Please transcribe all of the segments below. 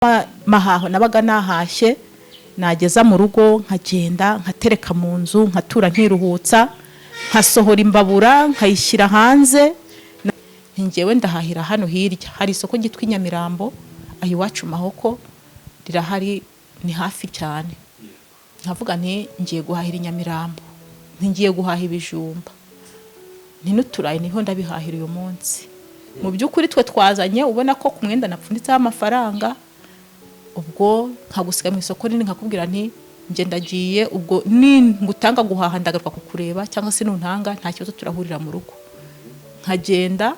mahaho nabaga nahashye nageza mu rugo nkagenda nkatereka mu nzu nkatura nkiruhutsa nkasohora imbabura nkayishyira hanze njyewe ndahahira hano hirya hari isoko gitwa Nyamirambo ayi wacu mahoko rirahari ni hafi cyane nkavuga nti ngiye guhahira Nyamirambo ngiye guhaha ibijumba ni n'uturayi niho ndabihahira uyu munsi mu byukuri twe twazanye ubona ko ku mwenda napfunditseho amafaranga ubwo nkagusiga mu isoko nini nkakubwira nti nge ndagiye ubwo ni ngutanga guhaha ndagaruka kukureba cyangwa se nuntanga nta kibazo turahurira mu rugo nkagenda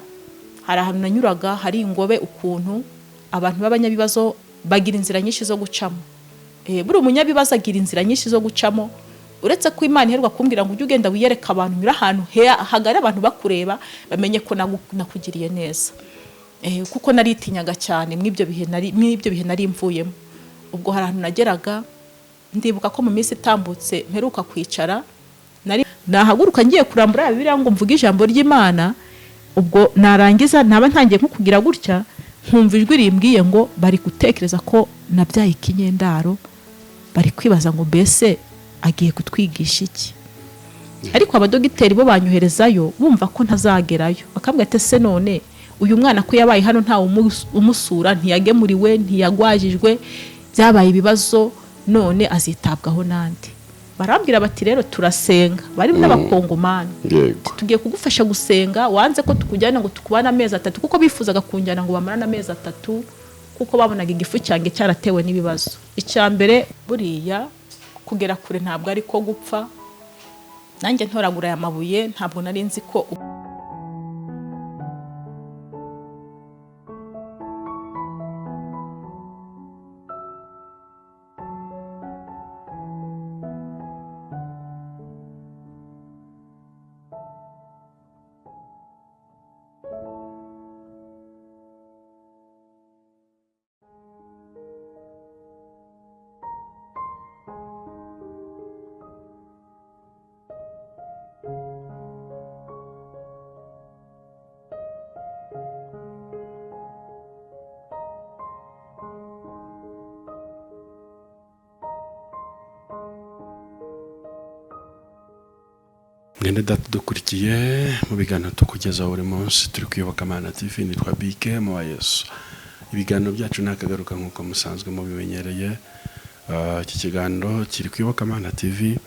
hari ahantu nanyuraga hari ingobe ukuntu abantu b'abanyabibazo bagira inzira nyinshi zo gucamo buri umunyabibazo agira inzira nyinshi zo gucamo uretse ko Imana iherwa kumbwira ngo ujye ugenda wiyereka abantu nyura ahantu hagari abantu bakureba bamenye ko nakugiriye neza kuko naritinyaga cyane mw'ibyo bihe nari mvuyemo ubwo hari ahantu nageraga ndibuka ko mu minsi itambutse mperuka kwicara nahaguruka ngiye kurambura Bibiliya ngo mvuge ijambo ry'Imana ubwo narangiza naba ntangiye nko kugira gutya nkumva ijwi rimbwiye ngo bari gutekereza ko nabyaye ikinyendaro bari kwibaza ngo mbese agiye kutwigisha iki ariko abadogiteri bo banyoherezayo bumva ko ntazagerayo bakambwira ati se none uyu mwana ko yabaye hano nta umusura ntiyagemuriwe ntiyagwajijwe byabaye ibibazo none azitabwaho nande barambwira bati rero turasenga bari n'abakongomani tugiye kugufasha gusenga wanze ko tukujyana ngo tukubana amezi 3 kuko bifuzaga kunjyana ngo bamarana amezi 3 kuko babonaga igifu cyange cyaratewe n'ibibazo icyambere buriya kugera kure ntabwo ari ko gupfa nanjye ntoragura aya mabuye ntabwo nari nzi ko Mwene data dukurikiye mu biganiro tukugeza buri munsi turi Ubuhamya TV nitwa Bike mu Yesu ibiganiro byacu nakagaruka nkuko musanzwe mu bimenyereye iki kiganiro kiri Ubuhamya TV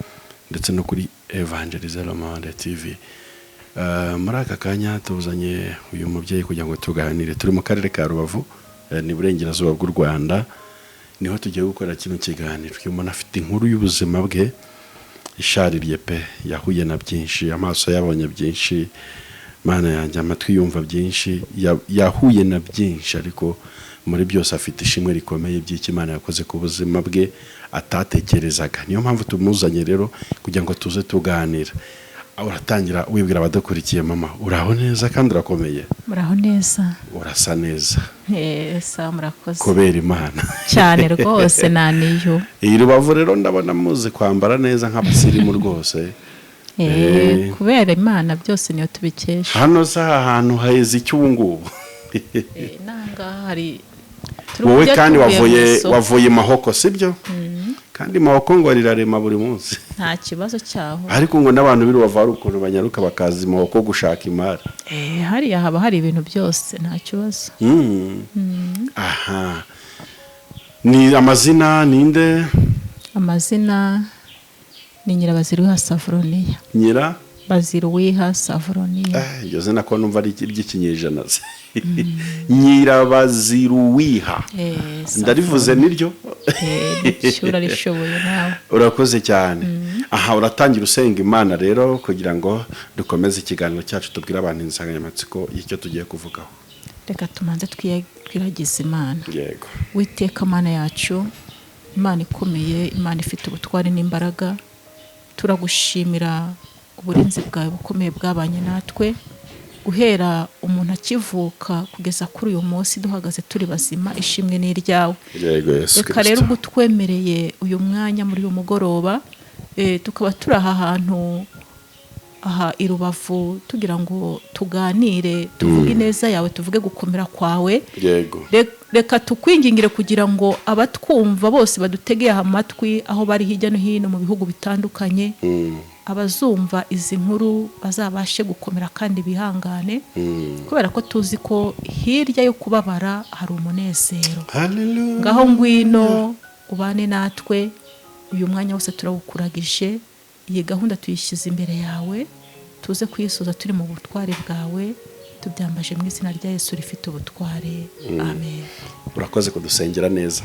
ndetse no kuri Evangelizationale TV muri aka kanya tuzanye uyu mubyeyi kugira ngo tuganire turi mu karere ka Rubavu ni burengerazuba bw'u Rwanda niho tugiye gukora kino kiganiro uyu muntu afite inkuru y'ubuzima bwe ishaririye pe yahuye na byinshi amaso yabonye byinshi mana yanjye amatwi yumva byinshi yahuye na byinshi ariko muri byose afite ishimwe rikomeye by'Imana yakoze ku buzima bwe atatekerezaga niyo mpamvu tumuzanye rero kugira ngo tuze tuganira uratangira wibwira abadakurikiye mama uraho neza kandi urakomeye muraho neza urasa neza sa murakoze kubera Imana cyane rwose naniyo Rubavu rero ndabona muzi kwambara neza nk'abasirimu rwose kubera Imana byose niyo tubikesha hano za ahantu haheze icyungubu nanga hari wowe kandi wavuye mahoko sibyo kandi mahoko ngo rirarema buri munsi nta kibazo cyaho ariko ngo n'abantu biri bavara ukuntu banyaruka bakazi mahoko gushaka imari hariya haba hari ibintu byose nta kibazo aha ni amazina ninde amazina ni Nyirabaziruwiha Safroniya Baziruwiha Safroniya iyo zina ko numva ari iry'ikinyejana Nyirabaziruwiha ndarivuze niryo shura rishoboye nawe urakoze cyane aha uratangira usenga Imana rero kugira ngo dukomeze ikiganiro cyacu tubwira abantu insanganyamatsiko y'icyo tugiye kuvugaho reka tumanze twiragize Imana yego witeka Mana yacu Imana ikomeye Imana ifite ubutwari n'imbaraga turagushimira uburinzi bwawe bukomeye bwabanye natwe guhera umuntu akivuka kugeza kuri uyu munsi duhagaze turi bazima ishimwe n'iryawe reka rero gutwemereye uyu mwanya muri uyu mugoroba tukaba turi aha hantu aha i Rubavu tugira ngo tuganire tuvuge neza yawe tuvuge gukomera kwawe. Yego. Reka tukwingingire kugira ngo abatwumva bose badutegeye amatwi aho bari hirya no hino mu bihugu bitandukanye, abazumva izi nkuru bazabashe gukomera kandi bihangane, kubera ko tuzi ko hirya yo kubabara hari umunezero. Hallelujah. Ngaho ngwino ubane natwe, uyu mwanya wose turawukuragije, iyi gahunda tuyishyize imbere yawe, tuze kuyisuza turi mu butware bwawe, tubyambaje mu izina rya Yesu rifite ubutware. Amen. Urakoze kudusengera neza.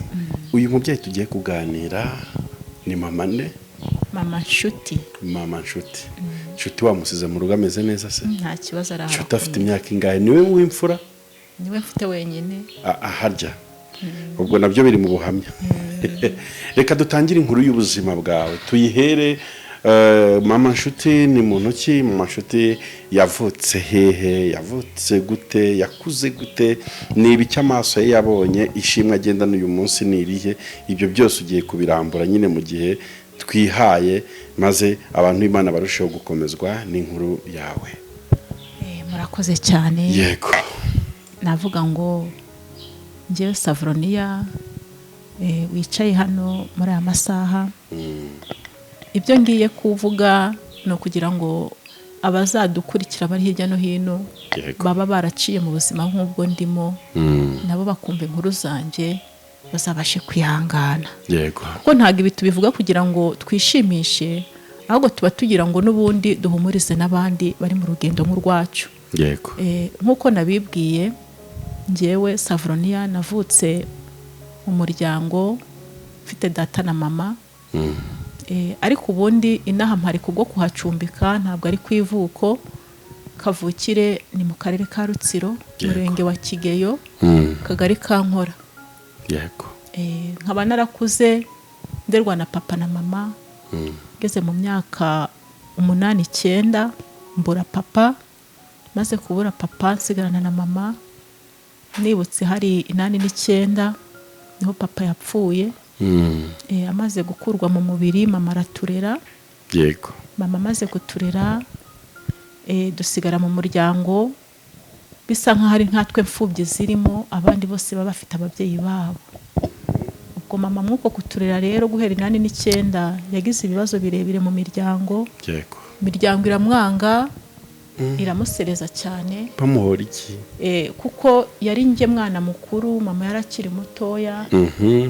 Uyu mubyeyi tugiye kuganira ni mama nde? Mama Nshuti. Mama Nshuti. Nshuti wamusize mu rugo ameze neza se? Nta kibazo arahara. Nshuti afite imyaka ingahe? Niwe w'imfura? Niwe mfite wenyine. Harya. Ubwo nabyo biri mu buhamya. Reka dutangire inkuru y'ubuzima bwawe. Tuyihere Mama Nshuti ni muntu ki? Mama Nshuti yavutse hehe? Yavutse gute? Yakuze gute? Ni ibiki amaso ye yabonye? Ishimwe agendana uyu munsi ni irihe? Ibyo byose ugiye kubirambura nyine mu gihe twihaye, maze abantu b'Imana barusheho gukomezwa n'inkuru yawe. Murakoze cyane. Yego. Navuga ngo njyewe Savroniya wicaye hano muri aya masaha. Ibyo ngiye kuvuga no kugira ngo abazadukurikira bari hirya no hino baba baraciye mu buzima nk'ubwo ndimo, nabo bakumva inkuru zanjye bazabashe kwihangana. Yego. Kuko ntabwo ibi tubivuga kugira ngo twishimishe, ahubwo tuba tugira ngo n'ubundi duhumurize n'abandi bari mu rugendo nk'urwacu. Yego. Nk'uko nabibwiye, njyewe Savroniya navutse mu muryango mfite data na mama. Ariko ubundi inaha mpari kubwo kuhacumbika, ntabwo ari ku ivuko. Kavukire ni mu karere ka Rutsiro, murenge wa Kigeyo, kagari ka Nkora. Yego. Nkaba narakuze nderwa na papa na mama. Ngeze mu myaka 8-9 mbura papa, maze kubura papa nsigarana na mama. Nibutse hari 8-9 niho papa yapfuye. Amaze gukurwa mu mubiri mama araturera. Yego. Mama amaze kuturera dusigara mu muryango bisa nkaho ari natwe mfubyi zirimo, abandi bose baba bafite ababyeyi babo. Ubwo mama mwuko kuturera rero guhera 8-9 yagize ibibazo birebire mu miryango. Yego. Imiryango iramwanga, iramusereza cyane. Bamuhora iki? Kuko yari nge mwana mukuru, mama yarakiri mutoya.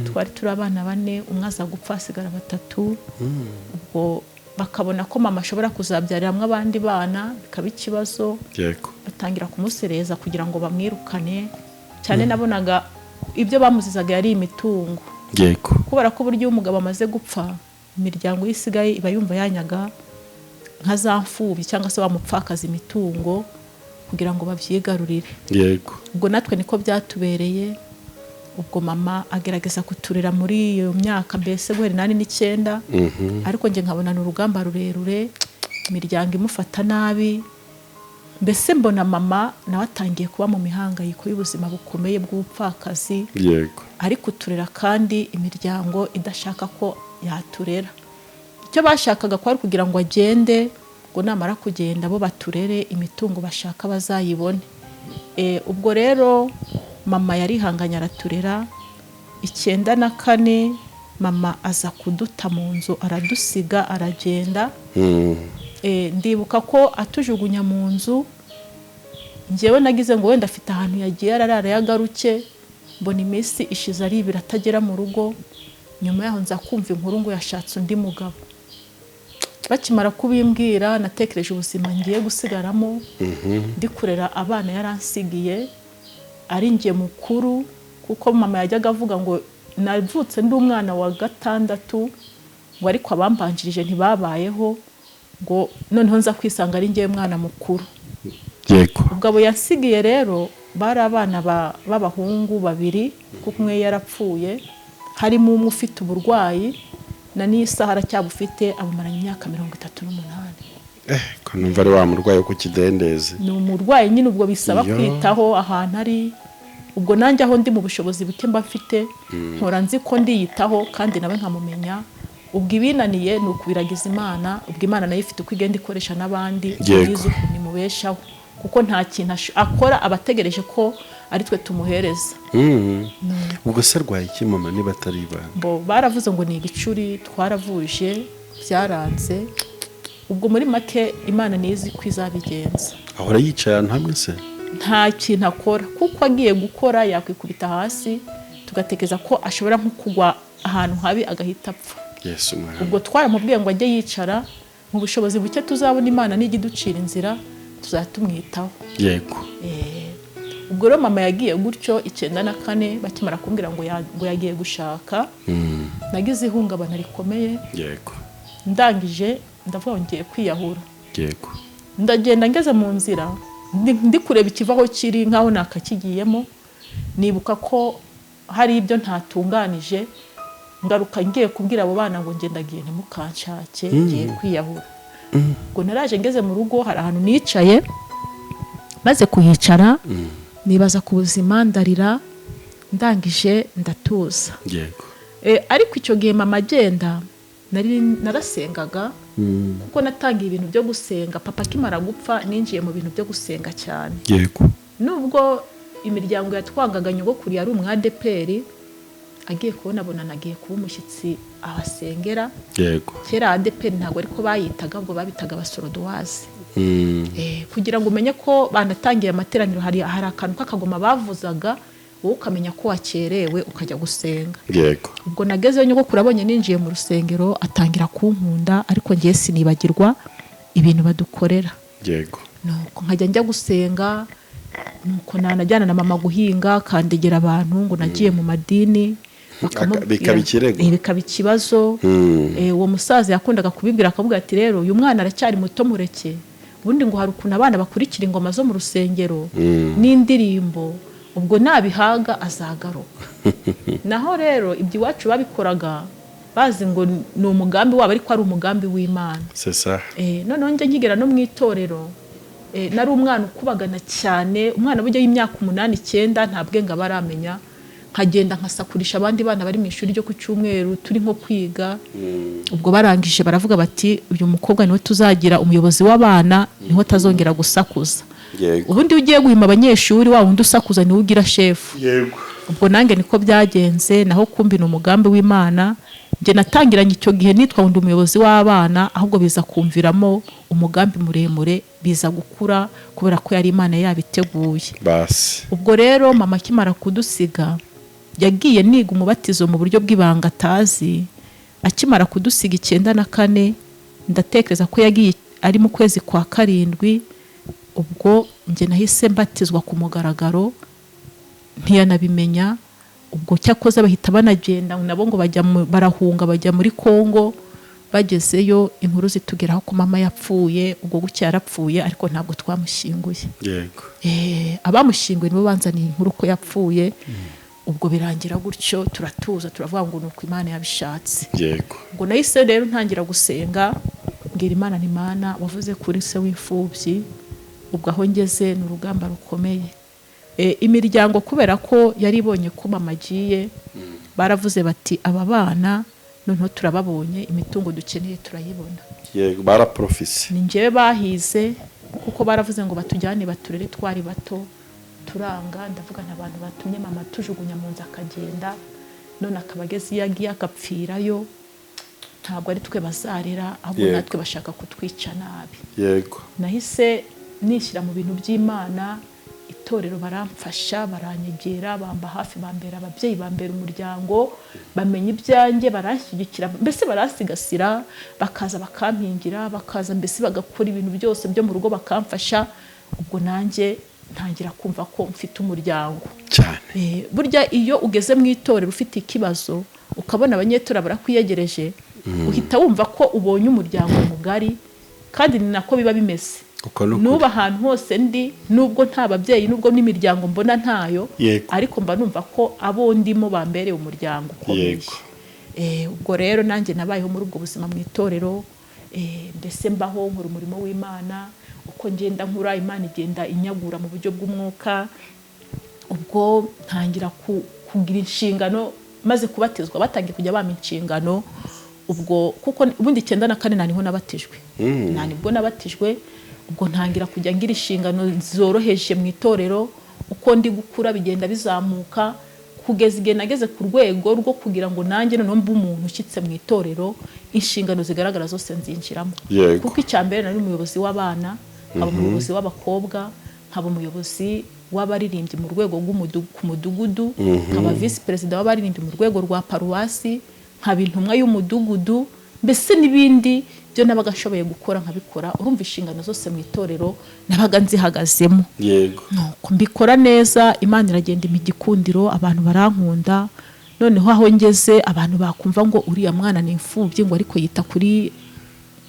Twari turi abana 4, umwe aza gupfa asigara 3. Ubwo bakabona ko mama ashobora kuzabyariramwe abandi bana, bikaba ikibazo. Yego. Batangira kumusereza kugira ngo bamwirukane. Cyane nabonaga ibyo bamuzizaga yari imitungo. Yego. Kubera ko buryo umugabo amaze gupfa, imiryango yisigaye iba yumva yanyaga nka za mfubyi cyangwa se bamupfakaza imitungo kugira ngo babyigarurire. Yego. Ubwo natwe niko byatubereye. Ubwo mama agerageza kuturera muri iyo myaka mbese guhera 8-9. Ariko nge nkabona n'urugamba rurerure, imiryango imufata nabi. Mbese mbona mama nawe atangiye kuba mu mihangayiko y'ubuzima bukomeye bw'ubupfakazi. Yego. Ariko turera kandi imiryango idashaka ko yaturera. Icyo bashakaga kwari kugira ngo agende, ngo namara kugenda bo baturere, imitungo bashaka bazayibone. Ubwo rero mama yarihanganye araturera. 9-4 mama aza kuduta mu nzu, aradusiga aragenda. Ndibuka ko atujugunya mu nzu, njyewe nagize ngo wenda afite ahantu yagiye ararara yagaruke. Mbona iminsi ishize ari ibiri atagera mu rugo. Nyuma yaho nza kumva inkuru ngo yashatse undi mugabo. Bakimara kubimbwira natekereje ubuzima ngiye gusigaramo, ndikurera abana yaransigiye ari ngiye mukuru, kuko mama yajyaga avuga ngo navutse ndi umwana wa 6, ngo ariko abambanjirije ntibabayeho, ngo noneho nza kwisanga ari ngiye mwana mukuru. Yego. Ubwo abo yansigiye rero bari abana b'abahungu 2, kuko umwe yarapfuye, harimo umwe ufite uburwayi na n'isaha aracyabufite, abumaranye imyaka 38. Ko numva ari wa murwayi wo ku kidendezi. Ni umurwayi nyine, ubwo bisaba kwitaho ahantu ari. Ubwo nanjye aho ndi mu bushobozi buke mba mfite, nkora nzi ko ndiyitaho kandi nawe nkamumenya ubwo ibinaniye ni ukubiragiza Imana, ubwo Imana nayo ifite uko igenda ikoresha n'abandi Yego. yize ukuntu imubeshaho, kuko nta kintu akora abategereje ko ari twe tumuhereza. ubwo se arwaye iki mama niba atari ibanga? Baravuze ngo ni igicuri, twaravuje byaranze. Ubwo muri make Imana nizi ko izabigenza. Ahora yicaye ahantu hamwe se? Nta kintu akora, kuko agiye gukora yakwikubita hasi tugatekereza ko ashobora nko kugwa ahantu habi agahita apfa. Yesu mwana. Ubwo twaramubwiye ngo ajye yicara, mu bushobozi buke tuzabona Imana n'igiducira inzira tuzatumwitaho. Yego. Ubwo rero mama yagiye gutyo 94 bakimara kumbwira ngo yagiye gushaka. Nagize ihungabana rikomeye. Yego. Ndangije ndavuga ngo ngiye kwiyahura. Yego. Ndagenda ngeze mu nzira ndi kureba ikivaho kiri nkaho nakakigiyemo, nibuka ko hari ibyo ntatunganije, ngaruka ngiye kubwira abo bana ngo ngendagiye ntimukanshake ngiye kwiyahura. Ngo naraje ngeze mu rugo, hari ahantu nicaye, maze kuhicara nibaza ku buzima, ndarira, ndangije ndatuza. Yego. Ariko icyo gihe mama agenda narasengaga, kuko natangiye ibintu byo gusenga. Papa akimara gupfa ninjiye mu bintu byo gusenga cyane. Yego. Nubwo imiryango yatwangaga nyogokuru yari umwadeperi, agiye kubona nagiye kuba umushyitsi abasengera. Yego. Kera adeperi ntabwo ariko bayitaga, ngo babitaga abasorodowazi. Kugira ngo umenye ko banatangiye amateraniro, hari akantu k'akagoma bavuzaga, wowe ukamenya ko wakerewe ukajya gusenga. Yego. Ubwo nagezeyo nyogokuru abonye ninjiye mu rusengero atangira kunkunda, ariko ngiye sinibagirwa ibintu badukorera. Yego. Nuko nkajya njya gusenga, nuko nanajyana na mama guhinga, kandegera abantu ngo nagiye mu madini, bikaba ikibazo. Uwo musaza yakundaga kubibwira akavuga ati rero uyu mwana aracyari muto mureke, ubundi ngo hari ukuntu abana bakurikira ingoma zo mu rusengero n'indirimbo, ubwo nabihaga azagaruka. Naho rero ibyo iwacu babikoraga bazi ngo ni umugambi wabo, ariko ari umugambi w'Imana. C'est ça. Noneho njye nkigera no mu itorero, nari umwana ukubagana cyane, umwana buryo y'imyaka 8-9 nta bwenge baramenya, nkagenda nkasakurisha abandi bana bari mu ishuri ryo ku cyumweru turi nko kwiga. Ubwo barangije baravuga bati uyu mukobwa niwe tuzagira umuyobozi w'abana, niho tazongera gusakuza. Yego. Ubundi ugiye guhima abanyeshuri wa wundi usakuza niwe ugira shefu. Yego. Ubwo nange niko byagenze, naho kumbi ni umugambi w'Imana. Nge natangiranye icyo gihe nitwa undi umuyobozi w'abana, ahubwo biza kumviramo umugambi muremure, biza gukura kubera ko yari Imana yabiteguye. Basi. Ubwo rero mama akimara kudusiga, yagiye niga umubatizo mu buryo bw'ibanga atazi. Akimara kudusiga 94, ndatekereza ko yagiye ari mu kwezi kwa 7. Ubwo nge nahise mbatizwa ku mugaragaro, ntiyanabimenya. Ubwo cyakoze bahita banagenda nabo ngo barahunga bajya muri Kongo. Bagezeyo inkuru zitugeraho ko mama yapfuye, ubwo gucya yarapfuye, ariko ntabwo twamushyinguye. Yego. Abamushyinguye nibo banzaniye inkuru ko yapfuye. Ubwo birangira gutyo, turatuza turavuga ngo nuko Imana yabishatse. Yego. Ubwo nahise rero ntangira gusenga, mbwira Imana ni Imana wavuze kuri se w'imfubyi. Ubwo aho ngeze ni urugamba rukomeye. Imiryango kubera ko yari ibonye ko mama agiye, baravuze bati aba bana noneho turababonye, imitungo dukeneye turayibona. Yego. Baraprofisi. Ni njyewe bahize, kuko baravuze ngo batujyane baturere twari bato. Turanga, ndavuga n'abantu batumye mama tujugunya mu nzu akagenda, none akaba ageze iyo agiye agapfirayo. Ntabwo ari twe bazarera, ahubwo natwe bashaka kutwica nabi. Yego. Nahise nishyira mu bintu by'Imana, itorero baramfasha, baranyegera, bamba hafi, bambera ababyeyi, bambera umuryango, bamenya ibyanjye, baranshyigikira, mbese barasigasira, bakaza bakampingira, bakaza mbese bagakora ibintu byose byo mu rugo bakamfasha. Ubwo nanjye ntangira kumva ko mfite umuryango cyane. Burya iyo ugeze mu itorero ufite ikibazo, ukabona abanyetora barakwiyegereje, uhita wumva ko ubonye umuryango mugari, kandi ni nako biba bimeze. Nuba ahantu hose ndi, nubwo nta babyeyi, nubwo n'imiryango mbona ntayo, ariko mba numva ko abo ndimo bambereye umuryango ukomeye. Ubwo rero nanjye nabayeho muri ubwo buzima mu itorero, mbese mbaho nkora umurimo w'Imana. Uko ngenda nkura, Imana igenda inyagura mu buryo bw'umwuka. Ubwo ntangira kugira inshingano, maze kubatizwa batangiye kujya bama inshingano. ubwo kuko ubundi 94 niho nabatijwe nibwo nabatijwe ubwo ntangira kujya ngira inshingano zoroheje mu itorero uko ndi gukura bigenda bizamuka kugeza igihe nageze ku rwego rwo kugira ngo nanjye noneho mbe umuntu ushyitse mu itorero inshingano zigaragara zose nzinjiramo kuko icyambere nari umuyobozi w'abana nkaba umuyobozi w'abakobwa nkaba umuyobozi w'abaririmbyi mu rwego ku mudugudu nkaba vice president w'abaririmbyi mu rwego rwa paruwasi nkaba intumwa y'umudugudu mbese n'ibindi byo nabaga nshoboye gukora nkabikora urumva inshingano zose mu itorero nabaga nzihagazemo yego nuko mbikora neza Imana iragenda imigikundiro abantu barankunda noneho aho ngeze abantu bakumva ngo uriya mwana ni imfubyi ngo ariko yita kuri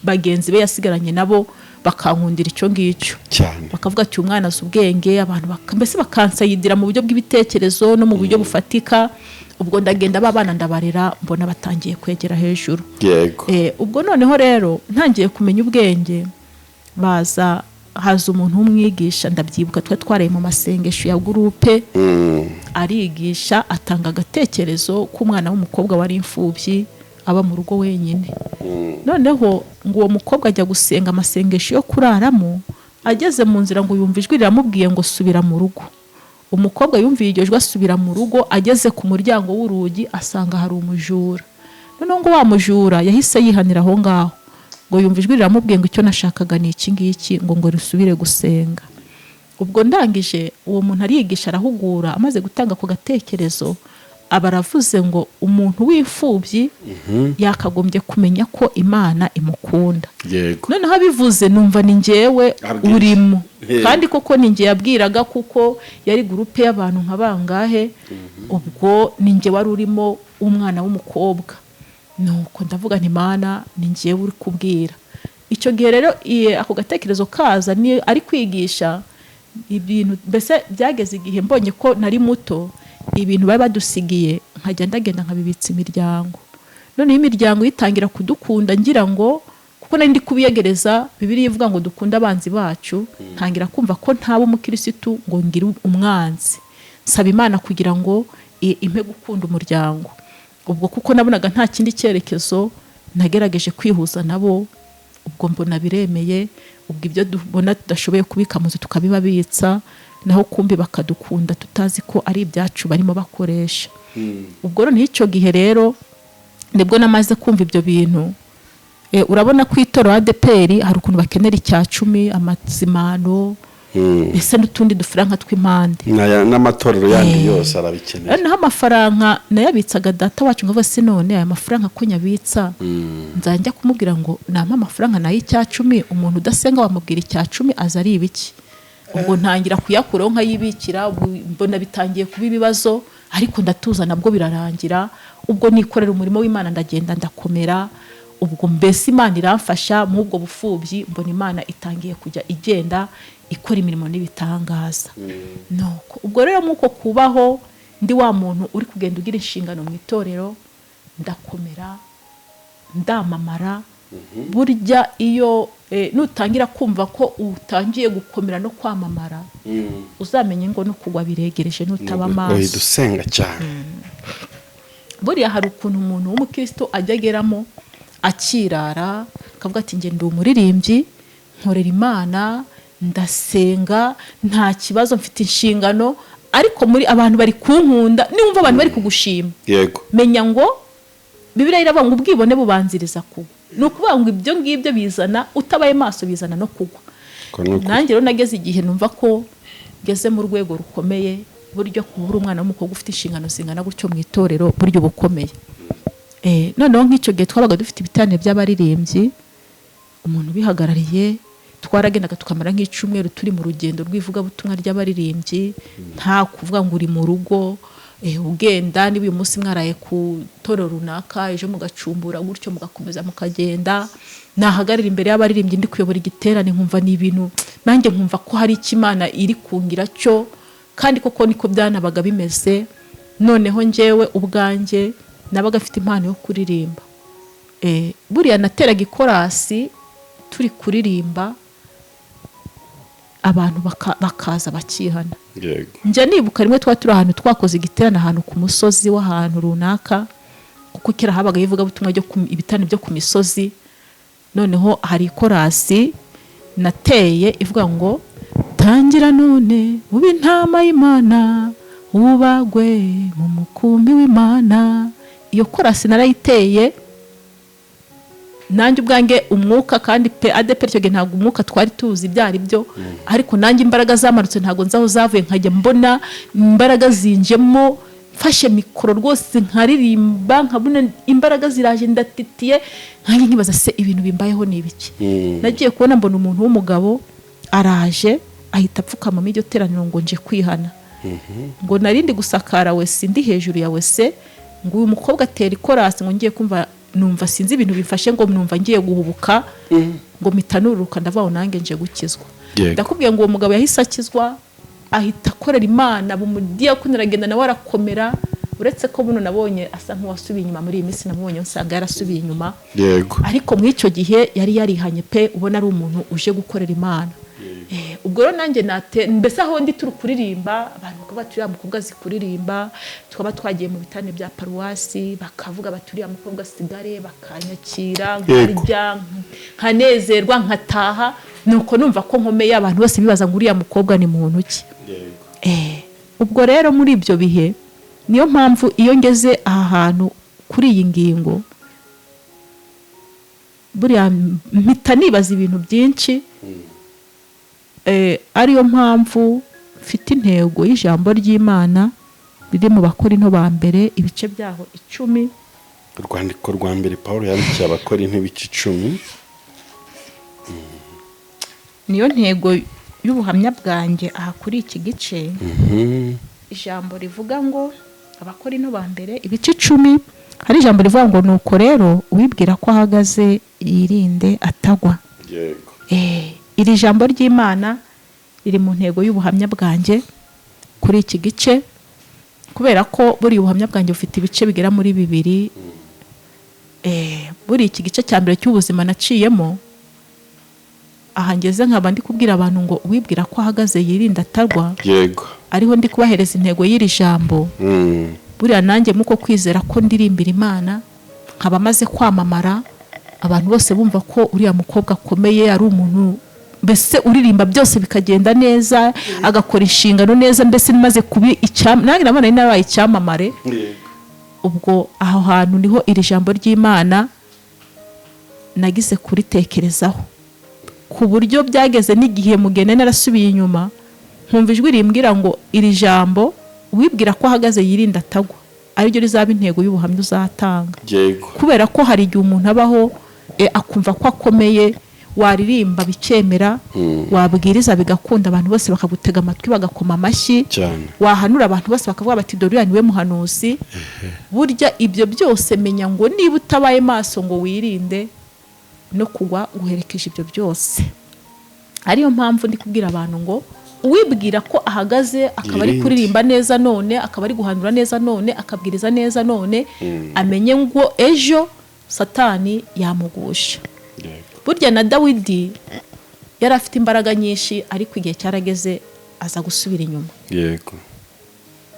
bagenzi be yasigaranye nabo bakankundira icyo ngicyo cyane bakavuga ati umwana azi ubwenge abantu mbese bakansayidira mu buryo bw'ibitekerezo no mu buryo bufatika ubwo ndagenda babana ndabarera mbona batangiye kwegera hejuru yego ubwo noneho rero ntangiye kumenya ubwenge haza umuntu w'umwigisha ndabyibuka twaraye mu masengesho ya groupe arigisha atanga agatekerezo k'umwana w'umukobwa wari imfubyi aba mu rugo wenyine noneho ngo uwo mukobwa ajya gusenga amasengesho yo kuraramo ageze mu nzira ngo yumva ijwi riramubwiye ngo subira mu rugo umukobwa yumviye iryo jwi asubira mu rugo ageze ku muryango w'urugi asanga hari umujura noneho ngo wa mujura yahise yihanira aho ngaho ngo yumva ijwi riramubwiye ngo icyo nashakaga ni iki ngiki ngo rusubire gusenga ubwo ndangije uwo muntu arigisha arahugura amaze gutanga ku gatekerezo aba aravuze ngo umuntu w'imfubyi yakagombye kumenya ko Imana imukunda noneho abivuze numva ni njyewe urimo kandi koko ni njye yabwiraga kuko yari groupe y'abantu nkabangahe ubwo ni njye wari urimo umwana w'umukobwa nuko ndavuga nti Imana ni njyewe uri kubwira icyo gihe rero ako gatekerezo kaza ni ari kwigisha ibintu mbese byageze igihe mbonye ko nari muto ibintu bari badusigiye nkajya ndagenda nkabibitsa imiryango none imiryango yitangira kudukunda ngira ngo kuko nari ndi kubiyegereza Bibiliya ivuga ngo dukunda abanzi bacu ntangira kumva ko ntaba umukirisitu ngo ngire umwanzi nsaba Imana kugira ngo impe gukunda umuryango ubwo kuko nabonaga nta kindi cyerekezo nagerageje kwihuza nabo ubwo mbona biremeye ubwo ibyo dubona tudashoboye kubika muzi tukabibabitsa naho kumbi bakadukunda tutazi ko ari ibyacu barimo bakoresha ubwo rero n'icyo gihe rero nibwo namaze kumva ibyo bintu urabona ko itorero ADPR hari ukuntu bakenera icya 10 amazimano ese n'utundi dufaranga tw'impande n'amatorero yandi yose arabikeneye naho amafaranga nayabitsaga data wacu ngo se none aya mafaranga ko nyabitsa nzajya kumubwira ngo nama amafaranga nayo icya 10 umuntu udasenga wamubwira icya 10 aza ari ibiki ubwo ntangira kuyakuraho nkayibikira mbona bitangiye kuba ibibazo ariko ndatuza nabwo birarangira ubwo nikorera umurimo w'Imana ndagenda ndakomera ubwo mbese Imana iramfasha mu ubwo bufubyi mbona Imana itangiye kujya igenda ikora imirimo n'ibitangaza nuko ubwo rero muko kubaho ndi wa muntu uri kugenda ugira inshingano mu itorero ndakomera ndamamara burya iyo nutangira kumva ko utangiye gukomera no kwamamara uzamenye ngo no kugwa biregereje nutaba amaso dusenga cyane buriya hari ukuntu umuntu w'umukristo ajyageramo akirara akavuga ati nge ndi umuririmbyi nkorera Imana ndasenga nta kibazo mfite inshingano ariko muri abantu bari kunkunda niwumva abantu bari kugushima yego menya ngo Bibiliya iravuga ngo ubwibone bubanziriza kugwa nukuvuga ngo ibyo ngibyo bizana utabaye maso bizana no kugwa nanjye rero nageze igihe numva ko ngeze mu rwego rukomeye buryo kubura umwana w'umukobwa ufite inshingano zingana gutyo mu itorero buryo bukomeye noneho nk'icyo gihe twabaga dufite ibitane by'abaririmbyi umuntu bihagarariye twaragendaga tukamara nk'icumweru turi mu rugendo rw'ivugabutumwa ry'abaririmbyi nta kuvuga ngo uri mu rugo ugenda niba uyu munsi mwaraye ku toro runaka ejo mugacumbura gutyo mugakomeza mukagenda nahagarira imbere y'abaririmbyi ndi kuyobora igiterane nkumva ni ibintu nanjye nkumva ko hari ikimana iri kungira cyo kandi koko niko byanabaga bimeze noneho njyewe ubwanjye nabaga afite impano yo kuririmba buriya nateraga ikorasi turi kuririmba abantu bakaza bakihana njya nibuka rimwe turi ahantu twakoze igiterane ahantu ku musozi w'ahantu runaka kuko kera habaga ivuga butumwa byo ibitani byo ku misozi. Noneho hari korasi nateye ivuga ngo tangira none ube intama y'Imana ubagwe mu mukumbi w'Imana. Iyo korasi narayiteye nanjye ubwange umwuka, kandi pe ADP cyo ntabwo umwuka twari tuzi byari byo, ariko nanjye imbaraga zamarutse ntabwo nzaho zavuye, nkajya mbona imbaraga zinjemo, mfashe mikoro rwose nkaririmba, nkabona imbaraga ziraje ndatitiye, nkanjye nkibaza se ibintu bimbayeho ni ibiki. Nagiye kubona mbona umuntu w'umugabo araje ahita apfukama mu iryo teraniro ngo nje kwihana, ngo narindi gusakara wese ndi hejuru ya wese, ngo uyu mukobwa atera ikorasi, ngo ngiye kumva numva sinzi ibintu bifashe, ngo numva ngiye guhubuka, ngo mitanuruka ndavaho nange nje gukizwa. Ndakubwiye ngo uwo mugabo yahise akizwa, ahita akorera Imana, bumudiakoni aragenda nawe arakomera, uretse ko buno nabonye asa nk'uwasubiye inyuma muri iyi minsi, namubonye nsanga yarasubiye inyuma. Ariko muri icyo gihe yari yarihanye pe, ubona ari umuntu uje gukorera Imana. Ubwo rero nanjye mbese aho ndi turi kuririmba, abantu bakaba turi mukobwa zikuririmba, twaba twagiye mu bitane bya paruwasi, bakavuga baturiya mukobwa sigare, bakanyakira nkarya nkanezerwa nkataha, nuko numva ko nkomeye, abantu bose bibaza ngo uriya mukobwa ni muntu ki. Ubwo rero muri ibyo bihe niyo mpamvu iyo ngeze aha hantu kuri iyi ngingo, buriya mpita nibaza ibintu byinshi. Ariyo mpamvu mfite intego y'ijambo ry'Imana riri mu Bakorinto ba mbere ibice byaho 10. Urwandiko rwa mbere Paulo yandikiye Abakorinto ibice 10. Niyo ntego y'ubuhamya bwanjye aha kuri iki gice. Ijambo rivuga ngo Abakorinto ba mbere ibice 10, hari ijambo rivuga ngo nuko rero uwibwira ko ahagaze yirinde atagwa. Yego. Iri jambo ry'Imana riri mu ntego y'ubuhamya bwanjye kuri iki gice, kubera ko buri ubuhamya bwanjye bufite ibice bigera muri 2. Buri iki gice cya mbere cy'ubuzima naciyemo, aha ngeze nkaba ndi kubwira abantu ngo uwibwira ko ahagaze yirinda atagwa. Yego. Ariho ndi kubahereza intego y'iri jambo. Buriya nanjye muko kwizera ko ndirimbira Imana, nkaba maze kwamamara, abantu bose bumva ko uriya mukobwa akomeye, ari umuntu mbese uririmba byose bikagenda neza, agakora inshingano neza, mbese nimaze kubi nange nabona ari nabaye icyamamare. Ubwo aho hantu niho iri jambo ry'Imana nagize kuritekerezaho, ku buryo byageze n'igihe mugene narasubiye inyuma, nkumva ijwi rimbwira ngo iri jambo wibwira ko ahagaze yirinda atagwa, aribyo rizaba intego y'ubuhamya uzatanga. Kubera ko hari igihe umuntu abaho akumva ko akomeye, waririmba bikemera, wabwiriza bigakunda, abantu bose bakagutega amatwi bagakoma amashyi, wahanura abantu bose bakavuga bati dore uriya niwe muhanuzi. Burya ibyo byose menya ngo niba utabaye maso ngo wirinde no kugwa uherekeje ibyo byose. Ariyo mpamvu ndi kubwira abantu ngo uwibwira ko ahagaze akaba ari kuririmba neza none, akaba ari guhanura neza none, akabwiriza neza none, amenye ngo ejo Satani yamugusha. Burya na Dawidi yari afite imbaraga nyinshi, ariko igihe cyarageze aza gusubira inyuma. Yego.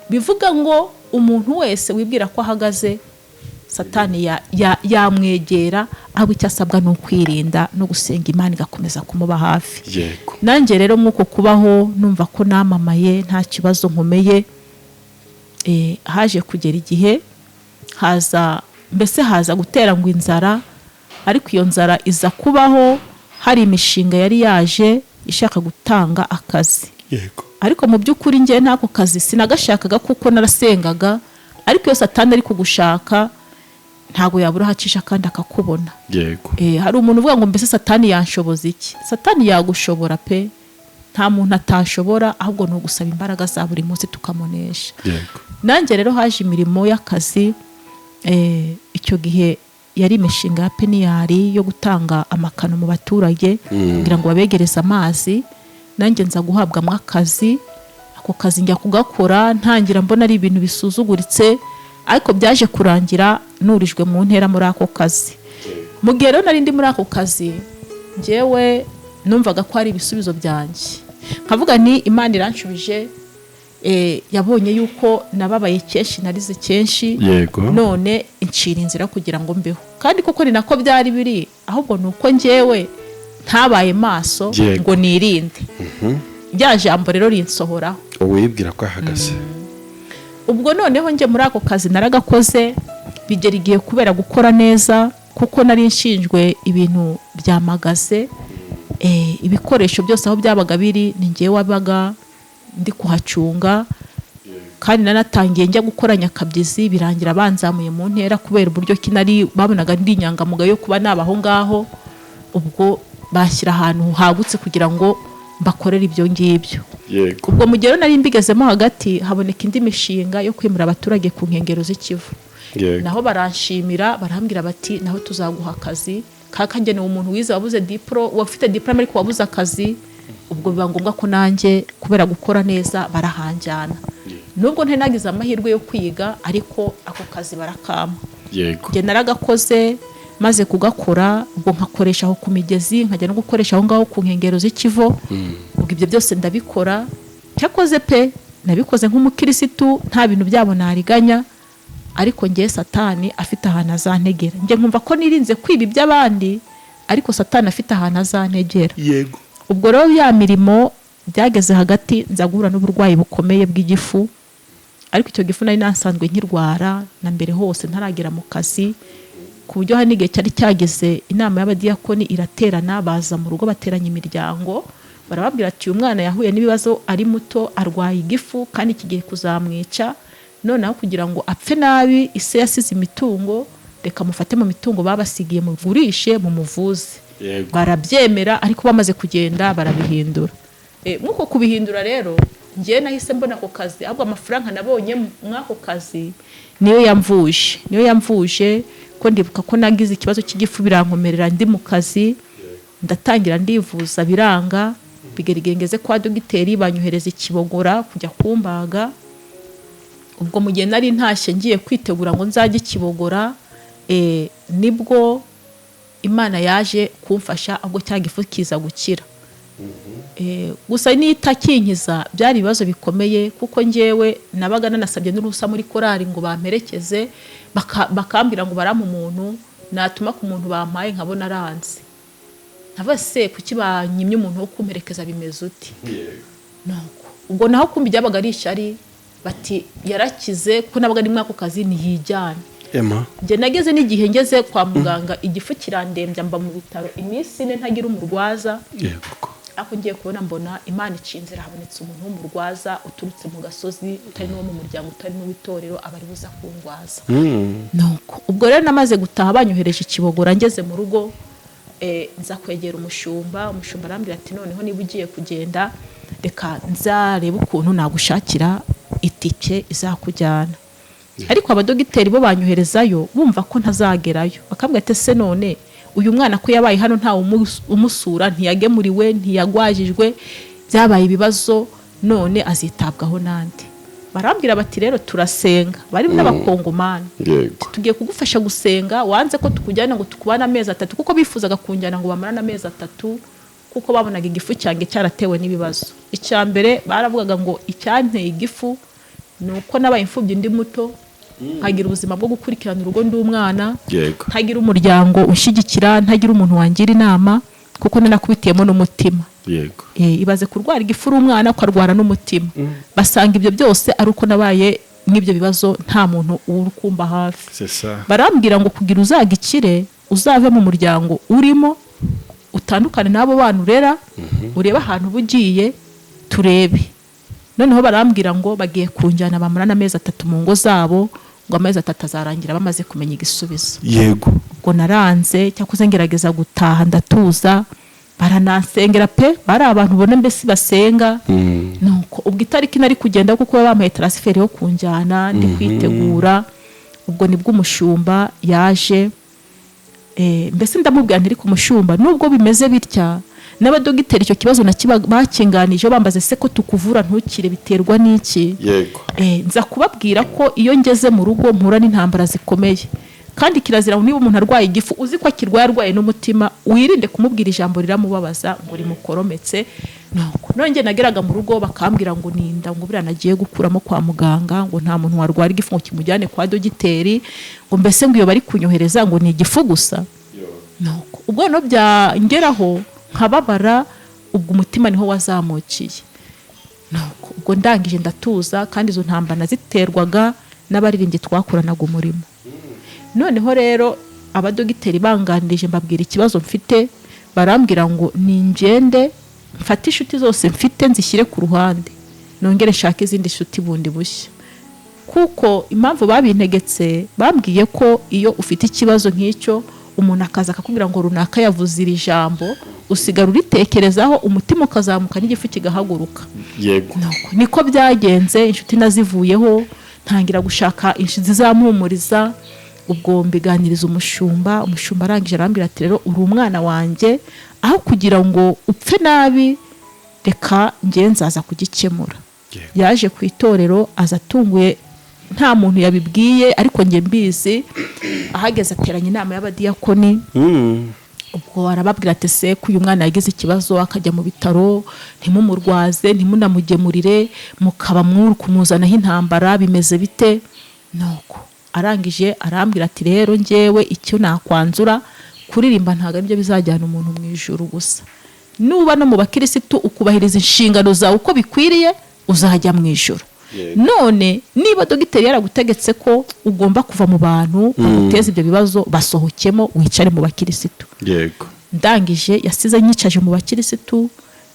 Bivuga ngo umuntu wese wibwira ko ahagaze, Satani yamwegera, aho icyo asabwa no kwirinda no gusenga Imana igakomeza kumuba hafi. Yego. Nanjye rero nk'uko kubaho numva ko namamaye nta kibazo nkomeye, haje kugera igihe haza gutera ngo inzara, ariko iyo nzara iza kubaho hari imishinga yari yaje ishaka gutanga akazi. Yego. Ariko mu by'ukuri ngiye ntako kazi sinagashakaga kuko narasengaga, ariko iyo Satani ari kugushaka ntago yabura hacisha kandi akakubona. Yego. Hari umuntu uvuga ngo mbese Satani yanshoboza iki? Satani yagushobora pe, nta muntu atashobora, ahubwo no gusaba imbaraga za buri munsi tukamonesha. Yego. Nanjye rero haje imirimo y'akazi, icyo gihe yari imishinga ya peniyari yo gutanga amakano mu baturage kugira ngo babegereze amazi. Nanjye nza guhabwamo akazi, ako kazi njya kugakora, ntangira mbona ari ibintu bisuzuguritse, ariko byaje kurangira nurijwe mu ntera muri ako kazi. Mu gihe rero nari ndi muri ako kazi, njyewe numvaga ko ari ibisubizo byanjye, nkavuga ni Imana iranshubije, yabonye yuko nababaye kenshi narize kenshi none incira inzira kugira ngo mbeho kandi koko ni nako byari biri ahubwo nuko njyewe ntabaye maso ngo nirinde rya jambo rero rinsohoraho wibwira ko ahagaze ubwo noneho nje muri ako kazi naragakoze bigera igihe kubera gukora neza kuko nari nshinjwe ibintu byamagaze ibikoresho byose aho byabaga biri ni njyewe wabaga ndi kuhacunga kandi nanatangiye njya gukoranya kabyizi birangira banzamuye mu ntera kubera uburyo kinari babonaga ndi inyangamugayo yo kuba nabaho ngaho ubwo bashyira ahantu hagutse kugira ngo bakorera ibyo ngibyo ubwo mu gihe nari mbigezemo hagati haboneka indi mishinga yo kwimura abaturage ku nkengero z'ikivu naho baranshimira barambwira bati naho tuzaguha akazi kakangenewe umuntu wize wabuze wafite diplome ariko wabuze akazi ubwo biba ngombwa ko nanjye kubera gukora neza barahanjyana nubwo ntanagize amahirwe yo kwiga ariko ako kazi barakama njye naragakoze maze kugakora ubwo nkakoresha aho ku migezi nkajya no gukoresha aho ngaho ku nkengero z'ikivo ubwo ibyo byose ndabikora cyakoze pe nabikoze nk'umukirisitu nta bintu byabo nariganya ariko ngiye satani afite ahantu azantegera njye nkumva ko nirinze kwiba iby'abandi ariko satani afite ahantu azantegera ubwo rero ya mirimo byageze hagati nza guhura n'uburwayi bukomeye bw'igifu ariko icyo gifu nari nasanzwe nkirwara na mbere hose ntaragera mu kazi ku buryo hari n'igihe cyari cyageze inama y'abadiyakoni iraterana baza mu rugo bateranya imiryango barababwira ati uyu mwana yahuye n'ibibazo ari muto arwaye igifu kandi kigiye kuzamwica noneho kugira ngo apfe nabi ise yasize imitungo reka mufate mu mitungo babasigiye mugurishe mu muvuzi barabyemera ariko bamaze kugenda barabihindura nk'uko kubihindura rero ngiye nahise mbona ako kazi ahubwo amafaranga nabonye mw'ako kazi niyo yamvuje ko ndibuka ko nagize ikibazo cy'igifu birankomerera ndi mu kazi ndatangira ndivuza biranga bigerigengeze kwa dogiteri banyohereza ikibogora kujya kumbaga ubwo mu gihe nari ntashye ngiye kwitegura ngo nzajye ikibogora nibwo Imana yaje kumfasha ahubwo cya gifu kiza gukira gusa n'itakinkiza byari ibibazo bikomeye kuko njyewe nabaga nanasabye n'urusa muri korari ngo bamperekeze bakambwira ngo barampa umuntu natuma ku muntu bampaye nkabona aranze ntabase kuki banyimye umuntu wo kumperekeza bimeze uti nuko ubwo naho kumbi byabaga ari ishyari bati yarakize ko nabaga ari mwako kazi niyijyana njye nageze n'igihe ngeze kwa muganga igifu kirandembya mba mu bitaro iminsi ine ntagira umurwaza ako ngiye kubona mbona Imana icinzira habonetse umuntu w'umurwaza uturutse mu gasozi utari no mu muryango utari no witorero abari buza kundwaza nuko ubwo rero namaze gutaha banyohereje ikibogora ngeze mu rugo nza kwegera umushumba arambwira ati noneho niba ugiye kugenda reka nzarebe ukuntu nagushakira itike izakujyana ariko abadogiteri bo banyoherezayo bumva ko ntazagerayo bakambwira ati se none uyu mwana ko yabaye hano nta umusura ntiyagemuriwe ntiyagwajijwe byabaye ibibazo none azitabwaho nande barambwira bati rero turasenga bari n'abakongomani tugiye kugufasha gusenga wanze ko tukujyana ngo tukubana amezi 3 kuko bifuzaga kunjyana ngo bamarana amezi 3 kuko babonaga igifu cyange cyaratewe n'ibibazo icyambere baravugaga ngo icyanteye igifu nuko nabaye imfubyi ndi muto ntagira ubuzima bwo gukurikirana urugo ndi umwana ntagira umuryango ushigikira ntagira umuntu wangira inama kuko nanakubitiyemo n'umutima ibaze kurwara igifu uri umwana ukarwara n'umutima basanga ibyo byose ari uko nabaye n'ibyo bibazo nta muntu urukumba hafi barambwira ngo kugira uzagikire uzave mu muryango urimo utandukane n'abo bana urera urebe ahantu bugiye turebe noneho barambwira ngo bagiye kunjyana bamarana amezi 3 mu ngo zabo ngo amezi 3 azarangira bamaze kumenya igisubizo ubwo naranze cyakuze ngerageza gutaha ndatuza baranansengera pe bari abantu ubona mbese basenga nuko ubwo itariki nari kugenda kuko bampaye transfer yo kunjyana ndi kwitegura ubwo nibwo umushumba yaje mbese ndamubwira ntiri ku mushumba nubwo bimeze bitya n'abadogiteri icyo kibazo bakinganije bambaze se ko tukuvura ntukire biterwa n'iki nza kubabwira ko iyo ngeze mu rugo mpura n'intambara zikomeye kandi kirazira niba umuntu arwaye igifu uzi ko akirwaye arwaye n'umutima wirinde kumubwira ijambo riramubabaza ngo rimukorometse nuko none nageraga mu rugo bakambwira ngo ninda ngo buriya nagiye gukuramo kwa muganga ngo nta muntu warwara igifu ngo kimujyane kwa dogiteri ngo mbese ngo iyo bari kunyohereza ngo ni igifu gusa. Nuko ubwo no byangeraho nkababara, ubwo umutima niho wazamukiye. Nuko ubwo ndangije ndatuza, kandi izo ntambana ziterwaga n'abaririmbyi twakoranaga umurimo. Noneho rero abadogiteri banganirije mbabwira ikibazo mfite, barambwira ngo ningende mfate inshuti zose mfite nzishyire ku ruhande, nongere nshake izindi nshuti bundi bushya. Kuko impamvu babintegetse, bambwiye ko iyo ufite ikibazo nk'icyo umuntu akaza akakubwira ngo runaka yavuze iri jambo, usigara uritekerezaho, umutima ukazamuka n'igifu kigahaguruka. Yego. Niko byagenze, inshuti nazivuyeho, ntangira gushaka inshuti zizampumuriza. Ubwo mbiganiriza umushumba arangije arambwira ati rero uri umwana wanjye, aho kugira ngo upfe nabi, reka njye nzaza kugikemura. Yaje ku itorero, aza atunguye, nta muntu yabibwiye, ariko njye mbizi. Ahageze ateranya inama y'abadiyakoni. Ubwo arababwira ati se ko uyu mwana yagize ikibazo akajya mu bitaro, ntimumurwaze, ntimunamugemurire, mukaba mwuri kumuzanaho intambara, bimeze bite? Nuko arangije arambwira ati rero njyewe icyo nakwanzura, kuririmba ntabwo aribyo bizajyana umuntu mu ijuru gusa. Nuba no mu bakirisitu ukubahiriza inshingano zawe uko bikwiriye, uzajya mu ijuru. None niba dogiteri yaragutegetse ko ugomba kuva mu bantu baguteza ibyo bibazo, basohokemo wicare mu bakirisitu. Yego. Ndangije yasize nyicaje mu bakirisitu,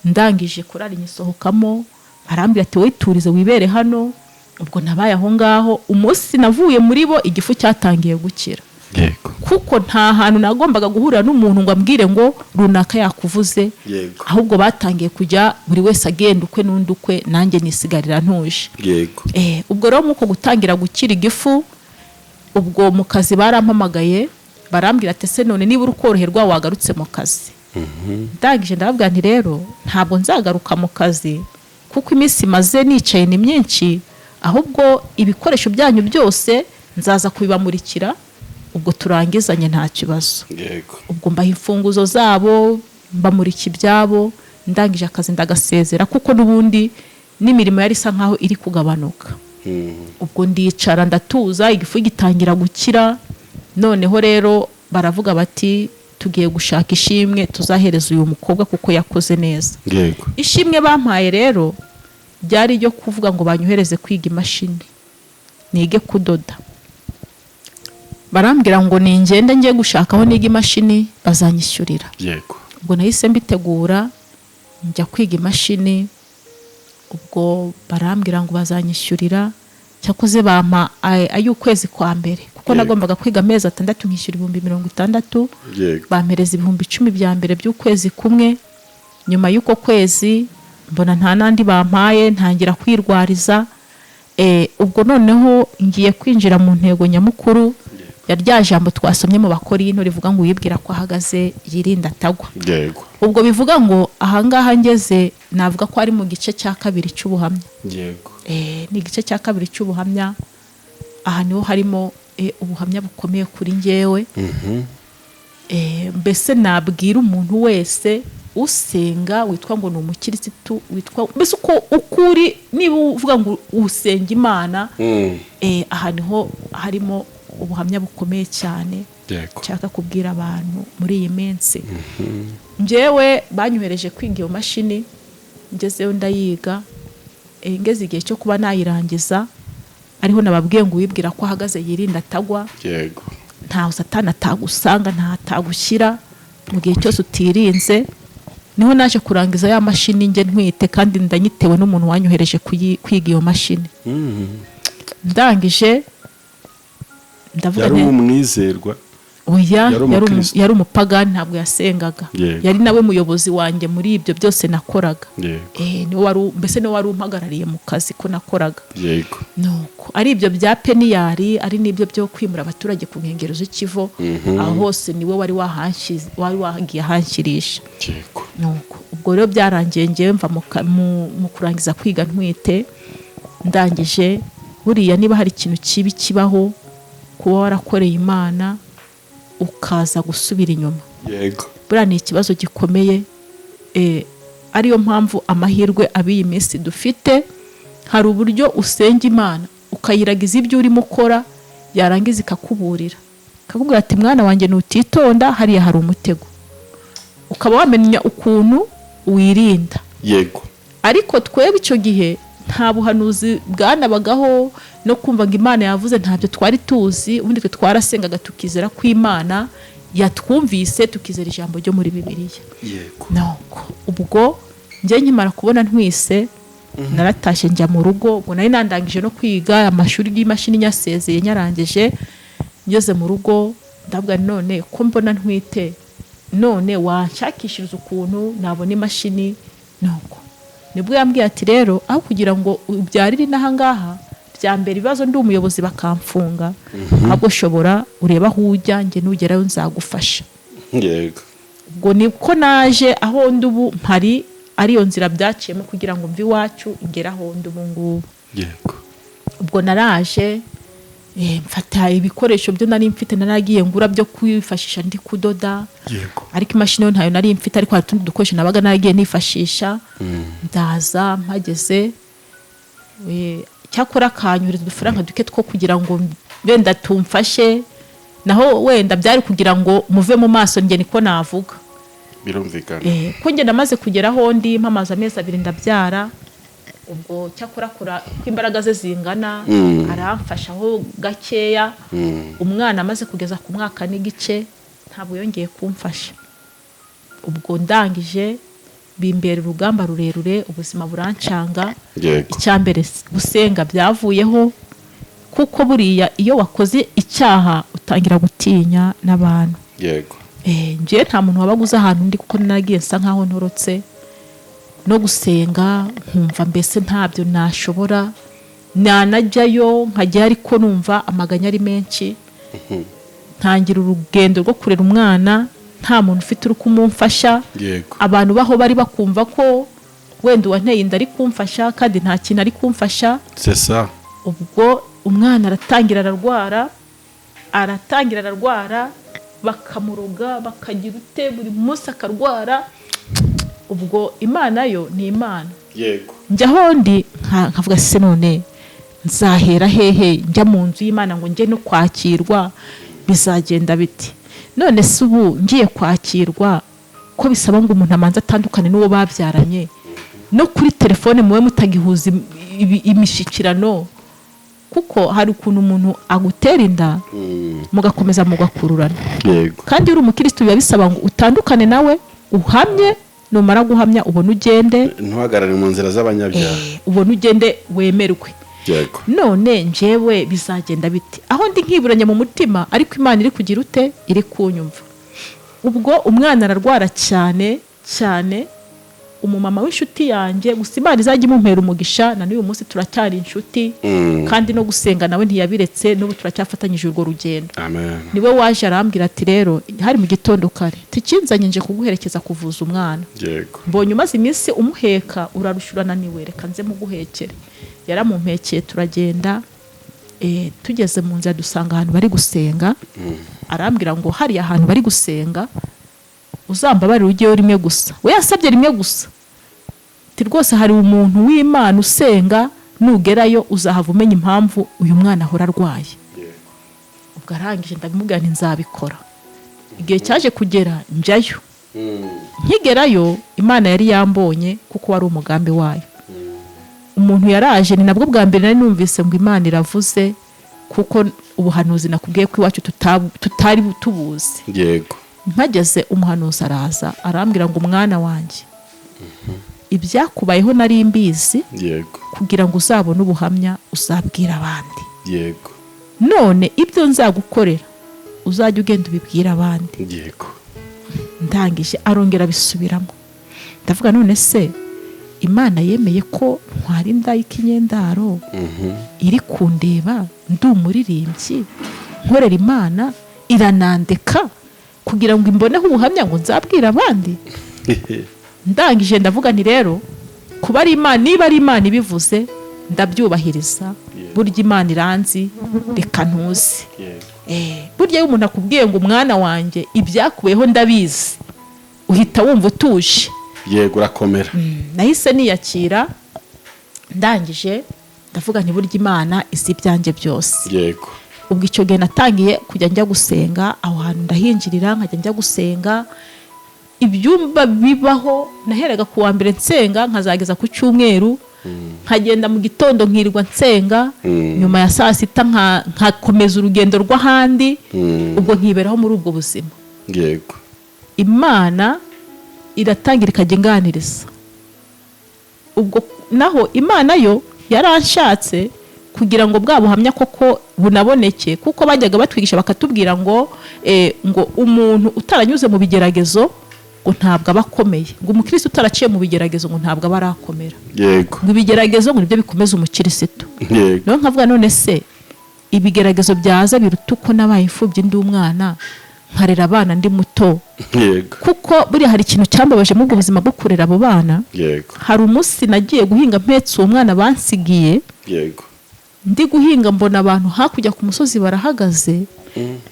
ndangije korari nyisohokamo, arambwira ati wowe turize wibere hano. Ubwo nabaye aho ngaho, umunsi navuye muri bo igifu cyatangiye gukira. Yego. Kuko nta hantu nagombaga guhurira n'umuntu ngo ambwire ngo runaka yakuvuze. Yego. Ahubwo batangiye kujya buri wese agenda ukwe n'undi ukwe, nanjye nisigarira ntuje. Yego. Ubwo rero muko gutangira gukira igifu, ubwo mu kazi barampamagaye, barambwira ati se none niba urukoroherwa wagarutse mu kazi. Ndangije ndababwira nti rero ntabwo nzagaruka mu kazi, kuko iminsi maze nicaye ni myinshi, ahubwo ibikoresho byanyu byose nzaza kubibamurikira, ubwo turangizanye nta kibazo. Yego. Ubwo mbaha imfunguzo zabo, mbamurika ibyabo, ndangije akazi ndagasezera, kuko n'ubundi n'imirimo yari isa nkaho iri kugabanuka. Ubwo ndicara ndatuza, igifu gitangira gukira. Noneho rero baravuga bati tugiye gushaka ishimwe tuzahereza uyu mukobwa kuko yakoze neza. Yego. Ishimwe bampaye rero byari ryo kuvuga ngo banyohereze kwiga imashini, nige kudoda. Barambwira ngo ningende ngiye gushaka aho niga imashini bazanyishyurira. Yego. Ubwo nahise mbitegura njya kwiga imashini. Ubwo barambwira ngo bazanyishyurira, cyakoze bampa ay'ukwezi kwa mbere, kuko nagombaga kwiga amezi 6 nkishyura 60,000. Yego. Bampereza 10,000 bya mbere by'ukwezi kumwe. Nyuma y'uko kwezi mbona nta nandi bampaye, ntangira kwirwariza. Ubwo noneho ngiye kwinjira mu ntego nyamukuru ya rya jambo twasomye mu Bakorinto rivuga ngo uyibwira ko ahagaze yirinda atagwa. Yego. Ubwo bivuga ngo ahangaha ngeze navuga ko ari mu gice cya 2 cy'ubuhamya. Yego. Ni igice cya 2 cy'ubuhamya. Aha niho harimo ubuhamya bukomeye kuri njyewe. Mbese nabwira umuntu wese usenga witwa ngo ni umukirisitu, witwa mbese uko ukuri, niba uvuga ngo usenga Imana, aha niho harimo ubuhamya bukomeye cyane nshaka kubwira abantu muri iyi minsi. Njyewe banyohereje kwiga iyo mashini, ngezeyo ndayiga, ngeze igihe cyo kuba nayirangiza, ariho nababwiye ngo uyibwira ko ahagaze yirinda atagwa. Yego. Nta Satani atagusanga, nta atagushyira mu gihe cyose utirinze. Niho naje kurangiza ya mashini nge ntwite, kandi ndanyitewe n'umuntu wanyohereje kwiga iyo mashini. Ndangije ndavuga yari umwizerwa. Oya, yari umupagani, ntabwo yasengaga. Yari nawe muyobozi wanjye muri ibyo byose nakoraga. Mbese niwe wari umpagarariye mu kazi ko nakoraga. Yego. Nuko ari ibyo bya peniyari, ari n'ibyo byo kwimura abaturage ku nkengero z'ikivo, aho hose niwe wari wagiye ahanshyirisha. Yego. Nuko ubwo rero byarangiye ngewe mva mu kurangiza kwiga ntwite. Ndangije buriya niba hari ikintu kibi kibaho, kuba warakoreye Imana ukaza gusubira inyuma. Yego. Buriya ni ikibazo gikomeye. ariyo mpamvu amahirwe ab'iyi minsi dufite. Hari uburyo usenga Imana ukayiragiza ibyo urimo ukora, yarangiza ikakuburira ikakubwira ati mwana wanjye nutitonda hariya hari umutego, ukaba wamenya ukuntu wirinda. Yego. Ariko twebwe icyo gihe nta buhanuzi bwanabagaho no kumva ngo Imana yavuze, ntabyo twari tuzi. Ubundi twe twarasengaga tukizera ko Imana yatwumvise, tukizera ijambo ryo muri Bibiliya. Yego. Nuko ubwo njye nkimara kubona ntwise, naratashye njya mu rugo. Ubwo nari nandangije no kwiga amashuri y'imashini nyasezeye nyarangije. Ngeze mu rugo ndabwa none ko mbona ntwite, none wanshakishiriza ukuntu nabona imashini. Nuko nibwo yambwiye ati rero aho kugira ngo ubyarire n'aha ngaha bya mbere ibibazo ndi umuyobozi bakamfunga, ahubwo shobora ureba aho ujya, njye nugerayo nzagufasha. Yego. Ubwo niko naje aho ndi ubu mpari, ariyo nzira byaciyemo kugira ngo mve iwacu ingera aho ndi ubu ngubu. Yego. Ubwo naraje mfata ibikoresho byo nari mfite, naragiye ngura byo kwifashisha ndi kudoda. Yego. Ariko imashini yo ntayo nari mfite, ariko hari utundi dukoresho nabaga naragiye nifashisha. Ndaza mpageze cyakora kanyuriza udufaranga duke two kugira ngo wenda tumfashe, naho wenda byari kugira ngo muve mu maso njye niko navuga. Birumvikana. Ko njye namaze kugeraho ndi mpamaze amezi 2 ndabyara. Ubwo cyakora kura imbaraga ze zingana, aramfashaho gakeya. Umwana amaze kugeza ku mwaka n'igice ntabwo yongeye kumfasha. Ubwo ndangije bimbera urugamba rurerure, ubuzima burancanga. Icyambere gusenga byavuyeho, kuko buriya iyo wakoze icyaha utangira gutinya n'abantu. Yego. Ngiye nta muntu wabaguze ahantu ndi, kuko nagiye nsa nkaho ntorotse no gusenga, nkumva mbese ntabyo nashobora. Nanajyayo nkajya ariko numva amaganya ari menshi. Ntangira urugendo rwo kurera umwana nta muntu ufite uri kumumfasha. Abantu baho bari bakumva ko wenda uwanteye inda ari kumfasha kandi nta kintu ari kumfasha. C'est ça. Ubwo umwana aratangira ararwara, bakamuroga bakagira ute buri munsi akarwara. Ubwo Imana yo ni Imana. Yego. Njyaho ndi nkavuga se none nzahera hehe njya mu nzu y'Imana ngo njye no kwakirwa, bizagenda biti? None se ubu ngiye kwakirwa ko bisaba ngo umuntu amanza atandukane n'uwo babyaranye, no kuri telefone muwe mutagihuza imishikirano, kuko hari ukuntu umuntu agutera inda mugakomeza mugakururana. Yego. Kandi uri umukristo biba bisaba ngo utandukane nawe, uhamye, numara guhamya ubona ugende, ntuhagarare mu nzira z'abanyabyaha, ubona ugende wemerwe. Yego. None njyewe bizagenda biti? Aho ndi nkiburanye mu mutima, ariko Imana iri kugira ute, iri kunyumva. Ubwo umwana ararwara cyane cyane, umumama w'inshuti yanjye, gusa Imana izajya imumpera umugisha, na n'uyu munsi turacyari inshuti. Kandi no gusenga nawe ntiyabiretse, n'ubu turacyafatanyije urwo rugendo. Amen. Niwe waje arambwira ati rero hari mu gitondo kare tikinzanye nje kuguherekeza kuvuza umwana. Yego. Mbonye umaze iminsi umuheka urarushurana niwe, reka nze muguhekere. Yaramumpekeye turagenda. Tugeze mu nzira dusanga ahantu bari gusenga. Arambwira ngo hari ahantu bari gusenga, uzambabarira ujyeyo rimwe gusa. We yasabye rimwe gusa. Ti rwose hari umuntu w'Imana usenga, nugerayo uzahava umenya impamvu uyu mwana ahora arwaye. Ubwo arangije ndabimubwira nti nzabikora. Igihe cyaje kugera njyayo. Nkigerayo Imana yari yambonye, kuko wari umugambi wayo. Umuntu yaraje, ni nabwo bwa mbere nari numvise ngo Imana iravuze, kuko ubuhanuzi nakubwiye ko iwacu tutari tubuzi. Yego. Mpageze umuhanuzi araza arambwira ngo umwana wanjye, ibyakubayeho nari mbizi. Yego. Kugira ngo uzabone ubuhamya uzabwira abandi. Yego. None ibyo nzagukorera uzajya ugenda ubibwira abandi. Yego. Ndangije arongera bisubiramo. Ndavuga none se Imana yemeye ko ntwara inda y'ikinyendaro iri kundeba, ndi umuririmbyi nkorera Imana, iranandeka kugira ngo imboneho ubuhamya ngo nzabwira abandi? Ndangije ndavuga nti rero kuba ari Imana, niba ari Imana ibivuze ndabyubahiriza. Burya Imana iranzi, reka ntuzi. Burya iyo umuntu akubwiye ngo umwana wanjye ibyakubeho ndabizi, uhita wumva utuje. yego urakomera. Nahise niyakira ndangije ndavuga nti burya Imana izi ibyanjye byose. Yego. Ubwo icyo gihe natangiye kujya njya gusenga, aho hantu ndahinjirira nkajya njya gusenga. Ibyumba bibaho naheraga ku wa mbere nsenga nkazageza ku cyumweru, nkagenda mu gitondo nkirirwa nsenga, nyuma ya saa sita nkakomeza urugendo rw'ahandi, ubwo nkiberaho muri ubwo buzima. Yego. Imana iratangira ikajya inganiriza. Ubwo naho Imana yo yaranshatse kugira ngo bwa buhamya koko bunaboneke, kuko bajyaga batwigisha bakatubwira ngo umuntu utaranyuze mu bigeragezo ngo ntabwo aba akomeye, ngo umukristo utaraciye mu bigeragezo ngo ntabwo aba arakomera. Yego. Ngo ibigeragezo ngo nibyo bikomeza umukristo. Yego. Niyo nkavuga none se ibigeragezo byaza biruta uko nabaye imfubyi ndi umwana nkarera abana ndi muto. Yego. Kuko buriya hari ikintu cyambabaje mu buzima bwo kurera abo bana. Yego. Hari umunsi nagiye guhinga mpetse uwo mwana bansigiye. Yego. Ndi guhinga mbona abantu hakurya ku musozi barahagaze,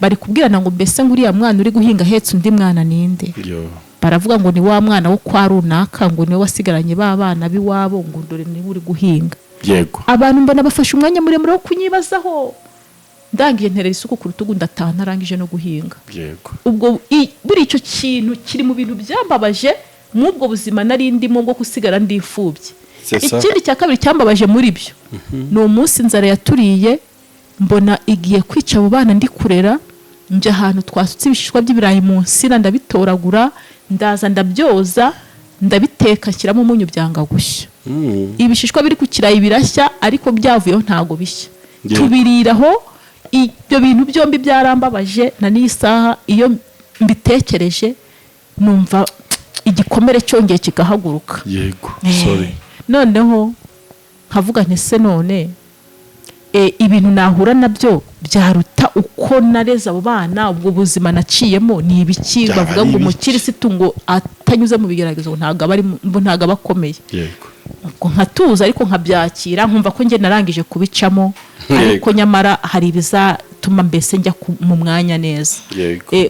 bari kubwirana ngo mbese nguriya mwana uri guhinga hetse undi mwana ninde? Baravuga ngo ni wa mwana wo kwa runaka, ngo niwe wasigaranye ba bana biwabo, ngo dore niwe uri guhinga. Yego. Abantu mbona bafashe umwanya muremure wo kunyibazaho. Ndangiye nterera isuku ku rutugu ndataha narangije no guhinga. Yego. Ubwo buri icyo kintu kiri mu bintu byambabaje mu ubwo buzima nari ndimo bwo kusigara ndi imfubyi. Ikindi cya kabiri cyambabaje muri byo ni umunsi inzara yaturiye, mbona igiye kwica abo bana ndi kurera, nje ahantu twasutse ibishishwa by'ibirayi mu nsina ndabitoragura, ndaza ndabyoza, ndabiteka nshyiramo umunyu byanga gushya. Ibishishwa biri ku kirayi birashya ariko byavuyeho ntago bishya. Tubiriraho. Ibyo bintu byombi byarambabaje, na n'isaha iyo mbitekereje numva igikomere cyongeye kigahaguruka. Yego. Sorry. Noneho nkavuga nti se none ibintu nahura nabyo byaruta uko nareza abo bana, ubwo buzima naciyemo ni ibiki? Bavuga ngo umukirisitu ngo atanyuze mu bigeragezo ntago aba akomeye. Yego. Ubwo nkatuza ariko nkabyakira nkumva ko nge narangije kubicamo, ariko nyamara hari ibizatuma mbese njya mu mwanya neza.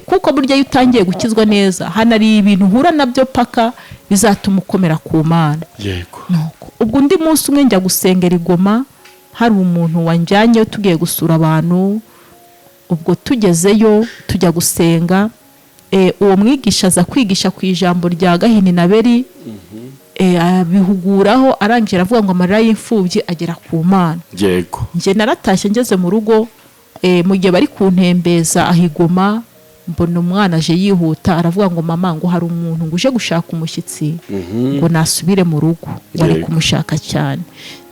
Kuko burya iyo utangiye gukizwa neza hanari ibintu uhura nabyo paka bizatuma ukomera ku Mana. Yego. Ubwo undi munsi umwe njya gusengera Igoma, hari umuntu wanjyanyeyo tugiye gusura abantu. Ubwo tugezeyo tujya gusenga, uwo mwigisha aza kwigisha ku ijambo rya Agahinda na Beri, abihuguraho arangije aravuga ngo amarira y'imfubyi agera ku Mana. Yego. Nje naratashye ngeze mu rugo, mu gihe bari kuntembeza ahigoma, mbona umwana aje yihuta aravuga ngo mama, ngo hari umuntu ngo uje gushaka umushyitsi, ngo nasubire mu rugo, wari kumushaka cyane.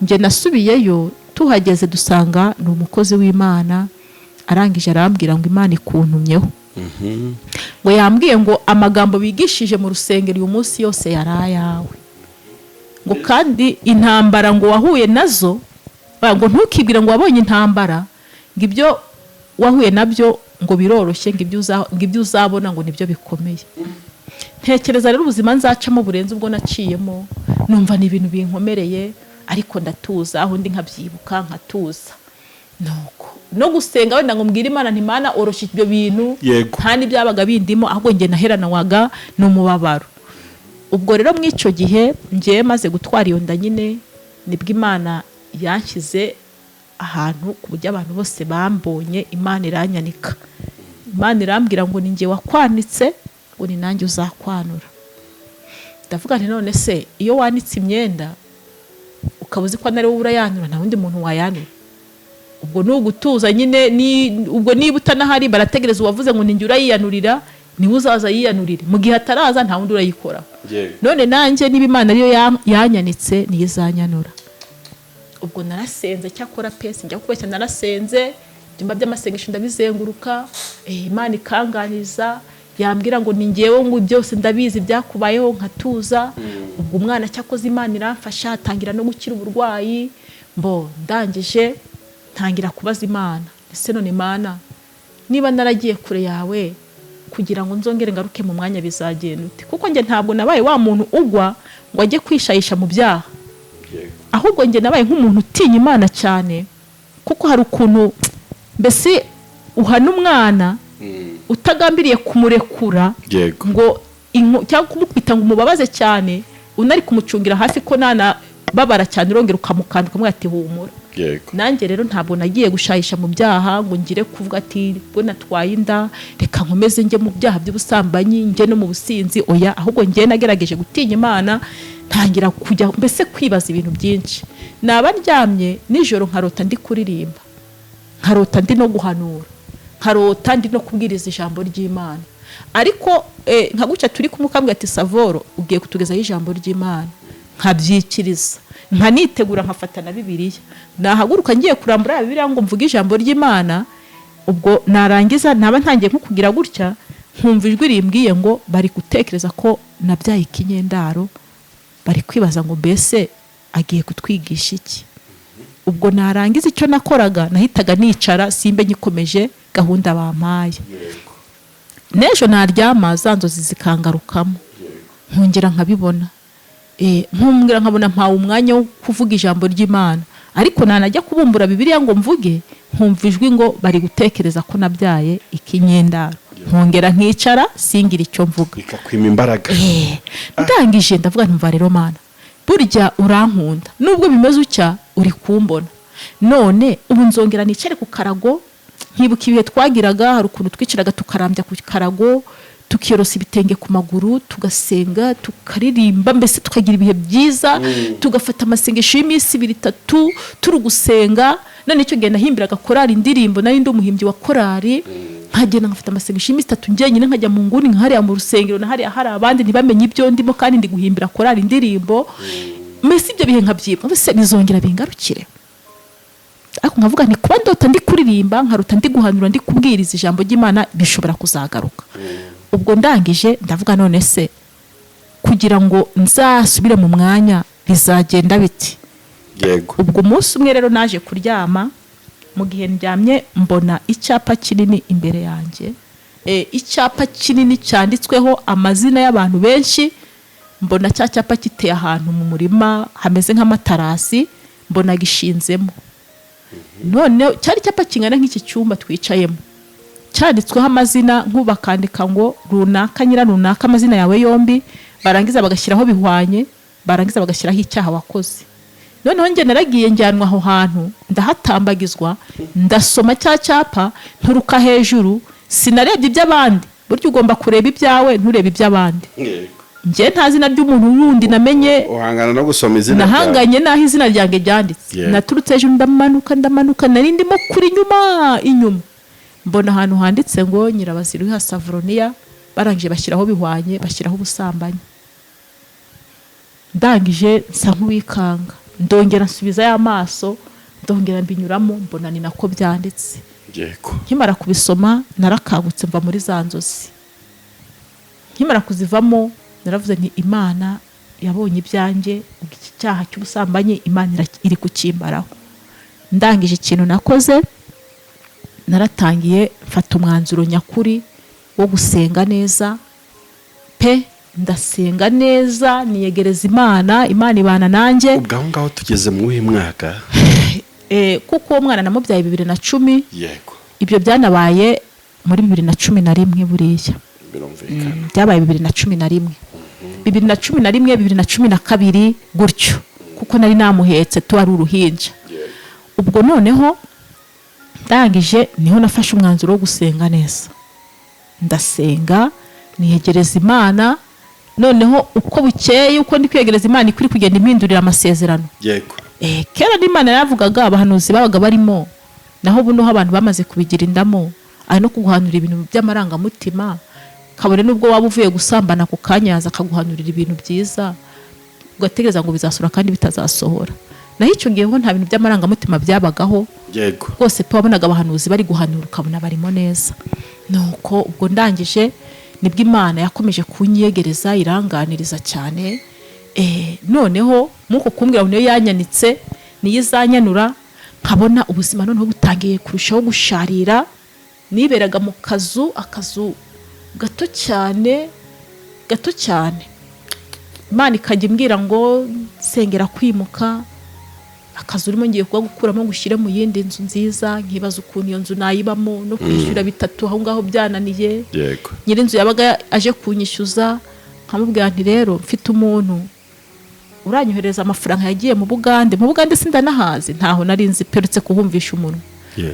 Nje nasubiyeyo, tuhageze dusanga ni umukozi w'Imana, arangije arambwira ngo Imana ikuntumyeho. Ngo yambwiye ngo amagambo bigishije mu rusengero uyu munsi yose yari ayawe, ngo kandi intambara ngo wahuye nazo, ngo ntukibwire ngo wabonye intambara, ngo ibyo wahuye nabyo ngo biroroshye, ngo ibyo uzabona ngo nibyo bikomeye. Ntekereza rero ubuzima nzacamo burenze ubwo naciyemo, numva ni ibintu binkomereye, ariko ndatuza, aho ndi nkabyibuka nkatuza. No gusenga wenda ngo mbwire Imana nti Mana oroshye ibyo bintu, kandi byabaga bindimo, ahubwo nge naheranawaga n'umubabaro. Ubwo rero mw'icyo gihe ngiye maze gutwara iyo nda nyine, nibwo Imana yanshyize ahantu ku buryo abantu bose bambonye, Imana iranyanika. Imana irambwira ngo ni nge wakwanitse, ngo ni nanjye uzakwanura. Ndavuga nti none se iyo wanitse imyenda ukaba uzi ko nari wowe urayanura, nta wundi muntu wayanura. Ubwo nugutuza nyine, ubwo niba utanahari barategereza uwavuze ngo ninjye urayiyanurira, niwe uzaza yiyanurire, mu gihe ataraza nta wundi urayikora. None nanjye niba Imana ariyo yanyanitse niyo izanyanura. Ubwo narasenze, cyakora pesi njya kubeshya, narasenze ibyumba by'amasengesho ndabizenguruka, Imana ikanganiza, yambwira ngo ni ngewe ngo byose ndabizi byakubayeho, nkatuza. Ubwo umwana cyakoze Imana iramfasha, atangira no gukira uburwayi. Ndangije ntangira kubaza Imana, ese none Imana niba naragiye kure yawe kugira ngo nzongere ngaruke mu mwanya bizagenda ute? Kuko nge ntabwo nabaye wa muntu ugwa ngo ajye kwishayisha mu byaha, ahubwo nge nabaye nk'umuntu utinya Imana cyane. Kuko hari ukuntu mbese uhana umwana utagambiriye kumurekura ngo cyangwa kumukubita ngo umubabaze cyane unari kumucungira hafi ko nana babara cyane urongera ukamukanda ukamwe ati humura. Nanjye rero ntabwo nagiye gushayisha mu byaha ngo ngire kuvuga ati bwo natwaye inda reka nkomeze nge mu byaha by'ubusambanyi nge no mu businzi oya, ahubwo nge nagerageje gutinya Imana ntangira kujya mbese kwibaza ibintu byinshi. Naba ndyamye nijoro nkarota ndi kuririmba, nkarota ndi no guhanura, nkarota ndi no kubwiriza ijambo ry'Imana, ariko nkaguca turi kumukambwe ati Savoro ugiye kutugezaho ijambo ry'Imana, nkabyikiriza nkanitegura nkafata na Bibiliya, nahaguruka ngiye kurambura Bibiliya ngo mvuge ijambo ry'Imana. Ubwo narangiza naba ntangiye nko kugira gutya nkumva ijwi rimbwiye ngo bari gutekereza ko nabyaye ikinyendaro, bari kwibaza ngo mbese agiye kutwigisha iki. Ubwo narangiza icyo nakoraga nahitaga nicara simbe nyikomeje gahunda bampaye. Nejo naryama za nzozi zikangarukamo nkongera nkabibona, nkumbwira nkabona mpawe umwanya wo kuvuga ijambo ry'Imana, ariko nanajya kubumbura Bibiliya ngo mvuge nkumva ijwi ngo bari gutekereza ko nabyaye ikinyendaro, nkongera nkicara singira icyo mvuga, bikakwima imbaraga. Ndangije ndavuga ntumva rero Mana burya urankunda nubwo bimeze ucya uri kumbona, none ubu nzongera nicare ku karago nkibuka ibihe twagiraga, hari ukuntu twiciraga tukarambya ku karago tukiyorosa ibitenge ku maguru tugasenga tukaririmba, mbese tukagira ibihe byiza, tugafata amasengesho y'iminsi 2-3 turi gusenga. None icyo gihe nahimbiraga korari indirimbo, nari ndi umuhimbyi wa korari, nkagenda ngafata amasengesho y'iminsi 3 njyenyine nkajya mu nguni nkahariya mu rusengero na hariya hari abandi ntibamenye ibyo ndimo kandi ndi guhimbira korari indirimbo. Mbese ibyo bihe nkabyibuka mbese bizongera bingarukire, ariko nkavuga nti kuba ndota ndi kuririmba nkaruta ndi guhanura ndi kubwiriza ijambo ry'Imana bishobora kuzagaruka. Ubwo ndangije ndavuga none se kugira ngo nzasubire mu mwanya bizagenda biti. Ubwo umunsi umwe rero naje kuryama, mu gihe ndyamye mbona icyapa kinini imbere yanjye, icyapa kinini cyanditsweho amazina y'abantu benshi, mbona cya cyapa kiteye ahantu mu murima hameze nk'amatarasi, mbona gishinzemo. None cyari cyapa kingana nk'iki cyumba twicayemo, cyanditsweho amazina nk'ubakandika ngo runaka nyira runaka amazina yawe yombi, barangiza bagashyiraho bihwanye, barangiza bagashyiraho icyaha wakoze. Noneho nge naragiye njyanwa aho hantu ndahatambagizwa, ndasoma cya cyapa nturuka hejuru, sinarebye iby'abandi, buryo ugomba kureba ibyawe nturebe iby'abandi. Nge nta zina ry'umuntu wundi namenye, uhangana no gusoma izina, nahanganye naho izina ryange ryanditse. Naturutse hejuru ndamanuka nari ndimo kuri inyuma mbona ahantu handitse ngo Nyirabaziriha Savroniya, barangije bashyiraho bihwanye, bashyiraho ubusambanyi. Ndangije nsa nk'uwikanga, ndongera nsubiza y'amaso, ndongera mbinyuramo, mbona ni nako byanditse. Nkimara kubisoma narakangutse mva muri za nzozi. Nkimara kuzivamo naravuze nti Imana yabonye ibyanjye, iki cyaha cy'ubusambanyi Imana iri kukimbaraho. Ndangije ikintu nakoze, naratangiye mfata umwanzuro nyakuri wo gusenga neza pe, ndasenga neza niyegereza Imana, Imana ibana nanjye. Ubwo aho ngaho tugeze mu uyu mwaka? Kuko uwo mwana namubyaye 2010. Ibyo byanabaye muri 2011 buriya. Byabaye 2011. 2011, 2012 gutyo, kuko nari namuhetse tuwari uruhinja. Ubwo noneho ndangije niho nafashe umwanzuro wo gusenga neza, ndasenga niyegereza Imana. Noneho uko bukeye uko ndi kwegereza Imana ikuri kugenda impindurira amasezerano. Kera n'Imana yavugaga abahanuzi babaga barimo, naho buno abantu bamaze kubigira indamo, ari no kuguhanura ibintu by'amarangamutima, kabone nubwo waba uvuye gusambana ku kanyaza akaguhanurira ibintu byiza, ugategereza ngo bizasura kandi bitazasohora. Naho icyo gihe ho nta bintu by'amarangamutima byabagaho. Rwose pe wabonaga abahanuzi bari guhanura ukabona barimo neza. Nuko ubwo ndangije nibwo Imana yakomeje kunyegereza iranganiriza cyane. Noneho muko kumbwira ngo niyo yanyanitse niyo izanyanura, nkabona ubuzima noneho butangiye kurushaho gusharira. Niberaga mu akazu gato cyane, Imana ikajya imbwira ngo sengera kwimuka, akazi urimo ngiye kuba gukuramo gushyira mu yindi nzu nziza, nkibaza ukuntu iyo nzu nayibamo no kwishyura 3 aho ngaho byananiye. Nyiri inzu yabaga aje kunyishyuza nkamubwira nti rero mfite umuntu uranyohereza amafaranga yagiye mu Bugande sindanahazi, ntaho nari nzi perutse kuhumvisha umuntu.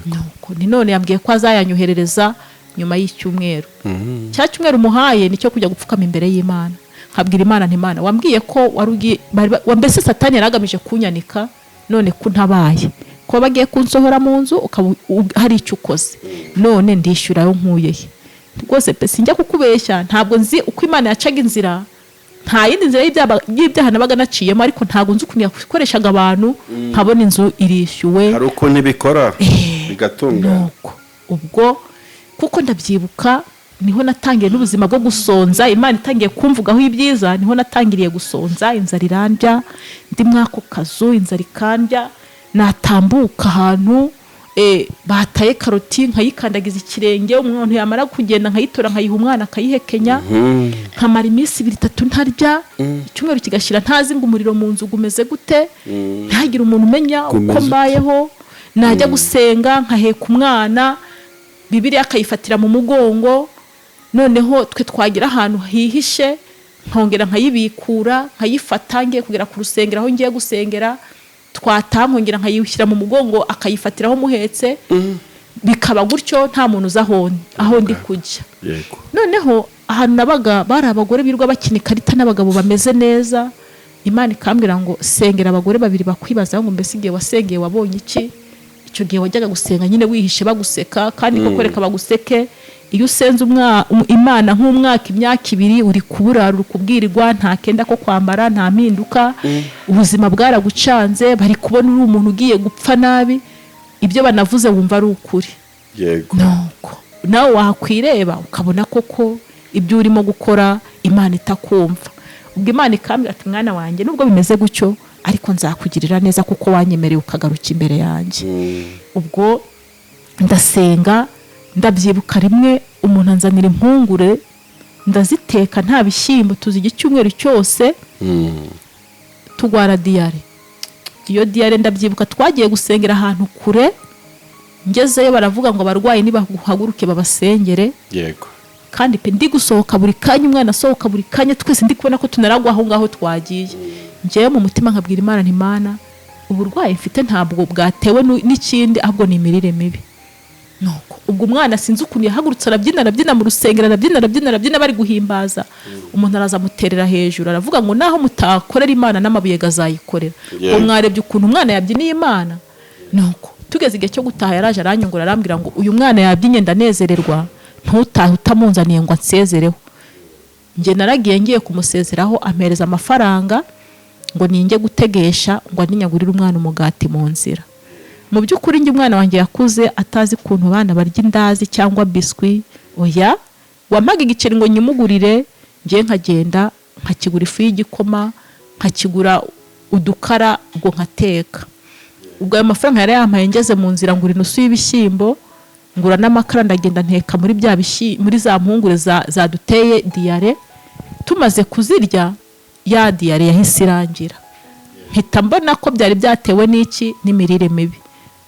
Nuko ni none yambwiye ko azayanyoherereza nyuma y'icyumweru. Cya cyumweru muhaye nicyo kujya gupfukama imbere y'Imana. Nkabwira Imana nti Imana, wambwiye ko warugi mbese Satani yaragamije kunyanika, none ko ntabaye ko bagiye kunsohora mu nzu hari icyo ukoze, none ndishyura yo nkuye rwose pe sinjya kukubeshya, ntabwo nzi uko Imana yacaga inzira, nta yindi nzira y'ibyaha nabaga naciyemo, ariko ntabwo nzi ukuntu yakoreshaga abantu nkabona inzu irishyuwe, hari uko ntibikora bigatunga. Ubwo kuko ndabyibuka niho natangiye n'ubuzima bwo gusonza. Imana itangiye kumvugaho ibyiza, niho natangiriye gusonza, inzara irandya, ndi mwako kazu inzara ikandya, natambuka ahantu bataye karoti nkayikandagiza ikirenge, umuntu yamara kugenda nkayitora nkayiha umwana akayihekenya, nkamara iminsi 2-3 ntarya, icyumweru kigashira ntazi ngo umuriro mu nzu gumeze gute, ntagire umuntu umenya uko mbayeho. Najya gusenga nkaheka umwana, Bibiliya akayifatira mu mugongo, noneho twe twagira ahantu hihishe nkongera nkayibikura, nkayifata ngiye kugera ku rusengero aho ngiye gusengera, twatankongera nkayishyira mu mugongo akayifatiraho muhetse, bikaba gutyo nta muntu uzahone aho ndi kujya. Noneho ahantu nabaga bari abagore birwa bakina ikarita n'abagabo bameze neza. Imana ikambwira ngo sengera abagore 2 bakwibaza ngo mbese igihe wasengeye wabonye iki. Icyo gihe wajyaga gusenga nyine wihishe baguseka, kandi ko kwereka baguseke. Iyo usenze Imana nk'umwaka imyaka 2 uri kuburara uri kubwirirwa, nta kenda ko kwambara, nta mpinduka, ubuzima bwaragucanze, bari kubona uri umuntu ugiye gupfa nabi, ibyo banavuze wumva ari ukuri. Nuko nawe wakwireba ukabona koko ibyo urimo gukora Imana itakumva. Ubwo Imana ikambira ati mwana wanjye, nubwo bimeze gutyo ariko nzakugirira neza kuko wanyemereye ukagaruka imbere yanjye. Ubwo ndasenga, ndabyibuka rimwe umuntu anzanira impungure, ndaziteka nta bishyimbo, tuzijya icyumweru cyose, tugwara diyare. Iyo diyare ndabyibuka twagiye gusengera ahantu kure, ngezeyo baravuga ngo abarwayi nibahaguruke babasengere. Kandi pe ndi gusohoka buri kanya, umwana asohoka buri kanya, twese ndi kubona ko tunaragwa aho ngaho twagiye. Ngewe mu mutima nkabwira Imana nti Imana, uburwayi mfite ntabwo bwatewe n'ikindi, ahubwo ni imirire mibi. Nuko ubwo umwana sinzi ukuntu yahagurutse arabyina mu rusengero, arabyina bari guhimbaza. Umuntu araza amuterera hejuru aravuga ngo naho mutakorera Imana n'amabuye gazayikorera. Ngo mwarebye ukuntu umwana yabyiniye Imana. Nuko tugeze igihe cyo gutaha yaraje aranyungura arambwira ngo uyu mwana yabyinye ndanezererwa, ntutahe utamunzaniye ngo ansezereho. Nge naragiye ngiye kumusezeraho, ampereza amafaranga ngo ninjye gutegesha ngo aninyagurire umwana umugati mu nzira. Mu by'ukuri nge umwana wanjye yakuze atazi kuntu abana barya indazi cyangwa biswi. Oya, wampaga igiceri ngo nyimugurire, ngiye nkagenda nkakigura ifu y'igikoma, nkakigura udukara ubwo nkateka. Ubwo ayo mafaranga yari yampaye ngeze mu nzira ngura inusu y'ibishyimbo, ngura n'amakara ndagenda nteka muri za mpungure zaduteye diyare. Tumaze kuzirya ya diyare yahise irangira. Mpita mbona ko byari byatewe n'iki, n'imirire mibi.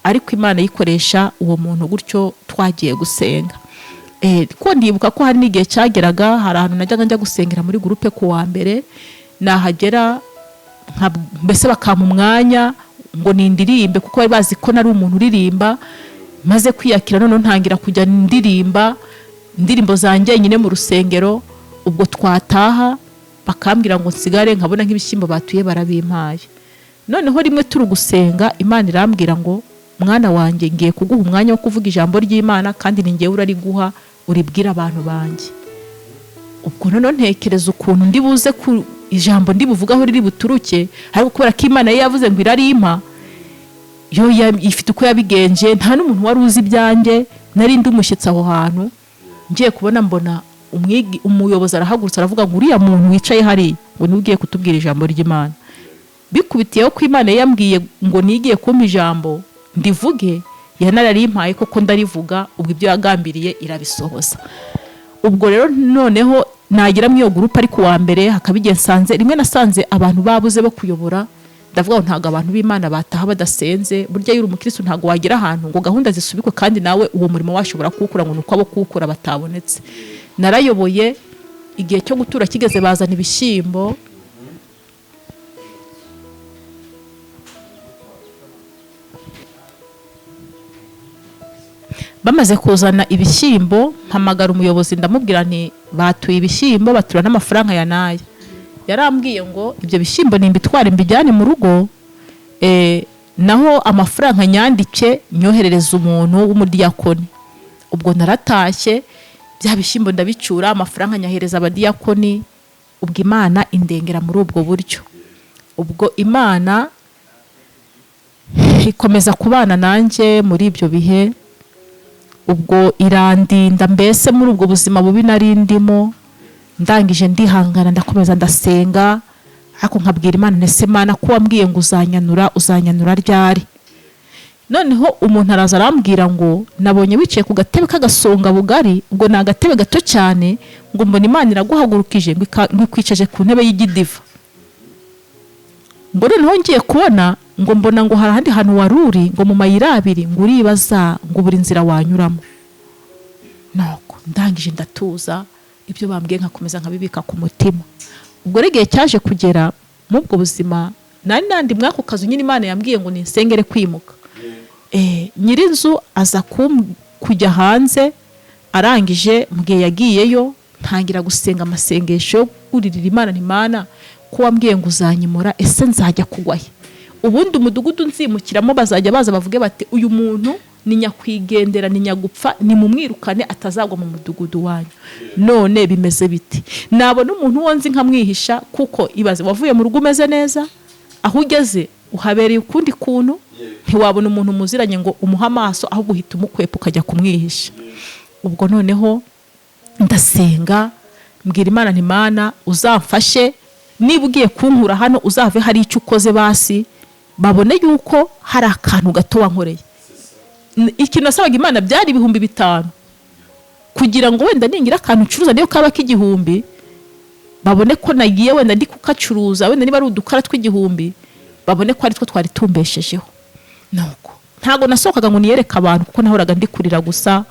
Ariko Imana yikoresha uwo muntu gutyo twagiye gusenga. Ko ndibuka ko hari n'igihe cyageraga, hari ahantu najyaga njya gusengera muri groupe ku wa mbere, nahagera mbese bakampa umwanya ngo nindirimbe kuko bari bazi ko nari umuntu uririmba. Maze kwiyakira none ntangira kujya ndirimba indirimbo zanjye nyine mu rusengero. Ubwo twataha bakambwira ngo nsigare nkabona nk'ibishyimbo batuye barabimpaye. Noneho rimwe turi gusenga, Imana irambwira ngo mwana wanjye ngiye kuguha umwanya wo kuvuga ijambo ry'Imana, kandi ni ngewe urariguha uribwira abantu banjye. Ubwo none ntekereza ukuntu ndi buze ku ijambo ndi buvugaho riri buturuke, ariko kubera ko Imana yavuze ngo irarimpa, yo ifite uko yabigenje, nta n'umuntu wari uzi ibyanjye. Nari ndi umushyitsi aho hantu, ngiye kubona mbona umuyobozi arahagurutse aravuga ngo uriya muntu wicaye hari ngo ni ugiye kutubwira ijambo ry'Imana. Bikubitiyeho ko Imana yambwiye ngo nigiye kumpa ijambo ndivuge, yanararimpaye koko ndarivuga. Ubwo ibyo yagambiriye irabisohoza. Ubwo rero noneho nagira mu iyo groupe ari ku wa mbere, hakabigiye nsanze rimwe nasanze abantu babuze bo kuyobora. Ndavuga ngo ntago abantu b'Imana bataha badasenze. Burya yuri umukristo ntago wagira ahantu ngo gahunda zisubikwe kandi nawe uwo murimo washobora kuwukora ngo nuko abo kuwukora batabonetse. Narayoboye igihe cyo gutura kigeze bazana ibishyimbo, bamaze kuzana ibishyimbo mpamagara umuyobozi ndamubwira nti batuye ibishyimbo batura n'amafaranga ya naya. Yarambwiye ngo ibyo bishyimbo nimbitware mbijyane mu rugo, naho amafaranga nyandike nyoherereza umuntu w'umudiyakoni. Ubwo naratashye bya bishyimbo ndabicura, amafaranga nyahereza abadiyakoni. Ubwo Imana indengera muri ubwo buryo. Ubwo Imana ikomeza kubana nanjye muri ibyo bihe. Ubwo irandinda mbese muri ubwo buzima bubi nari ndimo. Ndangije ndihangana ndakomeza ndasenga, ariko nkabwira Imana nese Mana ko wambwiye ngo uzanyanura ryari. Noneho umuntu araza arambwira ngo nabonye wicaye ku gatebe k'agasonga bugari, ubwo ni agatebe gato cyane, ngo mbona Imana iraguhagurukije ngo ikwicaje ku ntebe y'igidiva. Ngo noneho ngiye kubona ngo mbona ngo hari ahandi hantu waruri ngo mu mayira abiri ngo uribaza ngo buri nzira wanyuramo. Nuko ndangije ndatuza, ibyo bambwiye nkakomeza nkabibika ku mutima. Ubwo igihe cyaje kugera mu bwo buzima nari nandi mwako kazu nyine Imana yambwiye ngo ninsengere kwimuka. Nyirinzu aza kujya hanze, arangije mugihe yagiyeyo ntangira gusenga amasengesho uririra Imana Imana ko wambwiye ngo uzanyimura, ese nzajya kugwahe? Ubundi umudugudu nzimukiramo bazajya baza bavuge bati uyu muntu ni nyakwigendera, ni nyagupfa, ni mumwirukane atazagwa mu mudugudu wanyu. None bimeze biti? Nabona umuntu wonzi nkamwihisha, kuko ibaze wavuye mu rugo umeze neza, aho ugeze uhabereye ukundi kuntu, ntiwabona umuntu muziranye ngo umuha amaso, aho guhita umukwepa ukajya kumwihisha. Ubwo noneho ndasenga mbwira Imana nti Mana uzamfashe, niba ugiye kunkura hano uzave hari icyo ukoze basi babone yuko hari akantu gato wankoreye. Ikintu nasabaga Imana byari 5,000 kugira ngo wenda ningira akantu ucuruza niyo kaba k'igihumbi, babone ko nagiye wenda ndi kukacuruza, wenda niba ari udukara tw'igihumbi babone ko ari two twari tumbeshejeho. Nuko ntago nasohokaga ngo niyereka abantu kuko nahoraga ndikurira gusa.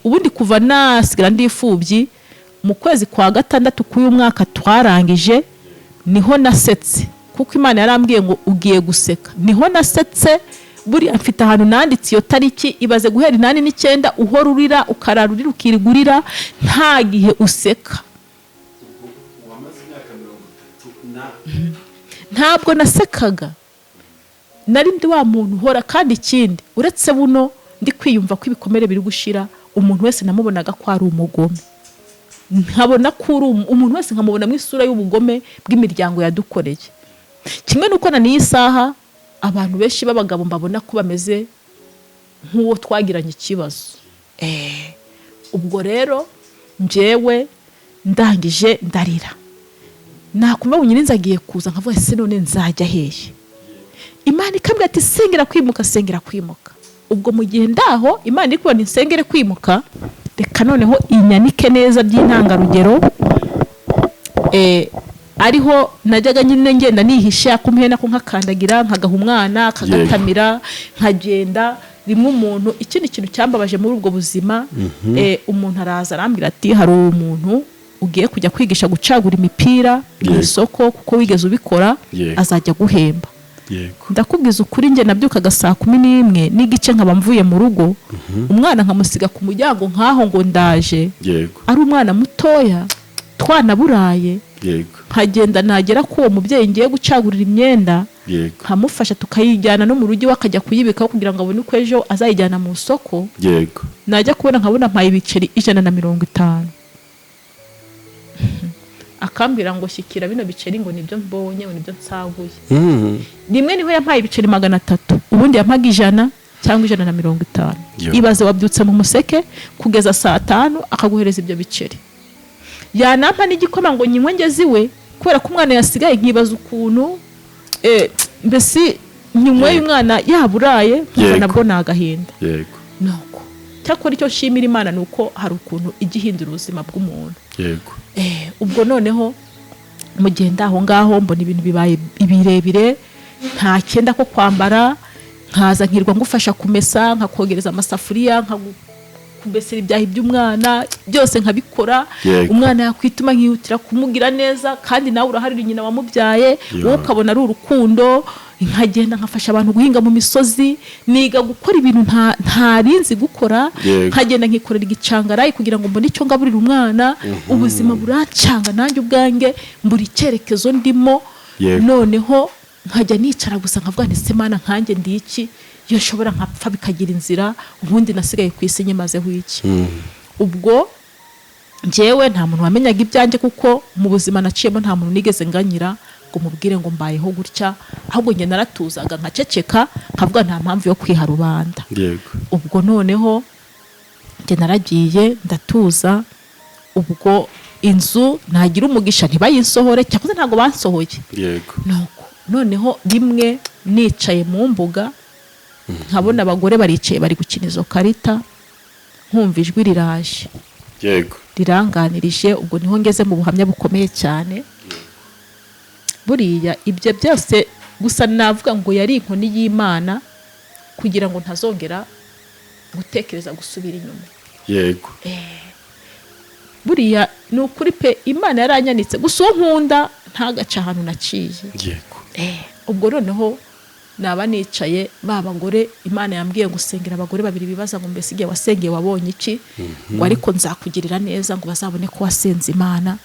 Ubundi kuva nasigara ndifubyi, mu kwezi kwa gatandatu k'uyu mwaka twarangije niho nasetse, kuko Imana yarambwiye ngo ugiye guseka. Niho nasetse, buri afite ahantu nanditse iyo tariki, ibaze guhera 8/9 uhora urira ukararurira ukirigurira nta gihe useka. Ntabwo nasekaga, nari ndi wa muntu uhora. Kandi ikindi uretse buno ndi kwiyumva ko ibikomere biri gushira, umuntu wese namubonaga ko ari umugome. Nkabona ko umuntu wese nkamubona mu isura y'ubugome bw'imiryango yadukoreye. Kimwe nuko na niyi saha abantu benshi b'abagabo mbabona ko bameze nk'uwo twagiranye ikibazo. Ubwo rero njewe ndangije ndarira, nakumva Nyirinzu agiye kuza nkavuga ese none nzajya hehe? Imana ikambwira ati sengera kwimuka, sengera kwimuka. Ubwo mu gihe ndaho Imana iri kubona insengere kwimuka, reka noneho inyanike neza by'intangarugero. Ariho najyaga nyine ngenda nihishe, akumhena ko nkakandagira nkagaha umwana akagatamira nkagenda. Rimwe umuntu, ikindi kintu cyambabaje muri ubwo buzima, umuntu araza arambwira ati hari umuntu ugiye kujya kwigisha gucagura imipira mu isoko kuko wigeze ubikora, azajya guhemba. Ndakubwiza ukuri, nge nabyukaga saa 11 n'igice nkaba mvuye mu rugo, umwana nkamusiga ku muryango nkaho ngo ndaje. Ari umwana mutoya twanaburaye, nkagenda nagera ko uwo mubyeyi ngiye gucagurira imyenda, nkamufasha tukayijyana no mu rugi wakajya kuyibikaho kugira ngo abone uko ejo azayijyana mu soko. Najya kubona nkabona mpaye ibiceri 150. Akambwira ngo shyikira bino biceri ngo nibyo mbonye, ngo nibyo nsaguye. Rimwe niho yampaye ibiceri 300, ubundi yampaga 100 cyangwa 150. Ibaze wabyutse mu museke kugeza saa 5 akaguhereza ibyo biceri. Yanampa n'igikoma ngo nyinywe ngeze iwe, kubera ko umwana yasigaye nkibaza ukuntu mbese nyumwe y'umwana yaburaye, nabwo nagahinda. Nuko cyakora icyo shimira Imana nuko hari ukuntu igihindura ubuzima bw'umuntu. Ubwo noneho mugenda aho ngaho mbona ibintu bibaye ibirebire, nta cyenda ko kwambara, nkaza nkirwa ngufasha kumesa, nkakogereza amasafuriya, kumbesera ibyaha by'umwana byose nkabikora. Umwana yakwituma nkihutira kumugira neza kandi nawe uraharira nyina wamubyaye, wowe ukabona ari urukundo. Nkagenda nkafasha abantu guhinga mu misozi, niga gukora ibintu ntarinzi gukora. Nkagenda nkikorera igicangarayi kugira ngo mbone icyo ngaburira umwana. Ubuzima burancanga nanjye ubwange mbura icyerekezo ndimo. Noneho nkajya nicara gusa nkavuga nti se Mana nkanjye ndi iki, iyo nshobora nkapfa bikagira inzira, ubundi nasigaye ku isi nyimazeho iki. Ubwo njyewe nta muntu wamenyaga ibyanjye, kuko mu buzima naciyemo nta muntu nigeze nganyira ngo mubwire ngo mbayeho gutya, ahubwo njye naratuzaga nkaceceka nkavuga nta mpamvu yo kwiha rubanda. Ubwo noneho njye naragiye ndatuza. Ubwo inzu nagira umugisha ntibayinsohore, cyakoze ntago bansohoye. Noneho rimwe nicaye mu mbuga nkabona abagore baricaye bari gukina izo karita, nkumva ijwi riraje riranganirije. Ubwo niho ngeze mu buhamya bukomeye cyane. Buriya ibyo byose gusa navuga ngo yari inkoni y'Imana kugira ngo ntazongera gutekereza gusubira inyuma. Buriya ni ukuri pe, Imana yaranyanitse gusa uwo nkunda ntagaca ahantu naciye. Ubwo noneho naba nicaye babagore, Imana yambwiye gusengera abagore babiri bibaza ngo mbese igihe wasengeye wabonye iki, ngo ariko nzakugirira neza ngo bazabone ko wasenze Imana.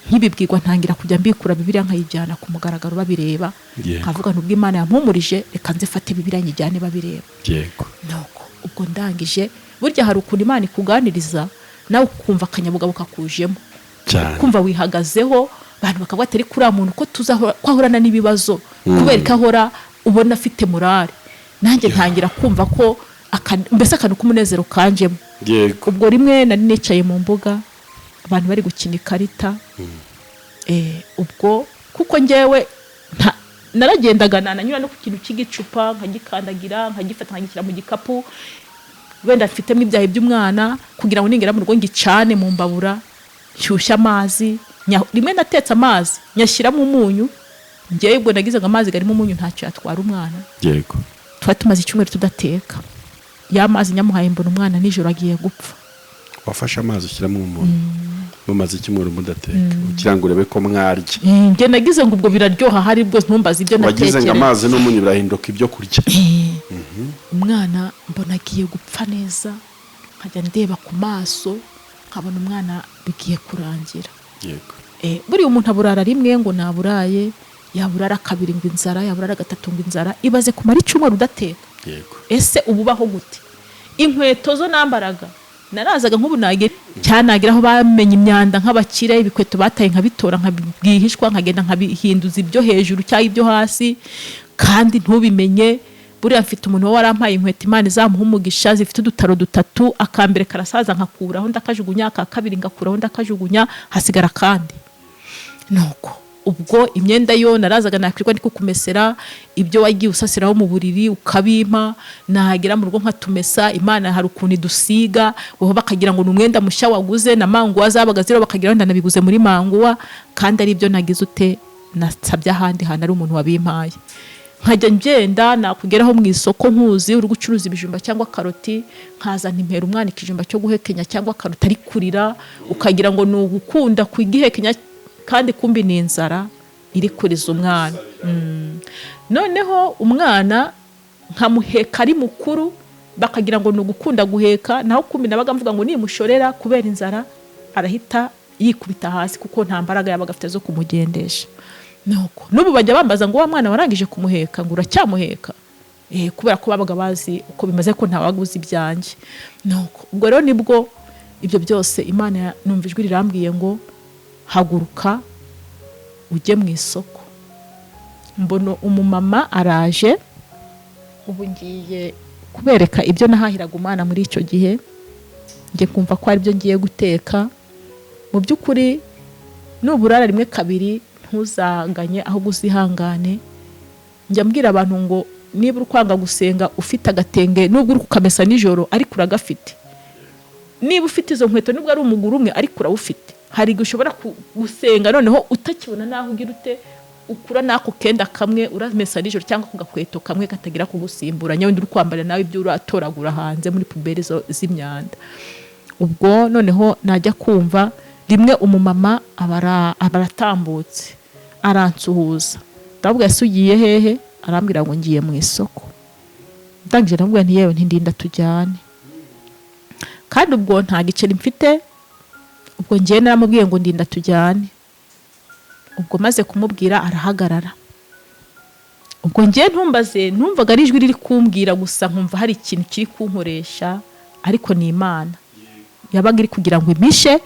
Nkibibwirwa ntangira kujya mbikura Bibiliya nkayijyana ku mugaragaro babireba, nkavuga nubwo Imana yampumurije reka nzifate Bibiliya nyijyane babireba. Nuko ubwo ndangije, burya hari ukuntu Imana ikuganiriza nawe ukumva akanyabugabo kakujemo, kumva wihagazeho, abantu bakavuga ati kuri muntu ko twahorana n'ibibazo kubera ko ahora ubona afite morale. Nanjye ntangira kumva ko mbese akantu k'umunezero kanjemo. Ubwo rimwe nari nicaye mu mbuga abantu bari gukina ikarita. Ubwo kuko njyewe naragendaga nananyura no ku kintu cy'igicupa nkagikandagira nkagifata nkagishyira mu gikapu, wenda mfitemo ibyaha by'umwana kugira ngo ningera mu rugo ngicane mu mbabura, nshyushya amazi. Rimwe natetse amazi nyashyiramo umunyu, njyewe ubwo nagize ngo amazi garimo umunyu ntacyo yatwara umwana. Twari tumaze icyumweru tudateka, ya mazi nyamuhaye mbona umwana nijoro agiye gupfa. Wafashe amazi ushyiramo umunyu mumaze icyumweru mudateka kugira ngo urebe ko mwarya. Njye nagize ngo ubwo biraryoha, hari bwo ntumbaza ibyo natekeye. Wagize ngo amazi n'umunyu birahinduka ibyo kurya. Umwana mbona agiye gupfa neza, nkajya ndeba ku maso nkabona umwana bigiye kurangira. Buri umuntu aburara rimwe ngo naburaye, yaburara kabiri ngo inzara, yaburara gatatu ngo inzara. Ibaze kumara icyumweru udateka. Ese ububaho gute? Inkweto zo nambaraga narazaga nk'ubu nagira aho bamenye imyanda nk'abakire, ibikweto bataye nkabitora nkabwihishwa, nkagenda nkabihinduza ibyo hejuru cyangwa ibyo hasi kandi ntubimenye. Buriya mfite umuntu warampaye inkweto Imana izamuha umugisha zifite udutaro dutatu, akambere karasaza nkakuraho ndakajugunya, aka kabiri ngakuraho ndakajugunya, hasigara kandi. Nuko ubwo imyenda yo narazaga nakwirwa ndiko kumesera, ibyo wagiye usasiraho mu buriri ukabimpa, nahagira mu rugo nkatumesa. Imana hari ukuntu idusiga, wowe bakagira ngo n'umwenda mushya waguze na manguwa zabaga ziro, bakagira ngo ndanabiguze muri manguwa kandi ari ibyo nagize ute nasabye ahandi hantu ari umuntu wabimpaye. Nkajya ngenda nakugeraho mu isoko nkuzi uri gucuruza ibijumba cyangwa karoti, nkazana impera umwana ikijumba cyo guhekenya cyangwa karoti ari kurira, ukagira ngo ni ugukunda kwigihekenya kandi kumbi ni inzara iri kuriza umwana. Noneho umwana nkamuheka ari mukuru, bakagira ngo ni ugukunda guheka, naho kumbi nabaga mvuga ngo nimushorera kubera inzara arahita yikubita hasi kuko nta mbaraga yabaga afite zo kumugendesha. Nuko n'ubu bajya bambaza ngo wa mwana warangije kumuheka ngo uracyamuheka, kubera ko babaga bazi uko bimaze ko ntawaguze ibyanjye. Nuko ubwo rero nibwo ibyo byose Imana numva ijwi rirambwiye ngo haguruka ujye mu isoko. Mbono umumama araje, ubu ngiye kubereka ibyo nahahiraga umwana muri icyo gihe, ngiye kumva ko ari byo ngiye guteka. Mu by'ukuri nuburara rimwe kabiri ntuzaganye ahubwo uzihangane. Njya mbwira abantu ngo niba ukwanga gusenga ufite agatenge nubwo uri kukamesa nijoro ariko uragafite, niba ufite izo nkweto nubwo ari umuguru umwe ariko urawufite, hari gushobora gusenga noneho utakibona naho ugira ute ukura nako kenda kamwe uramesa nijoro cyangwa kugakweto kamwe katagira kugusimbura nyawe uri kwambara nawe ibyo uratoragura hanze muri puberi z'imyanda. Ubwo noneho najya kumva rimwe umumama abaratambutse aransuhuza, ndabwira se ugiye hehe? Arambwira ngo ngiye mu isoko. Ndangije ndamubwira nti yewe ntindinda tujyane, kandi ubwo nta giceri mfite. Ubwo ngiye naramubwiye ngo ndinda tujyane. Ubwo maze kumubwira arahagarara. Ubwo ngiye ntumbaze, numvaga ari ijwi riri kumbwira gusa, nkumva hari ikintu kiri kunkoresha, ariko ni Imana yabaga iri kugira ngo imishe,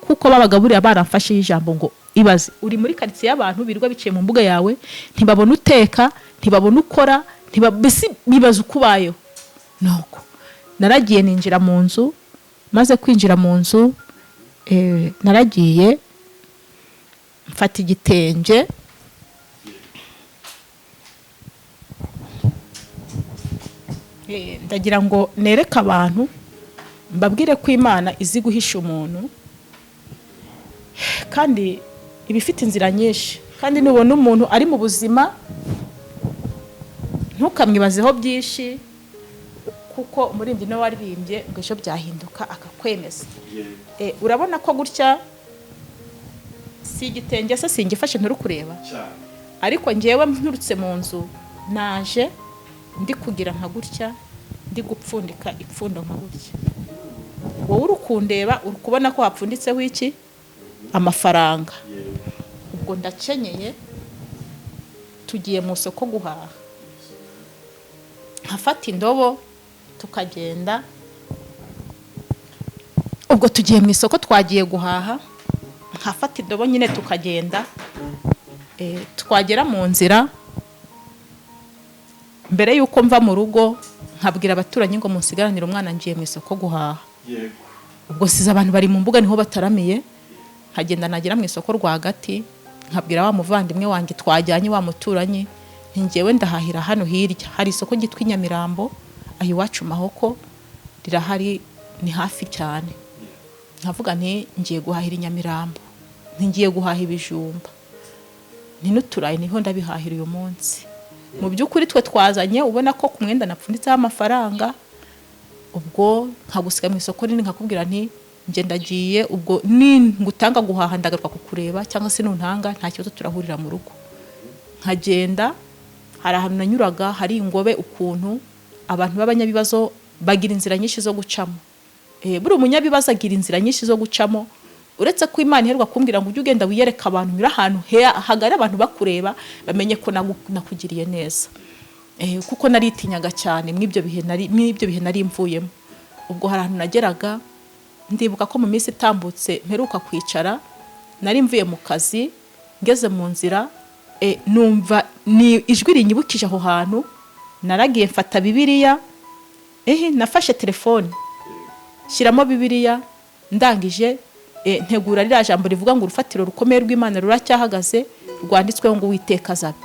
kuko babaga buriya baramfashe ijambo ngo ibaze uri muri quartier y'abantu birirwa biciye mu mbuga yawe, ntibabona uteka, ntibabona ukora, bibaza ukubayeho. Nuko naragiye ninjira mu nzu, maze kwinjira mu nzu naragiye mfata igitenge ndagira ngo nereke abantu, mbabwire ko Imana izi guhisha umuntu, kandi ibifite inzira nyinshi. Kandi nubona umuntu ari mu buzima ntukamwibazeho byinshi, kuko umuririmbyi nawe waririmbye ngo ejo byahinduka akakwemeza. Urabona ko gutya si igitenge se singifashe nturi kureba, ariko ngewe nturutse mu nzu naje ndi kugira nka gutya, ndi gupfundika ipfundo nka gutya. Wowe uri kundeba uri kubona ko hapfunditseho iki? Amafaranga. Ubwo ndakenyeye, tugiye mu soko guhaha, nkafata indobo tukagenda. Ubwo tugiye mu isoko twagiye guhaha, nkafata indobo nyine tukagenda. Twagera mu nzira, mbere yuko mva mu rugo nkabwira abaturanyi ngo munsigaranire umwana ngiye mu isoko guhaha. Ubwo size abantu bari mu mbuga niho bataramiye, nkagenda nagera mu isoko rwagati, nkabwira wa muvandimwe wanjye twajyanye wa muturanyi, ngewe ndahahira hano hirya hari isoko gitwa Inyamirambo, aho iwacu Mahoko rirahari, ni hafi cyane. Nkavuga nti ngiye guhahira Inyamirambo, ngiye guhaha ibijumba, ni n'uturayi niho ndabihahira uyu munsi. Mu by'ukuri twe twazanye, ubona ko ku mwenda napfunditseho amafaranga. Ubwo nkagusiga mu isoko nini nkakubwira nti nge ndagiye, ubwo ni ngutanga guhaha ndagaruka kukureba, cyangwa se nuntanga nta kibazo turahurira mu rugo. Nkagenda, hari ahantu nanyuraga hari ingobe, ukuntu abantu b'abanyabibazo bagira inzira nyinshi zo gucamo. Buri umunyabibazo agira inzira nyinshi zo gucamo, uretse ko Imana iheruka kumbwira ngo ujye ugenda wiyereka abantu, nyura ahantu hagari abantu bakureba bamenye ko nakugiriye neza. Kuko naritinyaga cyane mw'ibyo bihe nari mvuyemo. Ubwo hari ahantu nageraga, ndibuka ko mu minsi itambutse mperuka kwicara, nari mvuye mu kazi, ngeze mu nzira, numva ni ijwi rinyibukije aho hantu. Naragiye mfata Bibiliya, nafashe telefone shyiramo Bibiliya, ndangije ntegura ririya jambo rivuga ngo urufatiro rukomeye rw'Imana ruracyahagaze, rwanditsweho ngo Uwiteka azabe.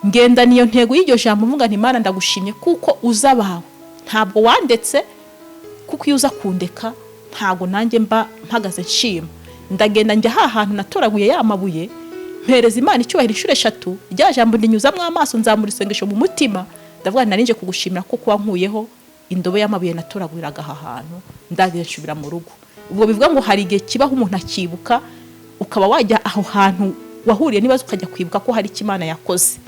Ngenda niyo ntego y'iryo jambo, mvuga nti Imana ndagushimye kuko uzabawe, ntabwo wandetse, kuko iyo uza kundeka ntago nanjye mba mpagaze nshima. Ndagenda njya ahantu natoraguye ya mabuye, mpereza Imana icyubahiro inshuro 3, rya jambo ndinyuzamwo amaso, nzamura isengesho mu mutima, ndavuga narinje kugushimira kuko wankuyeho indobo y'amabuye natoraguriraga aha hantu, ndagiye nshubira mu rugo. Ubwo bivuga ngo hari igihe kibaho umuntu akibuka, ukaba wajya aho hantu wahuriye nibaza ukajya kwibuka ko hari Imana yakoze.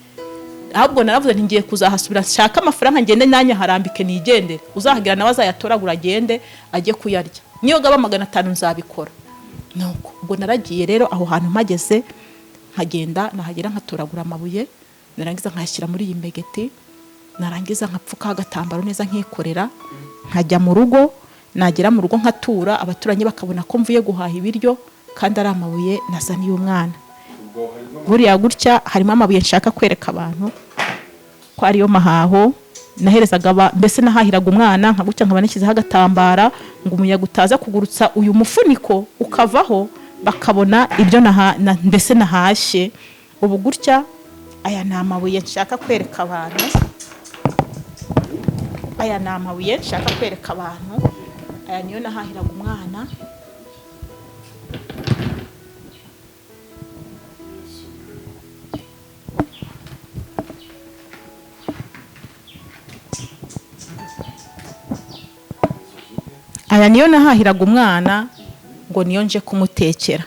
Ahubwo naravuze nti ngiye kuzahasubira, nshaka amafaranga ngende nanya harambike nigendere, uzahagira nawe azayatoragura agende ajye kuyarya, niyo gaba 500 nzabikora. Nuko ubwo naragiye rero aho hantu mpageze, nkagenda nahagera nkatoragura amabuye, narangiza nkashyira muri iyi mbegeti, narangiza nkapfuka agatambaro neza nkikorera, nkajya mu rugo. Nagera mu rugo nkatura, abaturanyi bakabona ko mvuye guhaha ibiryo, kandi ari amabuye nazaniye umwana. Buriya gutya harimo amabuye nshaka kwereka abantu ko ariyo mahaho naherezaga, mbese nahahiraga umwana nka gutya, nkaba nashyizeho agatambara ngo umuyaga utaza kugurutsa uyu mufuniko ukavaho, bakabona ibyo mbese nahashye. Ubu gutya aya ni amabuye nshaka kwereka abantu, aya ni amabuye nshaka kwereka abantu, aya niyo nahahiraga umwana. aya niyo nahahiraga umwana ngo niyo nje kumutekera.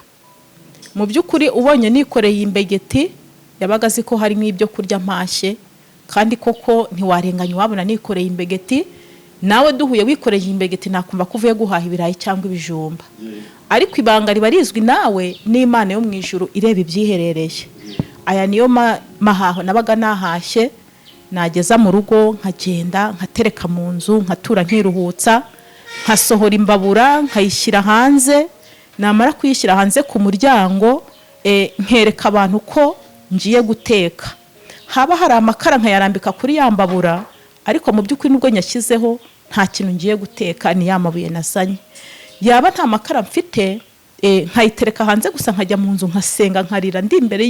Mu by'ukuri ubonye nikoreye imbegeti yabaga azi ko harimo ibyo kurya mpashye, kandi koko ntiwarenganya wabona nikoreye imbegeti, nawe duhuye wikoreye imbegeti nakumva ko uvuye guhaha ibirayi cyangwa ibijumba. Ariko ibanga riba rizwi nawe n'Imana yo mu ijuru ireba ibyiherereye. Aya niyo mahaho nabaga nahashye, nageza mu rugo nkagenda nkatereka mu nzu nkatura nkiruhutsa, nkasohora imbabura nkayishyira hanze, namara kuyishyira hanze ku muryango nkereka abantu ko ngiye guteka. Haba hari amakara nkayarambika kuri ya mbabura, ariko mu by'ukuri nubwo nyashyizeho nta kintu ngiye guteka, ni ya mabuye nasanye. Yaba nta makara mfite nkayitereka hanze gusa, nkajya mu nzu nkasenga nkarira ndi imbere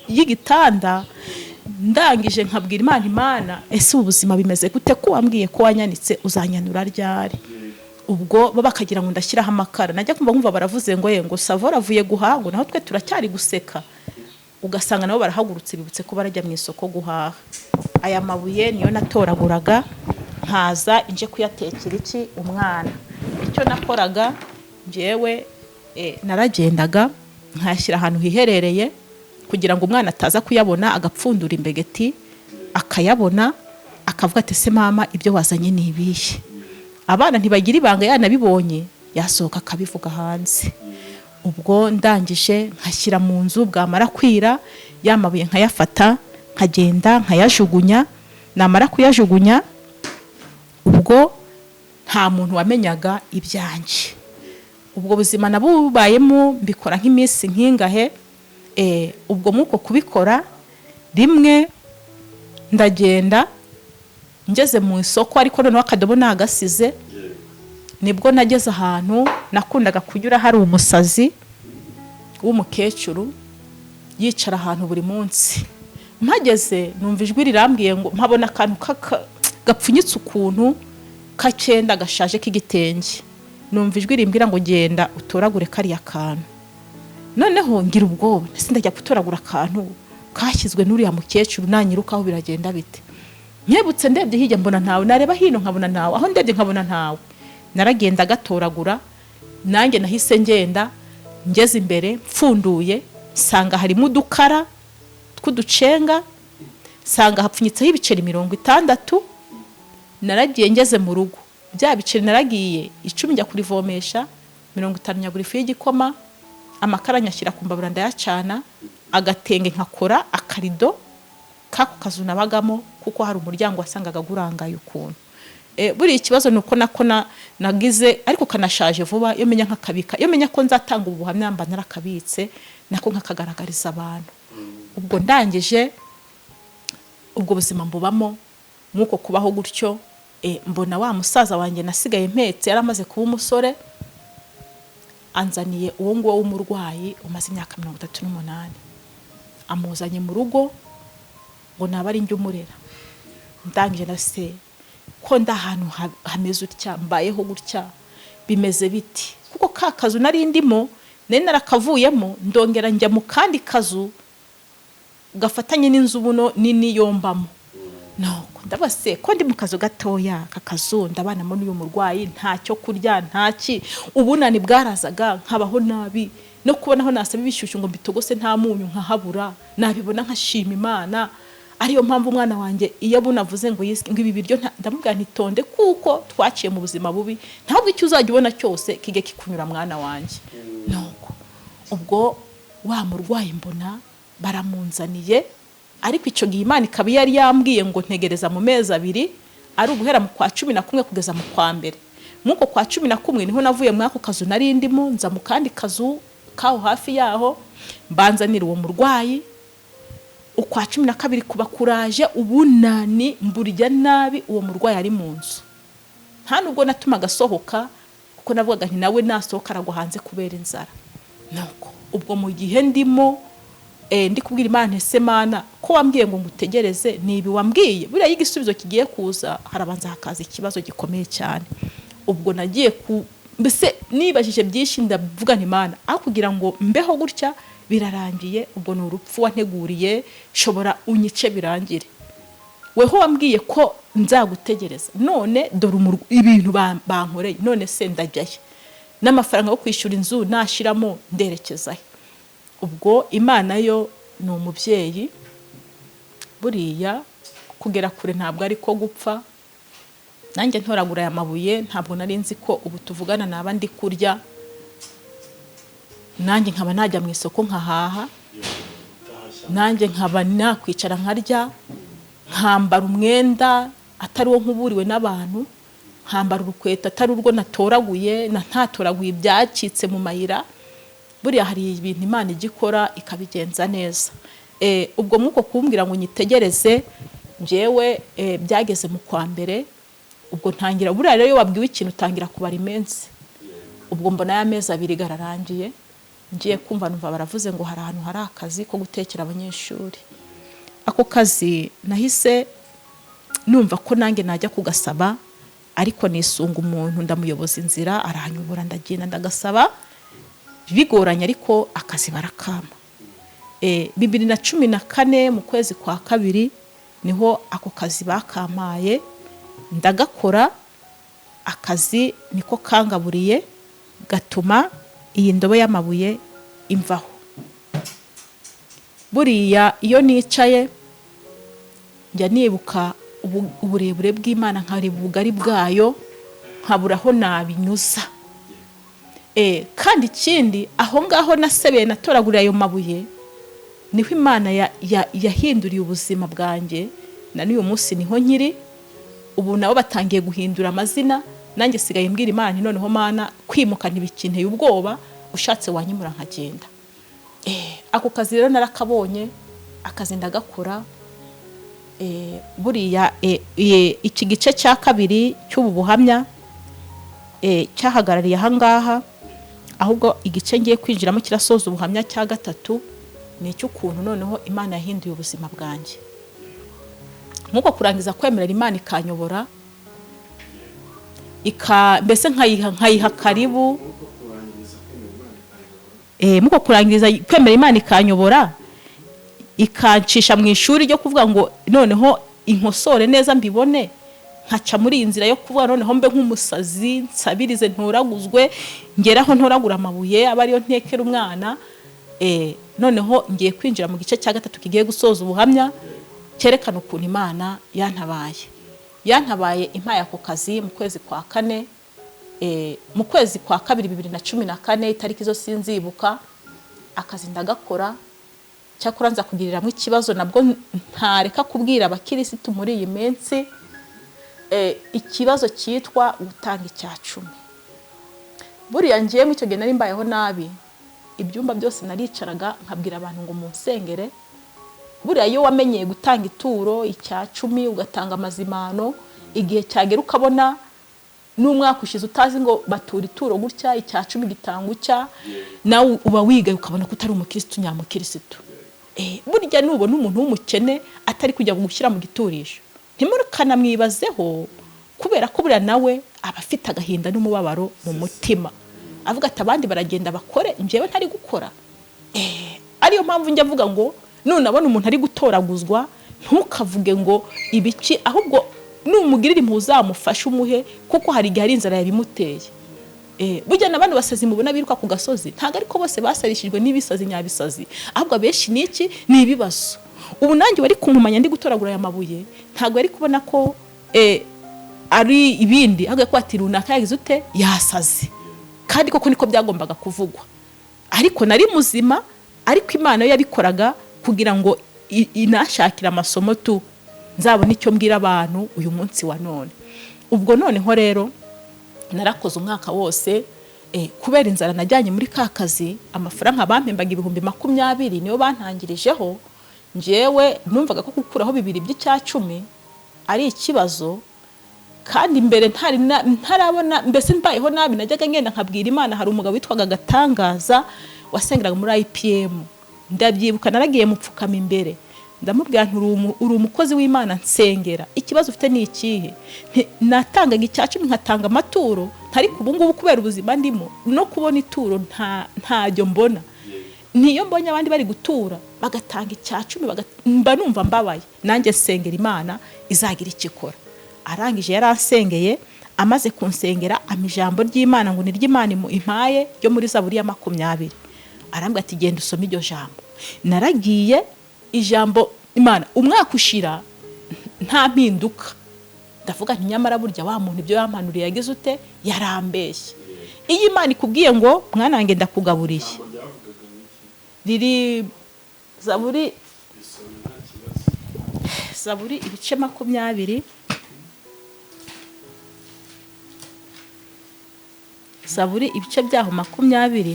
y'igitanda, ndangije nkabwira Imana ese ubuzima bimeze gute, ko wambwiye ko wanyanitse uzanyanura ryari? Ubwo baba bakagira ngo ndashyiraho amakara. Najya kumva baravuze ngo Savora avuye guhaha, naho twe turacyari guseka, ugasanga nabo barahagurutse bibutse ko barajya mu isoko guhaha. Aya mabuye niyo natoraguraga nkaza inje kuyatekera umwana. Icyo nakoraga njyewe naragendaga nkayashyira ahantu hiherereye kugira ngo umwana ataza kuyabona, agapfundura imbegeti akayabona, akavuga ati se mama ibyo wazanye ni ibihe? Abana ntibagira ibanga, yanabibonye yasohoka akabivuga hanze. Ubwo ndangije nkashyira mu nzu, bwamara kwira ya mabuye nkayafata nkagenda nkayajugunya. Namara kuyajugunya ubwo nta muntu wamenyaga ibyanjye. Ubwo buzima nabubayemo mbikora nk'iminsi nkingahe. Ubwo muko kubikora rimwe ndagenda ngeze mu isoko, ariko noneho akadobo nagasize. Nibwo nageze ahantu nakundaga kunyura, hari umusazi w'umukecuru yicara ahantu buri munsi. Mpageze numva ijwi rirambwiye ngo, mpabona akantu gapfunyitse ukuntu kacenda gashaje k'igitenge. Numva ijwi rimbwira ngo genda utoragure kariya kantu. Noneho ngira ubwoba, ese ndajya gutoragura akantu kashyizwe n'uriya mukecuru, nanyirukaho biragenda bite? Nyebutse ndebye hirya mbona ntawe, nareba hino nkabona ntawe, aho ndebye nkabona ntawe. Naragenda gatoragura, nanjye nahise ngenda ngeze imbere mfunduye, sanga harimo udukara tw'uducenga, sanga hapfunyitseho ibiceri 60. Naragiye ngeze mu rugo, bya biceri naragiye 10 njya kurivomesha, 50 nyagura ifu y'igikoma, amakara nyashyira ku mbabura ndayacana, agatenge nkakora akarido kako kazu nabagamo, kuko hari umuryango wasangaga gurangaye ukuntu. Buri ikibazo nuko nagize, ariko kanashaje vuba. Iyo menya nkakabika, iyo menya ko nzatanga ubuhamya mba narakabitse nako nkakagaragariza abantu. Ubwo ndangije ubwo buzima mbubamo muko kubaho gutyo. Mbona wa musaza wanjye nasigaye mpetse yaramaze kuba umusore, anzaniye uwo nguwo w'umurwayi umaze imyaka 38. Amuzanye mu rugo ngo nabari njye umurera. Ndangije na se ko ndahantu hameze utya, mbayeho gutya, bimeze biti? Kuko ka kazu nari ndimo nari narakavuyemo, ndongera njya mu kandi kazu gafatanye n'inzu buno nini yombamo. Nuko ndabase ko ndi mu kazu gatoya, kakazu ndabanamo n'uyu murwayi, ntacyo kurya ntaki, ubunani bwarazaga nkabaho nabi, no kubonaho nasaba ibishyushyu ngo mbitogose nta munyu nkahabura, nabibona nkashima Imana. Ariyo mpamvu umwana wanjye iyo bunavuze ngo ibi biryo ndamubwira ntitonde, kuko twaciye mu buzima bubi, ntabwo icyo uzajya ubona cyose kige kikunyura mwana wanjye. Nuko ubwo wa murwayi mbona baramunzaniye, ariko icyo gihe Imana ikaba yari yambwiye ngo ntegereza mu mezi 2, ari uguhera mu kwa 11 kugeza mu kwa mbere. Muko kwa 11 niho navuye mu ako kazu nari ndimo, nza mu kandi kazu kaho hafi yaho, mbanzanira uwo murwayi. Ukwa 12 kuba kuraje, ubunani mburya nabi, uwo murwayi ari mu nzu. Nta nubwo natumaga sohoka, kuko navugaga nti nawe nasohoka aragwa hanze kubera inzara. Nuko ubwo mu gihe ndimo ndi kubwira Imana, ese Mana ko wambwiye ngo ngutegereze, nibi wambwiye buriya y'igisubizo kigiye kuza, harabanza hakaza ikibazo gikomeye cyane. Ubwo nagiye mbese nibajije byinshi, ndavuga nti Imana aho kugira ngo mbeho gutya birarangiye, ubwo ni urupfu wanteguriye, shobora unyice birangire. weho wambwiye ko nzagutegereza, none dore ibintu bankoreye, none se ndajyahe n'amafaranga yo kwishyura inzu nashiramo nderekezahe? Ubwo Imana yo ni umubyeyi, buriya kugera kure ntabwo ari ko gupfa. Nanjye ntoragura aya mabuye, ntabwo nari nzi ko ubu tuvugana naba ndi kurya, nanjye nkaba najya mu isoko nkahaha, nanjye nkaba nakwicara nkarya, nkambara umwenda atari wo nkuburiwe n'abantu, nkambara urukweto atari urwo natoraguye, ntatoraguye ibyacitse mu mayira. Buriya hari ibintu Imana igikora ikabigenza neza. Ubwo muko kumbwira ngo nyitegereze, njyewe byageze mu kwa mbere, ubwo ntangira, buriya rero iyo wabwiwe ikintu utangira kubara imensi. Ubwo mbona ya mezi 2 gararangiye, ngiye kumva numva baravuze ngo hari ahantu hari akazi ko gutekera abanyeshuri. Ako kazi nahise numva ko nanjye najya kugasaba, ariko nisunga umuntu ndamuyoboza inzira, aranyobora, ndagenda ndagasaba bigoranye, ariko akazi barakama. 2014 mu kwezi kwa 2 niho ako kazi bakamaye, ndagakora. Akazi niko kangaburiye gatuma iyi ndobo y'amabuye imvaho. Buriya iyo nicaye njya nibuka uburebure bw'Imana, nkareba ubugari bwayo, nkaburaho nabinyuza. Kandi ikindi aho ngaho nasebeye natoragurira ayo mabuye, niho Imana yahinduriye ubuzima bwanjye, na n'uyu munsi niho nkiri. Ubu nabo batangiye guhindura amazina, nanjye sigaye mbwira Imana, noneho Mana kwimuka ntibikinteye ubwoba, ushatse wanyimura nkagenda. Ako kazi rero narakabonye, akazi ndagakora. Buriya iki gice cya 2 cy'Ubuhamya cyahagarariye ahangaha, ahubwo igice ngiye kwinjiramo kirasoza Ubuhamya cya 3 ni icy'ukuntu noneho Imana yahinduye ubuzima bwanjye. Nkuko kurangiza kwemerera Imana ikanyobora, mbese nkayiha karibu. Muko kurangiza kwemerera Imana ikanyobora, ikancisha mu ishuri ryo kuvuga ngo noneho inkosore neza mbibone, nkaca muri inzira yo kuvuga noneho mbe nk'umusazi, nsabirize ntoraguzwe, ngeraho ntoragura amabuye aba ariyo ntekera umwana. Noneho ngiye kwinjira mu gice cya 3 kigiye gusoza Ubuhamya, cyerekana ukuntu Imana yantabaye impaye ako kazi mu kwezi kwa 4. Mu kwezi kwa 2 2014, itariki zo sinzibuka, akazi ndagakora. Cyakora nza kugiriramo ikibazo nabwo ntareka kubwira abakirisitu muri iyi minsi, ikibazo cyitwa gutanga icya-10. Buriya ngiye mu cyo gihe nari mbayeho nabi, ibyumba byose naricaraga nkabwira abantu ngo munsengere. Buriya iyo wamenyeye gutanga ituro, icya-10, ugatanga amazimano, igihe cyagera ukabona n'umwaka ushize utazi ngo batura ituro gutya, icya-10 gitangwa, nawe uba wigaye ukabona ko utari umukirisitu nyamukirisitu. Burya nubona umuntu w'umukene atari kujya gushyira mu giturisho, ntimurukana mwibazeho, kubera ko buriya nawe aba afite agahinda n'umubabaro mu mutima, avuga ati abandi baragenda bakore, njyewe ntari gukora. Ariyo mpamvu njya avuga ngo nunabona umuntu ari gutoraguzwa, ntukavuge ngo ibiki, ahubwo numugirira impuzamufasha umuhe, kuko hari igihe ari inzara yabimuteye. Burya n'abantu basazi mubona biruka ku gasozi, ntago ariko bose basarishijwe n'ibisazi nyabisazi, ahubwo abenshi niki ni ibibazo. Ubu nanjye wari kunkumanya ndi gutoragura aya mabuye, ntago yari kubona ko ari ibindi, ahubwo ko ati runaka yagize ute yasaze, kandi koko niko byagombaga kuvugwa. Ariko nari muzima, ariko Imana yo yabikoraga kugira ngo inashakira amasomo tu nzabona icyo mbwira abantu uyu munsi wa none. Ubwo noneho rero narakoze umwaka wose, kubera inzara najyanye muri ka kazi, amafaranga bampembaga 20,000 niyo bantangirijeho. Njyewe numvaga ko gukuraho 2 by'icya-10 ari ikibazo, kandi mbere ntarabona, mbese mbayeho nabi. Najyaga ngenda nkabwira Imana, hari umugabo witwaga Gatangaza wasengeraga muri IPM, ndabyibuka naragiye mupfukama imbere, ndamubwira uri umukozi w'Imana nsengera, ikibazo ufite ni ikihe? Natangaga icya-10 nkatanga amaturo, ntari kubu ngubu kubera ubuzima ndimo no kubona ituro ntajyo mbona. niyo mbonye abandi bari gutura bagatanga icyacumi mba numva mbabaye, nanjye sengera Imana izagira icyo ikora. Arangije yarasengeye, amaze kunsengera ijambo ry'Imana ngo ni ry'Imana impaye ryo muri Zaburi ya 20. Arambwira ati genda usome iryo jambo. Naragiye, ijambo Imana umwaka ushira nta mpinduka. Ndavuga nti nyamara burya wa muntu ibyo yampanuriye yagize ute, yarambeshye. Iyo Imana ikubwiye ngo mwana wanjye ndakugaburiye, riri Zaburi ibice 20, Zaburi ibice byaho 20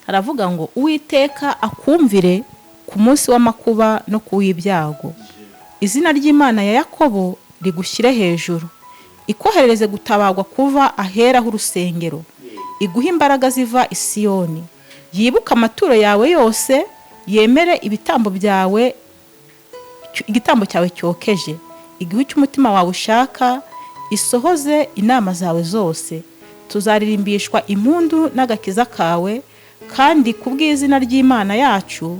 haravuga ngo Uwiteka akumvire ku munsi w'amakuba no kuw'ibyago. Izina ry'Imana ya Yakobo rigushyire hejuru, ikoherereze gutabagwa kuva ahera h'urusengero, iguha imbaraga ziva i Siyoni. Yibuka amaturo yawe yose, yemere ibitambo byawe, igitambo cyawe cyokeje. Igihe cy'umutima wawe ushaka, isohoze inama zawe zose. Tuzaririmbishwa impundu n'agakiza kawe, kandi kubw'izina ry'Imana yacu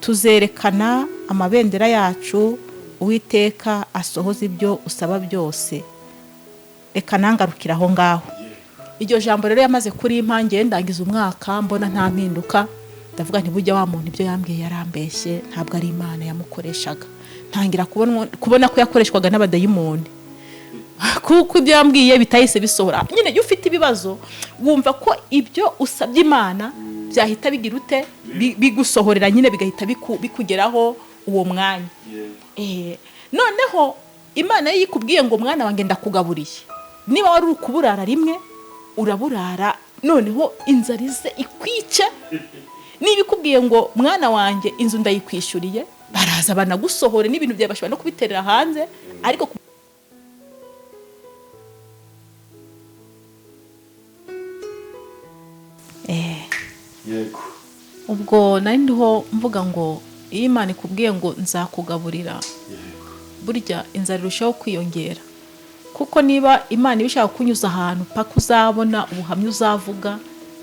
tuzerekana amabendera yacu. Uwiteka asohoze ibyo usaba byose. Reka nangarukira aho ngaho. Iryo jambo rero yamaze kuri impange, ndangiza umwaka mbona nta mpinduka. Ndavuga nti bujya wa muntu ibyo yambwiye yarambeshye, ntabwo ari Imana yamukoreshaga. Ntangira kubona ko yakoreshwaga n'abadayimoni, kuko ibyo yambwiye bitahise bisohora. Nyine iyo ufite ibibazo wumva ko ibyo usabye Imana byahita bigira ute, bigusohorera, nyine bigahita bikugeraho uwo mwanya. Noneho Imana yikubwiye ngo mwana wanjye ndakugaburiye, niba wari ukuburara rimwe uraburara, noneho inzara ize ikwice. Niba ikubwiye ngo mwana wanjye inzu ndayikwishyuriye, baraza banagusohore n'ibintu byawe bashobora no kubiterera hanze. Ariko yego, ubwo nari ndiho mvuga ngo iyo Imana ikubwiye ngo nzakugaburira, burya inzara irushaho kwiyongera. Kuko niba Imana ibishaka kunyuza ahantu paka uzabona ubuhamya uzavuga,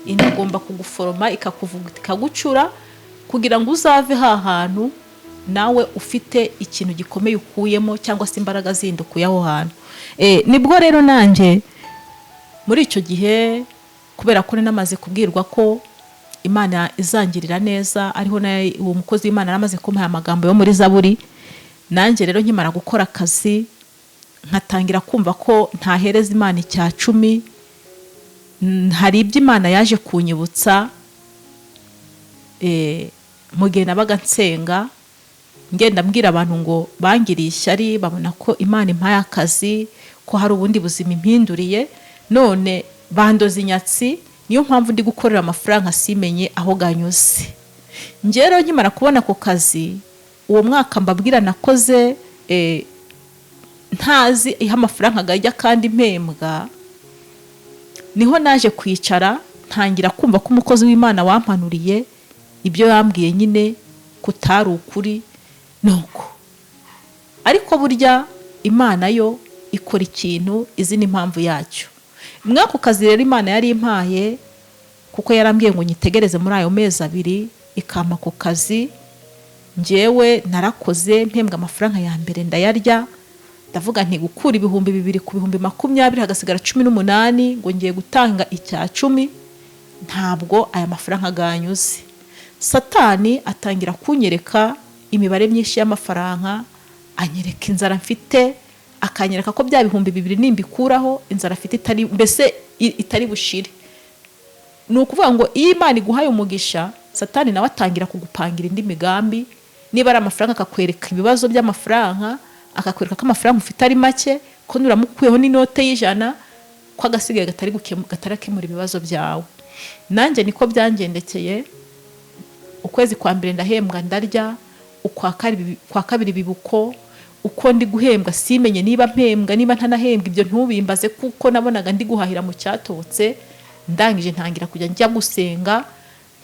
inagomba kuguforoma ikakuvuga ikagucura, kugira ngo uzave hantu nawe ufite ikintu gikomeye ukuyemo, cyangwa se imbaraga zindi ukuye aho hantu. Nibwo rero nanjye muri icyo gihe, kubera ko namaze kubwirwa ko Imana izangirira neza, ariho uwo mukozi w'Imana yaramaze kumuha amagambo yo muri Zaburi, nanjye rero nkimara gukora akazi nkatangira kumva ko ntahereza Imana icyacumi. Hari ibyo Imana yaje kunyibutsa mu gihe nabaga nsenga, ngenda mbwira abantu ngo bangiriye ishyari, babona ko Imana impaye akazi, ko hari ubundi buzima impinduriye, none bandoza inyatsi. Niyo mpamvu ndi gukorera amafaranga simenye aho ganyuze. Njye rero nkimara kubona ako kazi, uwo mwaka mbabwira nakoze ntazi ihe amafaranga gajya kandi mpembwa, niho naje kwicara ntangira kumva ko umukozi w'Imana wampanuriye ibyo yambwiye nyine kutari ukuri. Nuko ariko burya Imana yo ikora ikintu izi n'impamvu yacyo. Mwako kazi rero Imana yari impaye, kuko yarambwiye ngo nyitegereze muri ayo mezi 2, ikampa ku kazi. Njyewe narakoze, mpembwa amafaranga ya mbere ndayarya. Ndavuga nti gukura 2,000 ku 20,000 hagasigara 18, ngo ngiye gutanga icyacumi, ntabwo aya mafaranga ganyuze. Satani atangira kunyereka imibare myinshi y'amafaranga, anyereka inzara mfite, akanyereka ko bya 2,000 nimbikuraho inzara afite itari bushire. Ni ukuvuga ngo iyo Imana iguhaye umugisha, Satani nawe atangira kugupangira indi migambi. Niba ari amafaranga akakwereka ibibazo by'amafaranga, akakwereka ko amafaranga ufite ari make, ko nuramukuyeho n'inote y'100 ko agasigaye gatarakemura ibibazo byawe. Nanjye niko byangendekeye. Ukwezi kwa mbere ndahembwa ndarya, kwa kabiri bibuko, uko ndi guhembwa simenye niba mpembwa niba ntanahembwa. Ibyo ntubimbaze kuko nabonaga ndi guhahira mu cyatotse. Ndangije ntangira kujya njya gusenga,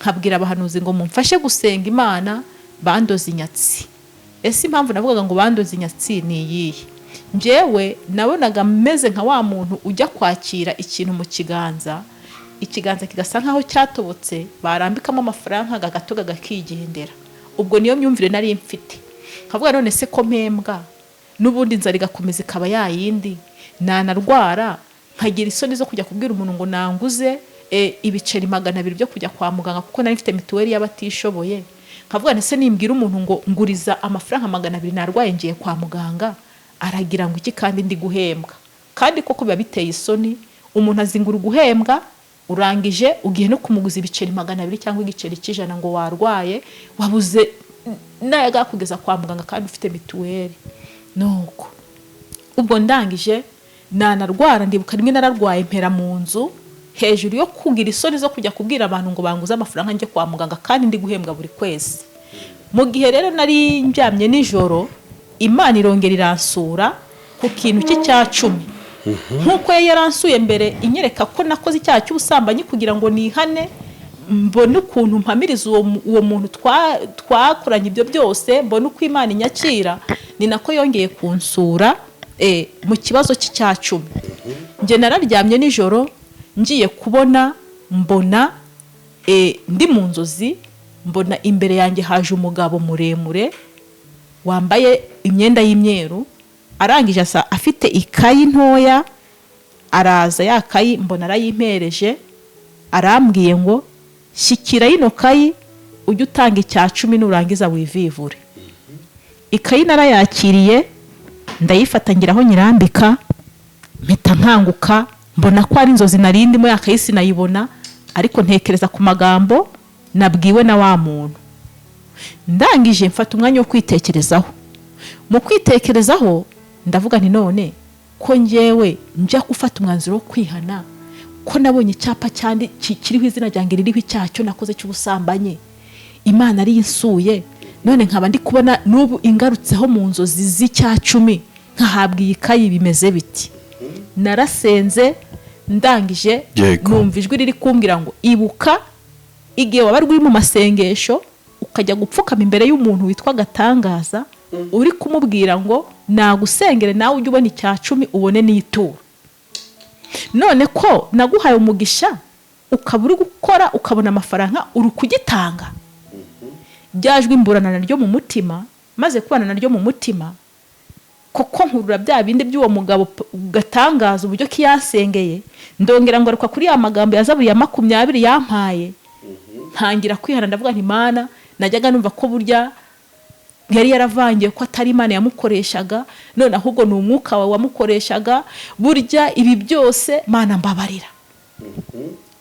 nkabwira abahanuzi ngo mumfashe gusenga Imana bandoza inyatsi. Ese impamvu navugaga ngo bandoza inyatsi ni iyihe? Njyewe nabonaga meze nka wa muntu ujya kwakira ikintu mu kiganza, ikiganza kigasa nkaho cyatobotse barambikamo amafaranga gagato gakigendera. Ubwo niyo myumvire nari mfite, nkavuga none se ko mpembwa n'ubundi inzara igakomeza ikaba yayindi, nanarwara nkagira isoni zo kujya kubwira umuntu ngo nanguze ibiceri 200 byo kujya kwa muganga kuko nari mfite mituweli y'abatishoboye. Nkavuga nese nimbwira umuntu ngo nguriza amafaranga 200 narwaye ngiye kwa muganga, aragira ngo iki kandi ndi guhembwa. Kandi koko biba biteye isoni, umuntu azingura guhembwa urangije ugiye no kumuguza ibiceri 200 cyangwa igiceri cy'ijana ngo warwaye wabuze nayaga kugeza kwa muganga kandi ufite mituweli. Nuko ubwo ndangije nanarwara, ndibuka rimwe nararwaye mpera mu nzu hejuru yo kugira isoni zo kujya kubwira abantu ngo banguze amafaranga njye kwa muganga kandi ndi guhembwa buri kwezi. Mu gihe rero nari njyamye nijoro, Imana irongera iransura ku kintu cy'icyacumi. Nkuko yaransuye mbere inyereka ko nakoze icyaha cy'ubusambanyi kugira ngo nihane, mbone ukuntu mpamiriza uwo muntu twakoranye ibyo byose, mbone uko Imana inyakira, ni nako yongeye kunsura mu kibazo cy'icyacumi. Nge nararyamye nijoro ngiye kubona mbona ndi mu nzozi, mbona imbere yanjye haje umugabo muremure wambaye imyenda y'imyeru, arangije asa afite ikayi ntoya, araza ya kayi mbona arayimpereje, arambwiye ngo shyikira ino kayi ujye utanga icyacumi nurangiza wivivure. Ikayi narayakiriye ndayifata ngiraho nyirambika, mpita nkanguka, mbona ko ari inzozi narindimo, ya kayi sinayibona, ariko ntekereza ku magambo nabwiwe na wa muntu. Ndangije mfata umwanya wo kwitekerezaho. Mu kwitekerezaho ndavuga nti none ko ngewe njya gufata umwanzuro wo kwihana, ko nabonye icyapa cyandi kiriho izina ryanjye ririho icyacyo nakoze cy'ubusambanyi, Imana ari insuye, none nkaba ndi kubona n'ubu ingarutseho mu nzozi z'icyacumi, nkahabwa iyi kayi bimeze biti. Narasenze, ndangije numva ijwi riri kumbwira ngo ibuka igihe waba uri mu masengesho ukajya gupfukama imbere y'umuntu witwa Gatangaza, uri kumubwira ngo nagusengere nawe ujye ubona icyacumi ubone n'ituro. None ko naguhaye umugisha ukaba uri gukora ukabona amafaranga uri kugitanga. Byajwe imburana naryo mu mutima, maze kubana naryo mu mutima, koko nkurura bya bindi by'uwo mugabo Gatangaza uburyo kiyasengeye, ndongera ngo ariko kuri ya magambo ya Zaburi ya 20 yampaye, ntangira kwihana ndavuga nti Imana, najyaga numva ko burya yari yaravangiye ko atari Imana yamukoreshaga, none ahubwo ni umwuka wawe wamukoreshaga, burya ibi byose Mana mbabarira.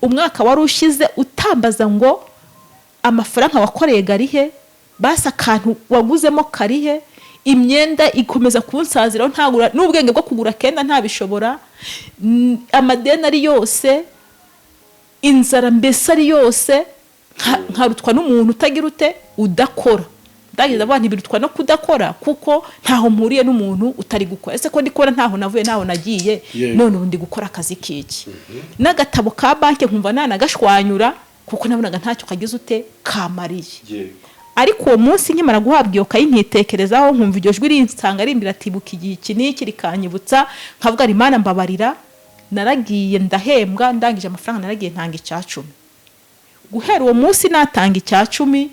Umwaka wari ushize utambaza ngo amafaranga wakoreye garihe, basa kantu waguzemo karihe, imyenda ikomeza kunsazira ntagura n'ubwenge bwo kugura kenda ntabishobora, amadeni ari yose, inzara mbese ari yose, nkarutwa n'umuntu utagira ute udakora. Ndagize abantu birutwa no kudakora kuko ntaho mpuriye n'umuntu utari gukora. Ese ko ndikora ntaho navuye naho nagiye, none ubundi gukora akazi kiki. N'agatabo ka banki nkumva nanagashwanyura kuko nabonaga ntacyo kagize ute kamariye. Ariko uwo munsi nkimara guhabwa iyo kayi ntitekerezaho, nkumva iryo jwi rinsanga rimbira ati buka igihe iki n'iki, rikanyibutsa, nkavuga ari Imana mbabarira. Naragiye ndahembwa, ndangije amafaranga naragiye ntanga icyacumi. Guhera uwo munsi natanga icyacumi,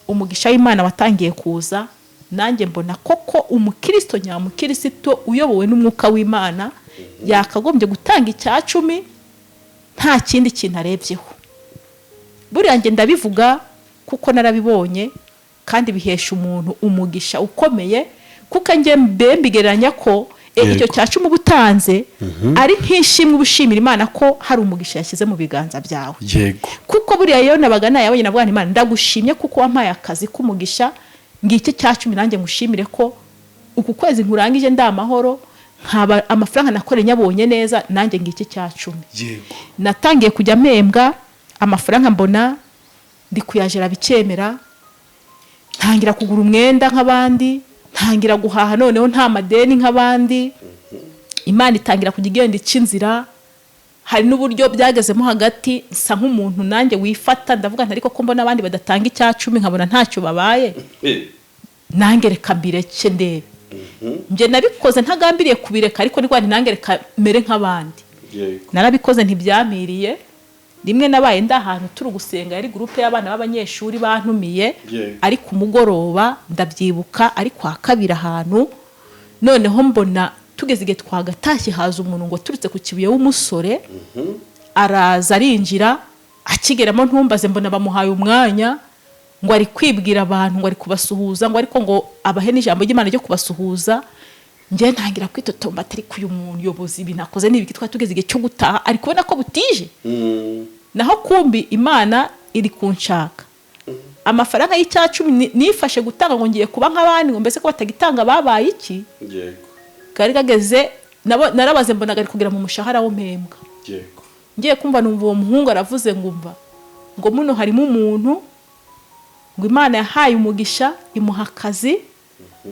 umugisha w'Imana watangiye kuza, nanjye mbona koko umukristo nyamukristo uyobowe n'umwuka w'Imana yakagombye gutanga icyacumi nta kindi kintu arebyeho. Buriya nge ndabivuga kuko narabibonye, kandi bihesha umuntu umugisha ukomeye, kuko nge mbigereranya ko icyo cyacumi ubutanze ari nk'ishimwe ubushimira Imana ko hari umugisha yashyize mu biganza byawe. Kuko buriya yo nabaga nayabonye navuga nti Imana ndagushimye kuko wampaye akazi k'umugisha, ngiki cyacumi nanjye ngushimire ko uku kwezi nkurangije ndamahoro, nkaba amafaranga nakoreye nyabonye neza, nanjye ngiki cyacumi. Natangiye kujya mpembwa amafaranga, mbona ndi kuyajera bikemera, ntangira kugura umwenda nk'abandi, ntangira guhaha noneho nta madeni nk'abandi. Imana itangira kujya igenda icinzira. Hari n'uburyo byagezemo hagati nsa nk'umuntu nanjye wifata, ndavuga nti ariko ko mbona abandi badatanga icyacumi nkabona ntacyo babaye, nange reka mbireke ndebe. Nge nabikoze ntagambiriye kubireka, ariko nirwani nange reka mere nk'abandi. Narabikoze ntibyamiriye, rimwe nabaye ndahantu turi gusenga, yari groupe y'abana b'abanyeshuri bantumiye, ariko umugoroba ndabyibuka, ariko akabira ahantu, noneho mbona tugeze igihe twagatashye, haza umuntu ngo turutse ku kibuye w'umusore, araza arinjira, akigeramo ntumbaze, mbona bamuhaye umwanya ngo ari kwibwira abantu, ngo ari kubasuhuza, ngo ariko ngo abahe n'ijambo ry'Imana ryo kubasuhuza. Ngiye ntangira kwitotomba, atari kuyu muntu yobozi ibintu akoze n'ibiki, tugeze igihe cyo gutaha, ari kubona ko butije. Naho kumbi Imana iri kunshaka. Amafaranga y'Icyacumi nifashe gutanga ngo ngiye kuba nk'abandi, ngo mbese ko batagitanga babaye iki? Kari kageze narabaze, mbona gari kugira mu mushahara wo mpembwa. Ngiye kumva numva uwo muhungu aravuze ngo muno harimo umuntu ngo Imana yahaye umugisha, imuha akazi,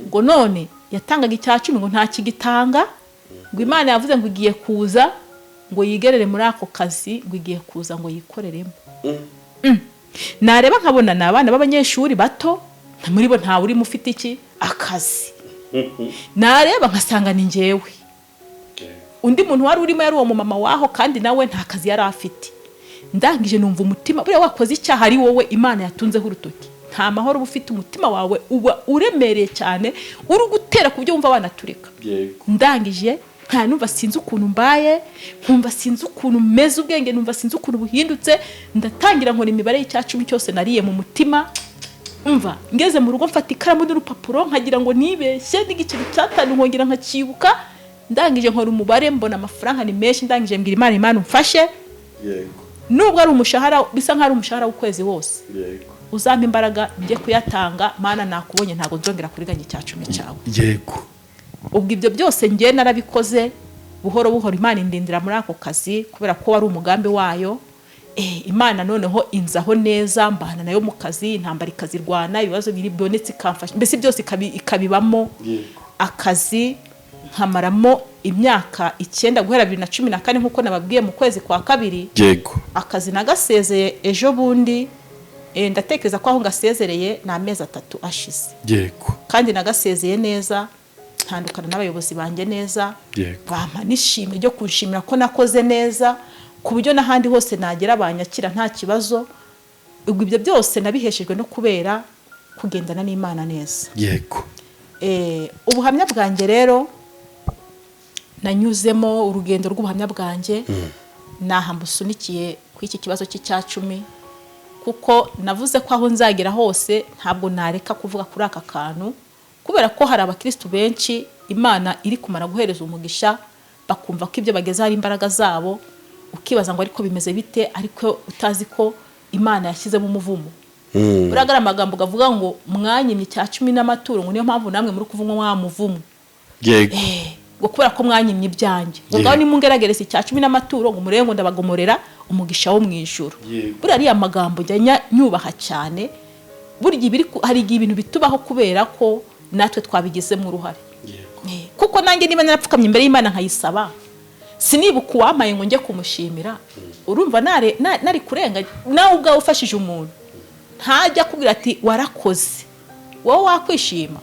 ngo none yatangaga Icyacumi ngo nta kigitanga, ngo Imana yavuze ngo igiye kuza ngo yigerere muri ako kazi, ngo igiye kuza ngo yikoreremo. Nareba nkabona n'abana b'abanyeshuri bato, muri bo ntawe uri mufite iki akazi. Nareba nkasanga ni njyewe. Undi muntu wari urimo yari uwo mumama waho, kandi nawe nta kazi yari afite. Ndangije numva umutima, buriya wakoze icyaha ari wowe Imana yatunzeho urutoki, nta mahoro ufite, umutima wawe uba uremereye cyane, uri gutera ku byo wumva wanaturika. Ndangije nta numva sinzi ukuntu mbaye, nkumva sinzi ukuntu meze ubwenge, numva sinzi ukuntu buhindutse. Ndatangira nkora imibare y'Icyacumi cyose nariye mu mutima. Umva ngeze mu rugo mfata ikaramu n'urupapuro, nkagira ngo nibeshye n'igiceri cyatanu nkongera nkakibuka. Ndangije nkora umubare, mbona amafaranga ni menshi. Ndangije mbwira Imana umfashe, nubwo ari umushahara, bisa nk'ari umushahara w'ukwezi wose, uzampa imbaraga njye kuyatanga. Mana nakubonye, ntago nzongera kuriganya Icyacumi cyawe. Ubwo ibyo byose ngiye narabikoze buhoro buhoro. Imana indindira muri ako kazi, kubera ko wari umugambi wayo. Imana noneho inzaho neza, mbana nayo mu kazi, intambara ikazirwana, ibibazo biri bonetse ikamfasha, mbese byose ikabibamo. Akazi nkamaramo imyaka 9 guhera 2014 nkuko nababwiye mu kwezi kwa kabiri. Akazi nagasezeye ejo bundi, ndatekereza ko aho ngasezereye na amezi 3 ashize. Kandi nagasezeye neza, ntandukana n'abayobozi banjye neza, bampa nishimye ryo kunshimira ko nakoze neza, ku buryo n'ahandi hose nagera banyakira nta kibazo. Ubwo ibyo byose nabiheshejwe no kubera kugendana n'Imana neza. Ubuhamya bwanjye rero, nanyuzemo urugendo rw'ubuhamya bwanjye, nahambusunikiye ku iki kibazo cy'Icyacumi, kuko navuze ko aho nzagera hose ntabwo nareka kuvuga kuri aka kantu, kubera ko hari abakristo benshi Imana iri kumara guhereza umugisha, bakumva ko ibyo bageze ari imbaraga zabo, ukibaza ngo ariko bimeze bite, ariko utazi ko Imana yashyizemo umuvumo. Buragara amagambo gavuga ngo mwanyimye Icyacumi n'amaturo, ngo niyo mpamvu namwe muri kuvumwa mwa muvumo. Ngo kubera ko mwanyimye ibyanjye, ngo ngaho nimungeragereza Icyacumi n'amaturo, ngo murebe ngo ndabagomorera umugisha wo mu ijuru. Buriya ari amagambo njya nyubaha cyane. Burya hari ibintu bitubaho kubera ko natwe twabigizemo uruhare. Kuko nanjye niba narapfukamye imbere y'Imana nkayisaba, sinibuka uwamaye ngo njye kumushimira, urumva nari kurenga. Nawe ubwawe ufashije umuntu, ntajya kubwira ati warakoze, wowe wakwishima,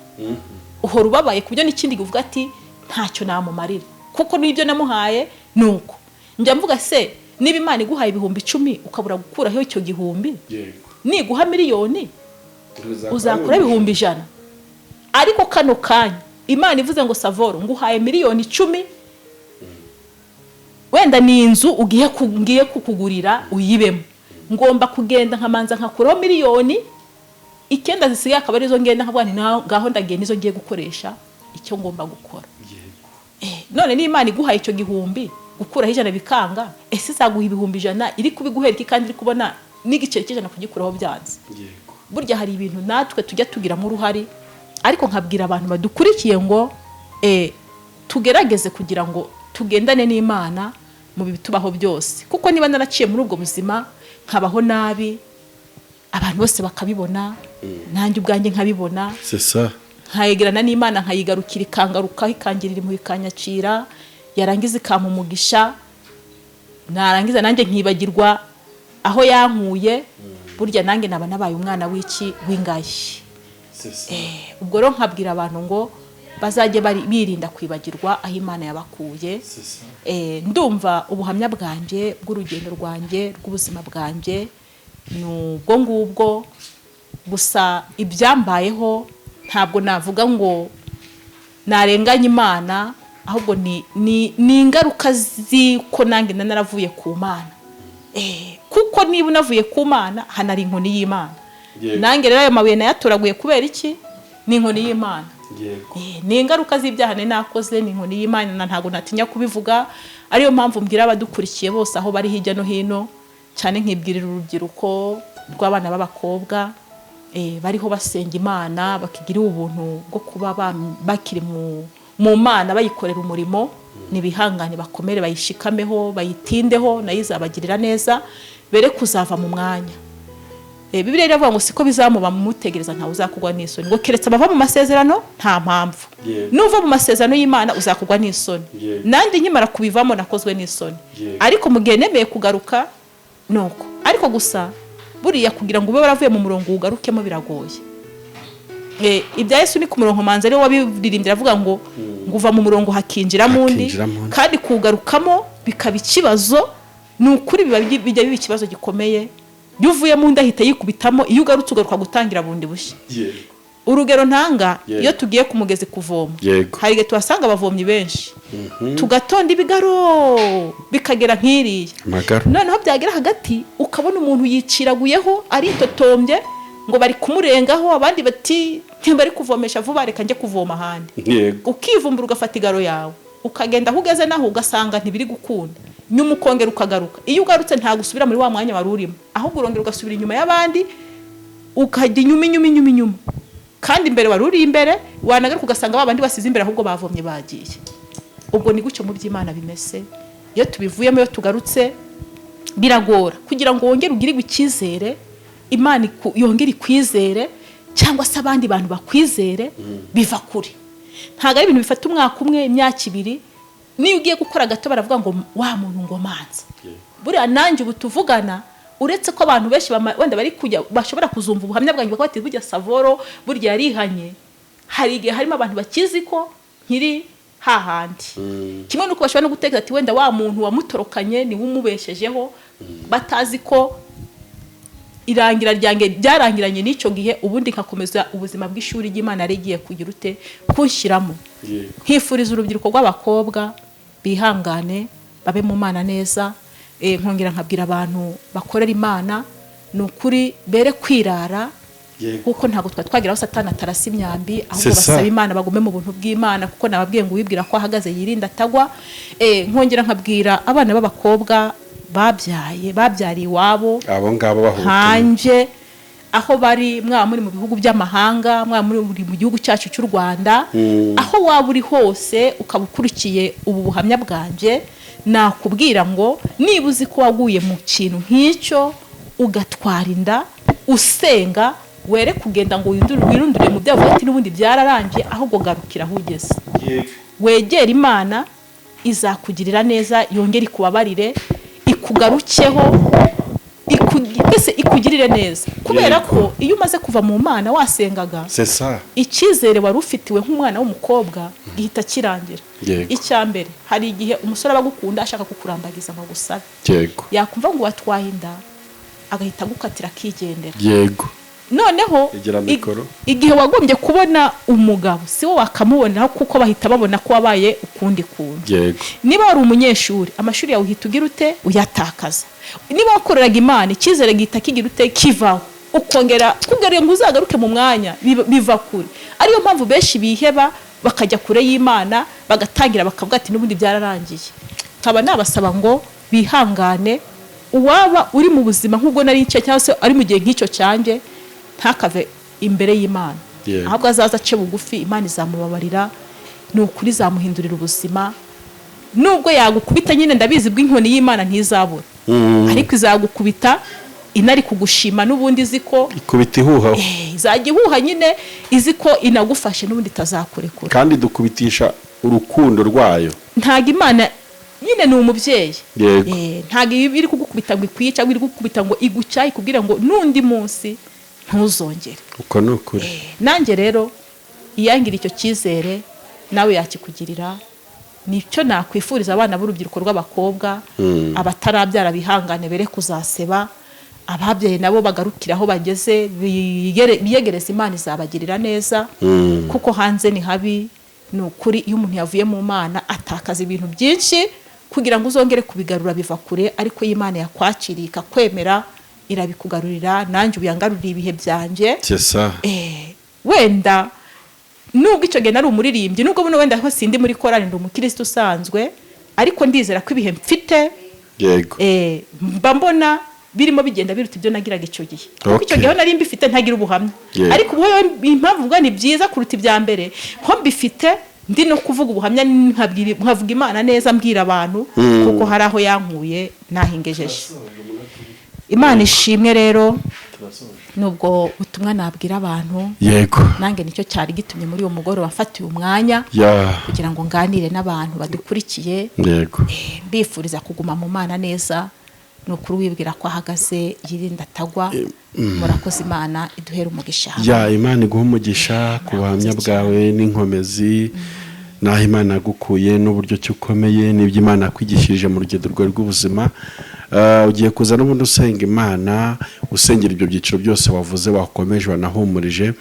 uhora ubabaye ku byo n'ikindi uvuga ati ntacyo namumarira, kuko n'ibyo namuhaye nuko. Njya mvuga se, niba Imana iguhaye 10,000 ukabura gukuraho icyo 1,000, niguha miliyoni uzakura 100,000. Ariko kano kanya Imana ivuze ngo Savoro nguhaye miliyoni 10, wenda ni inzu ngiye kukugurira uyibemo, ngomba kugenda nkamanza nkakuraho miliyoni 9 zisigaye, akaba arizo ngenda nkavuga nti ngaho ndagiye nizo ngiye gukoresha icyo ngomba gukora. None ni Imana iguhaye icyo 1,000 gukuraho 100 bikanga, ese izaguha 100,000 iri kubiguhera iki, kandi iri kubona n'igiceri cy'ijana kugikuraho byanze. Burya hari ibintu natwe tujya tugiramo uruhari, ariko nkabwira abantu badukurikiye ngo tugerageze kugira ngo tugendane n'Imana mu bitubaho byose, kuko niba naraciye muri ubwo buzima nkabaho nabi, abantu bose bakabibona, nanjye ubwanjye nkabibona, nkayegerana n'Imana nkayigarukira, ikangaruka, ikangirira impuhwe, ikanyakira, yarangiza ikampa umugisha, narangiza nanjye nkibagirwa aho yankuye. Burya nanjye naba nabaye umwana w'ingayi. Ubwo rero nkabwira abantu ngo bazajye birinda kwibagirwa aho Imana yabakuye. Ndumva ubuhamya bwanjye bw'urugendo rwanjye rw'ubuzima bwanjye nubwo ngubwo, gusa ibyambayeho ntabwo navuga ngo narenganya Imana, ahubwo ni ingaruka z'iko nange naravuye ku Mana. Kuko niba unavuye ku Mana hanari inkoni y'Imana. Nange rero ayo mabuye nayatoraguye kubera iki? Ni inkoni y'Imana. Ni ingaruka z'ibyaha nakoze, ni inkoni y'Imana, ntabwo natinya kubivuga. Ariyo mpamvu mbwira abadukurikiye bose aho bari hirya no hino, cyane nkibwirira urubyiruko rw'abana b'abakobwa bariho basenga Imana, bakigira ubuntu bwo kuba bakiri mu Mana bayikorera umurimo. Nibihangane bakomere, bayishikameho, bayitindeho, nayo izabagirira neza, bere kuzava mu mwanya. Bibiliya iravuga ngo siko bizamuba mumutegereza ntawe uzakugwa n'isoni, ngo keretse abava mu masezerano nta mpamvu. Nuva mu masezerano y'Imana uzakugwa n'isoni. Nandi nkimara kubivamo nakozwe n'isoni, ariko mugihe nemeye kugaruka nuko. Ariko gusa buriya kugira ngo ube waravuye mu murongo ugarukemo biragoye. Ibya Yesu ni ku murongo manza rero wabiririmbira avuga ngo nguva mu murongo hakinjira mundi, kandi kugarukamo bikaba ikibazo. Nukuri bijya biba ikibazo gikomeye. Yuvuye mu ndahita yikubitamo, iyo ugarutse ugaruka gutangira bundi bushya. Urugero ntanga, iyo tugiye ku mugezi kuvoma, hari igihe tuhasanga abavomyi benshi, tugatonda ibigaro bikagera nk'iriya. Noneho byagera hagati ukabona umuntu yiciraguyeho aritotombye ngo bari kumurengaho, abandi bati ntibari kuvomesha vuba, reka njye kuvoma ahandi. Ukivumbura ugafata igaro yawe ukagenda aho ugeze naho ugasanga ntibiri gukunda, nyuma ukongera ukagaruka. Iyo ugarutse nta gusubira muri wa mwanya wari urimo, ahubwo urongera ugasubira inyuma y'abandi, ukajya inyuma, kandi imbere wari uri imbere, wanagaruka ugasanga babandi basize imbere ahubwo bavomye bagiye. Ubwo ni gucyo mu by'Imana bimeze. Iyo tubivuyemo, iyo tugarutse biragora kugira ngo wongere ugirirwe icyizere, Imana yongere ikwizere, cyangwa se abandi bantu bakwizere, biva kuri. Ntago ari ibintu bifata umwaka umwe, imyaka ibiri. Niyo ugiye gukora gato baravuga ngo wa muntu ngo manza. Buriya nanjye ubu tuvugana, uretse ko abantu benshi wenda bari kujya bashobora kuzumva ubuhamya bwanjye bako bati burya Savoro burya yarihanye, hari igihe harimo abantu bakizi ko nkiri hahandi. Kimwe nuko bashobora no gutekereza ati wenda wa muntu wamutorokanye ni umubeshejeho, batazi ko irangira ryange byarangiranye n'icyo gihe, ubundi nkakomeza ubuzima bw'ishuri ry'Imana rigiye kugira ute kunshiramo. Nkifuriza urubyiruko rw'abakobwa bihangane, babe mu Mana neza. Nkongera nkabwira abantu bakorera Imana, nukuri bere kwirara, kuko ntago twagiraho Satani atarasa imyambi, ahubwo basaba Imana bagume mu buntu bw'Imana, kuko nababwiye ngo wibwira ko ahagaze yirinda atagwa. Nkongera nkabwira abana b'abakobwa babyariye iwabo, abo ngabo bahuta hanje aho bari, mwaba muri mu bihugu by'amahanga, mwaba muri mu gihugu cyacu cy'u Rwanda, aho waba uri hose ukaba ukurikiye ubu buhamya bwanjye, nakubwira ngo niba uzi ko waguye mu kintu nk'icyo, ugatwara inda, usenga, were kugenda ngo wirundure mu byavuga ati n'ubundi byararangiye, ahubwo garukira aho ugeze. Wegera Imana, izakugirira neza, yongere ikubabarire, ikugarukeho, ikugirire neza. Kubera ko iyo umaze kuva mu Mana wasengaga, icyizere wari ufitiwe nk'umwana w'umukobwa gihita kirangira. Icyambere, hari igihe umusore abagukunda ashaka kukurambagiza ngo gusabe, yakumva ngo watwaye inda agahita gukatira kigendera. Noneho igihe wagombye kubona umugabo si wo wakamubona, kuko bahita babona ko wabaye ukundi kuntu. Niba wari umunyeshuri, amashuri yawe uhita ugira ute uyatakaza. Niba wakoreraga Imana, icyizere gihita kigira ute kivaho, ukongera kugarira ngo uzagaruke mu mwanya, biva kure. Ariyo mpamvu benshi biheba bakajya kure y'Imana, bagatangira bakavuga ati n'ubundi byararangiye. Nkaba nabasaba ngo bihangane, uwaba uri mu buzima nk'ubwo nari icyo, cyangwa se ari mu gihe nk'icyo cyanjye, ntakave imbere y'Imana, ahubwo azaza ace bugufi, Imana izamubabarira, nukuri izamuhindurira ubuzima. Nubwo yagukubita nyine ndabizi bw'inkoni y'Imana ntizabura, ariko izagukubita inari kugushima, n'ubundi iziko ikubita ihuha, izajya ihuha nyine iziko inagufashe, n'ubundi itazakurekura. Kandi dukubitisha urukundo rwayo. Ntago Imana nyine ni umubyeyi, ntago iri kugukubita ngo ikwiye, cyangwa iri kugukubita ngo igucyaye kubwira ngo n'undi munsi ntuzongere. Uko nukuri. Nanjye rero iyangira icyo cyizere, nawe yakikugirira. Nicyo nakwifuriza abana b'urubyiruko rw'abakobwa, abatarabyara bihangane bere kuzaseba, ababyeyi nabo bagarukira aho bageze biyegereza Imana izabagirira neza, kuko hanze ni habi. Ni ukuri iyo umuntu yavuye mu Mana atakaza ibintu byinshi, kugira ngo uzongere kubigarura biva kure, ariko Imana yakwakiriye ikakwemera irabikugarurira. Nanjye uyangaruriye ibihe byanje. Wenda nubwo icyo gihe nari umuririmbyi, nubwo buno wenda ho sindi muri korali, ndi umukristo usanzwe, ariko ndizera ko ibihe mfite mba mbona birimo bigenda biruta ibyo nagiraga icyo gihe. Kuko icyo gihe nari mbifite ntagira ubuhamya, ariko ubu impamvu mvuga ni byiza kuruta ibya mbere, ho mbifite ndi no kuvuga ubuhamya, nkavuga Imana neza, mbwira abantu kuko hari aho yankuye nahingejeje. Imana ishimwe rero. Nubwo ubutumwa nabwira abantu, nange nicyo cyari gitumye muri uwo mugore wafatiye umwanya kugira ngo nganire n'abantu badukurikiye. Mbifuriza kuguma mu Mana neza, nukuri wibwira ko ahagaze yirinda atagwa. Murakoze, Imana iduhera umugisha. Imana iguha umugisha ku buhamya bwawe n'inkomezi, naho Imana yagukuye n'uburyo cyukomeye n'ibyo Imana yakwigishije mu rugendo rwawe rw'ubuzima. Ugiye kuza n'ubundi usenga Imana, usengera ibyo byiciro byose wavuze, wakomeje wanahumurije.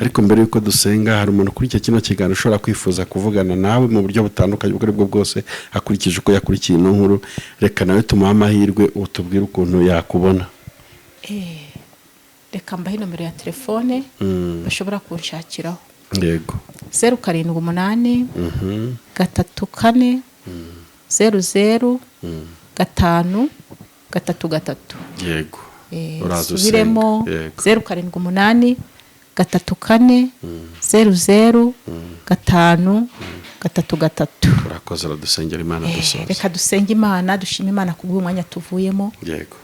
Ariko mbere yuko dusenga, hari umuntu kuri icyo kino kiganiro ushobora kwifuza kuvugana nawe mu buryo butandukanye ubwo aribwo bwose, akurikije uko yakurikiye ino nkuru. Reka nawe tumuhe amahirwe, utubwire ukuntu yakubona. Reka mbahe nomero ya telefone bashobora kunshakiraho. 078 34 00 5 3. Urazusubiremo 078 34 00 5 3. Urakoze, radusengera Imana dusoza. Reka dusenge Imana, dushime Imana kubwo mwanya tuvuyemo.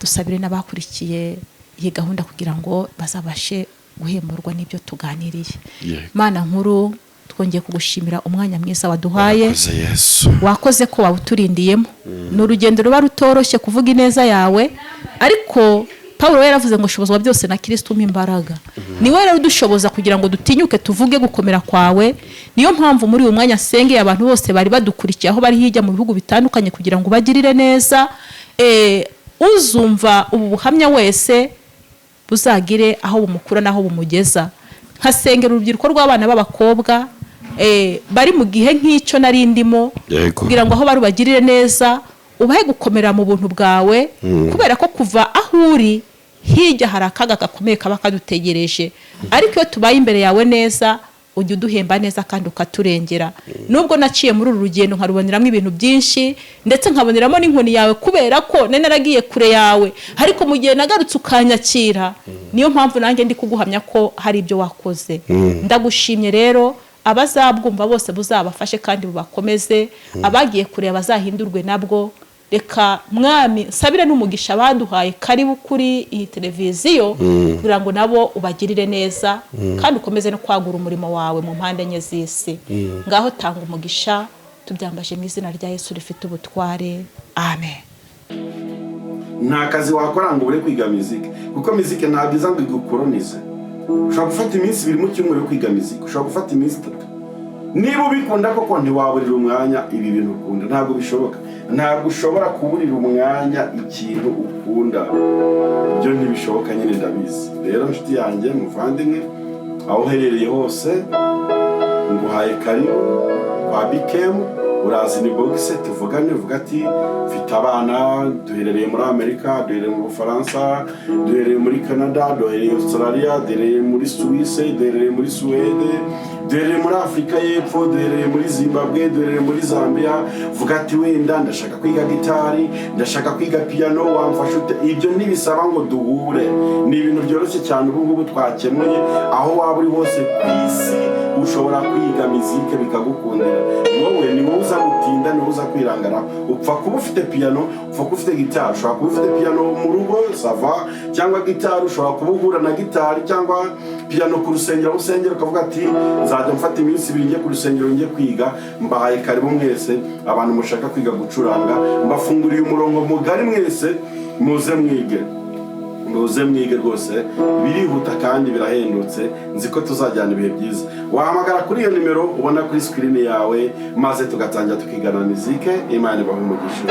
Dusabire n'abakurikiye iyi gahunda kugira ngo bazabashe guhemurwa n'ibyo tuganiriye. Mana nkuru, twongeye kugushimira umwanya mwiza waduhaye. Wakoze ko wawuturindiyemo. N'urugendo ruba rutoroshye kuvuga ineza yawe, ariko Paulo yaravuze ngo shobozwa byose na Kristo imbaraga. Ni we rero dushoboza kugira ngo dutinyuke tuvuge gukomera kwawe. Niyo mpamvu muri uyu mwanya sengeye abantu bose bari badukurikiye aho bari hirya mu bihugu bitandukanye kugira ngo bagirire neza. Uzumva ubu buhamya wese buzagire aho bumukura naho bumugeza. Nkasengera urubyiruko rw'abana b'abakobwa bari mu gihe nk'icyo narindimo, kugira ngo aho bari bagirire neza, ubahe gukomera mu buntu bwawe, kubera ko kuva aho uri hirya hari akaga gakomeye kaba kadutegereje. Ariko iyo tubaye imbere yawe neza, ujya uduhemba neza kandi ukaturengera. Nubwo naciye muri uru rugendo nkaruboneramo ibintu byinshi, ndetse nkaboneramo n'inkoni yawe, kubera ko nari naragiye kure yawe, ariko mu gihe nagarutse ukanyakira, niyo mpamvu nanjye ndi kuguhamya ko hari ibyo wakoze. Ndagushimye rero, abazabwumva bose buzabafashe kandi bubakomeze, abagiye kure bazahindurwe nabwo. Reka mwami sabire n'umugisha baduhaye karibu kuri iyi televiziyo, kugira ngo nabo ubagirire neza kandi ukomeze no kwagura umurimo wawe mu mpande enye z'isi. Ngaho tanga umugisha, tubyambaje mu izina rya Yesu rifite ubutware. Amen. Nta kazi wakora ngo ure kwiga muzika, kuko muzika ntabwo iza ngo igukoronize. Ushobora gufata iminsi 2 mu cyumweru kwiga muzika, ushobora gufata iminsi 3. Niba ubikunda koko ntiwaburira umwanya ibi bintu ukunda, ntabwo bishoboka. Ntabwo ushobora kuburira umwanya ikintu ukunda, ibyo ntibishoboka nyine ndabizi. Rero nshuti yanjye, muvandimwe, aho uherereye hose, nguhaye karibu kwa Bikemu. Urazi ni boxe tuvugane, uvuga ati mfite abana, duherereye muri Amerika, duherereye mu Bufaransa, duherereye muri Canada, duherereye Australia, duherereye muri Suisse, duherereye muri Suède, duherereye muri Afrika y'Epfo, duherereye muri Zimbabwe, duherereye muri Zambia. Vuga ati wenda ndashaka kwiga gitari, ndashaka kwiga piano, wamfasha ute? Ibyo ntibisaba ngo duhure, ni ibintu byoroshye cyane. Ubu ngubu twakemuye, aho waba uri hose ku isi ushobora kwiga muzika bikagukundira. Wowe ni wowe uza gutinda, ni wowe uza kwirangara. Upfa kuba ufite piano, upfa kuba ufite gitari. Ushobora kuba ufite piano mu rugo sava, cyangwa gitari ushobora kuba uhura na gitari cyangwa piano ku rusengero, usengero ukavuga ati nzajya mfata iminsi 2 njye ku rusengero njye kwiga. Mbahaye karibu mwese abantu mushaka kwiga gucuranga, mbafunguriye umurongo mugari mwese muze mwige. muze mwige rwose, birihuta kandi birahendutse, nzi ko tuzajyana ibihe byiza. Wahamagara kuri iyo nimero ubona kuri screen yawe, maze tugatangira tukigana muzike. Imana ibahe umugisha.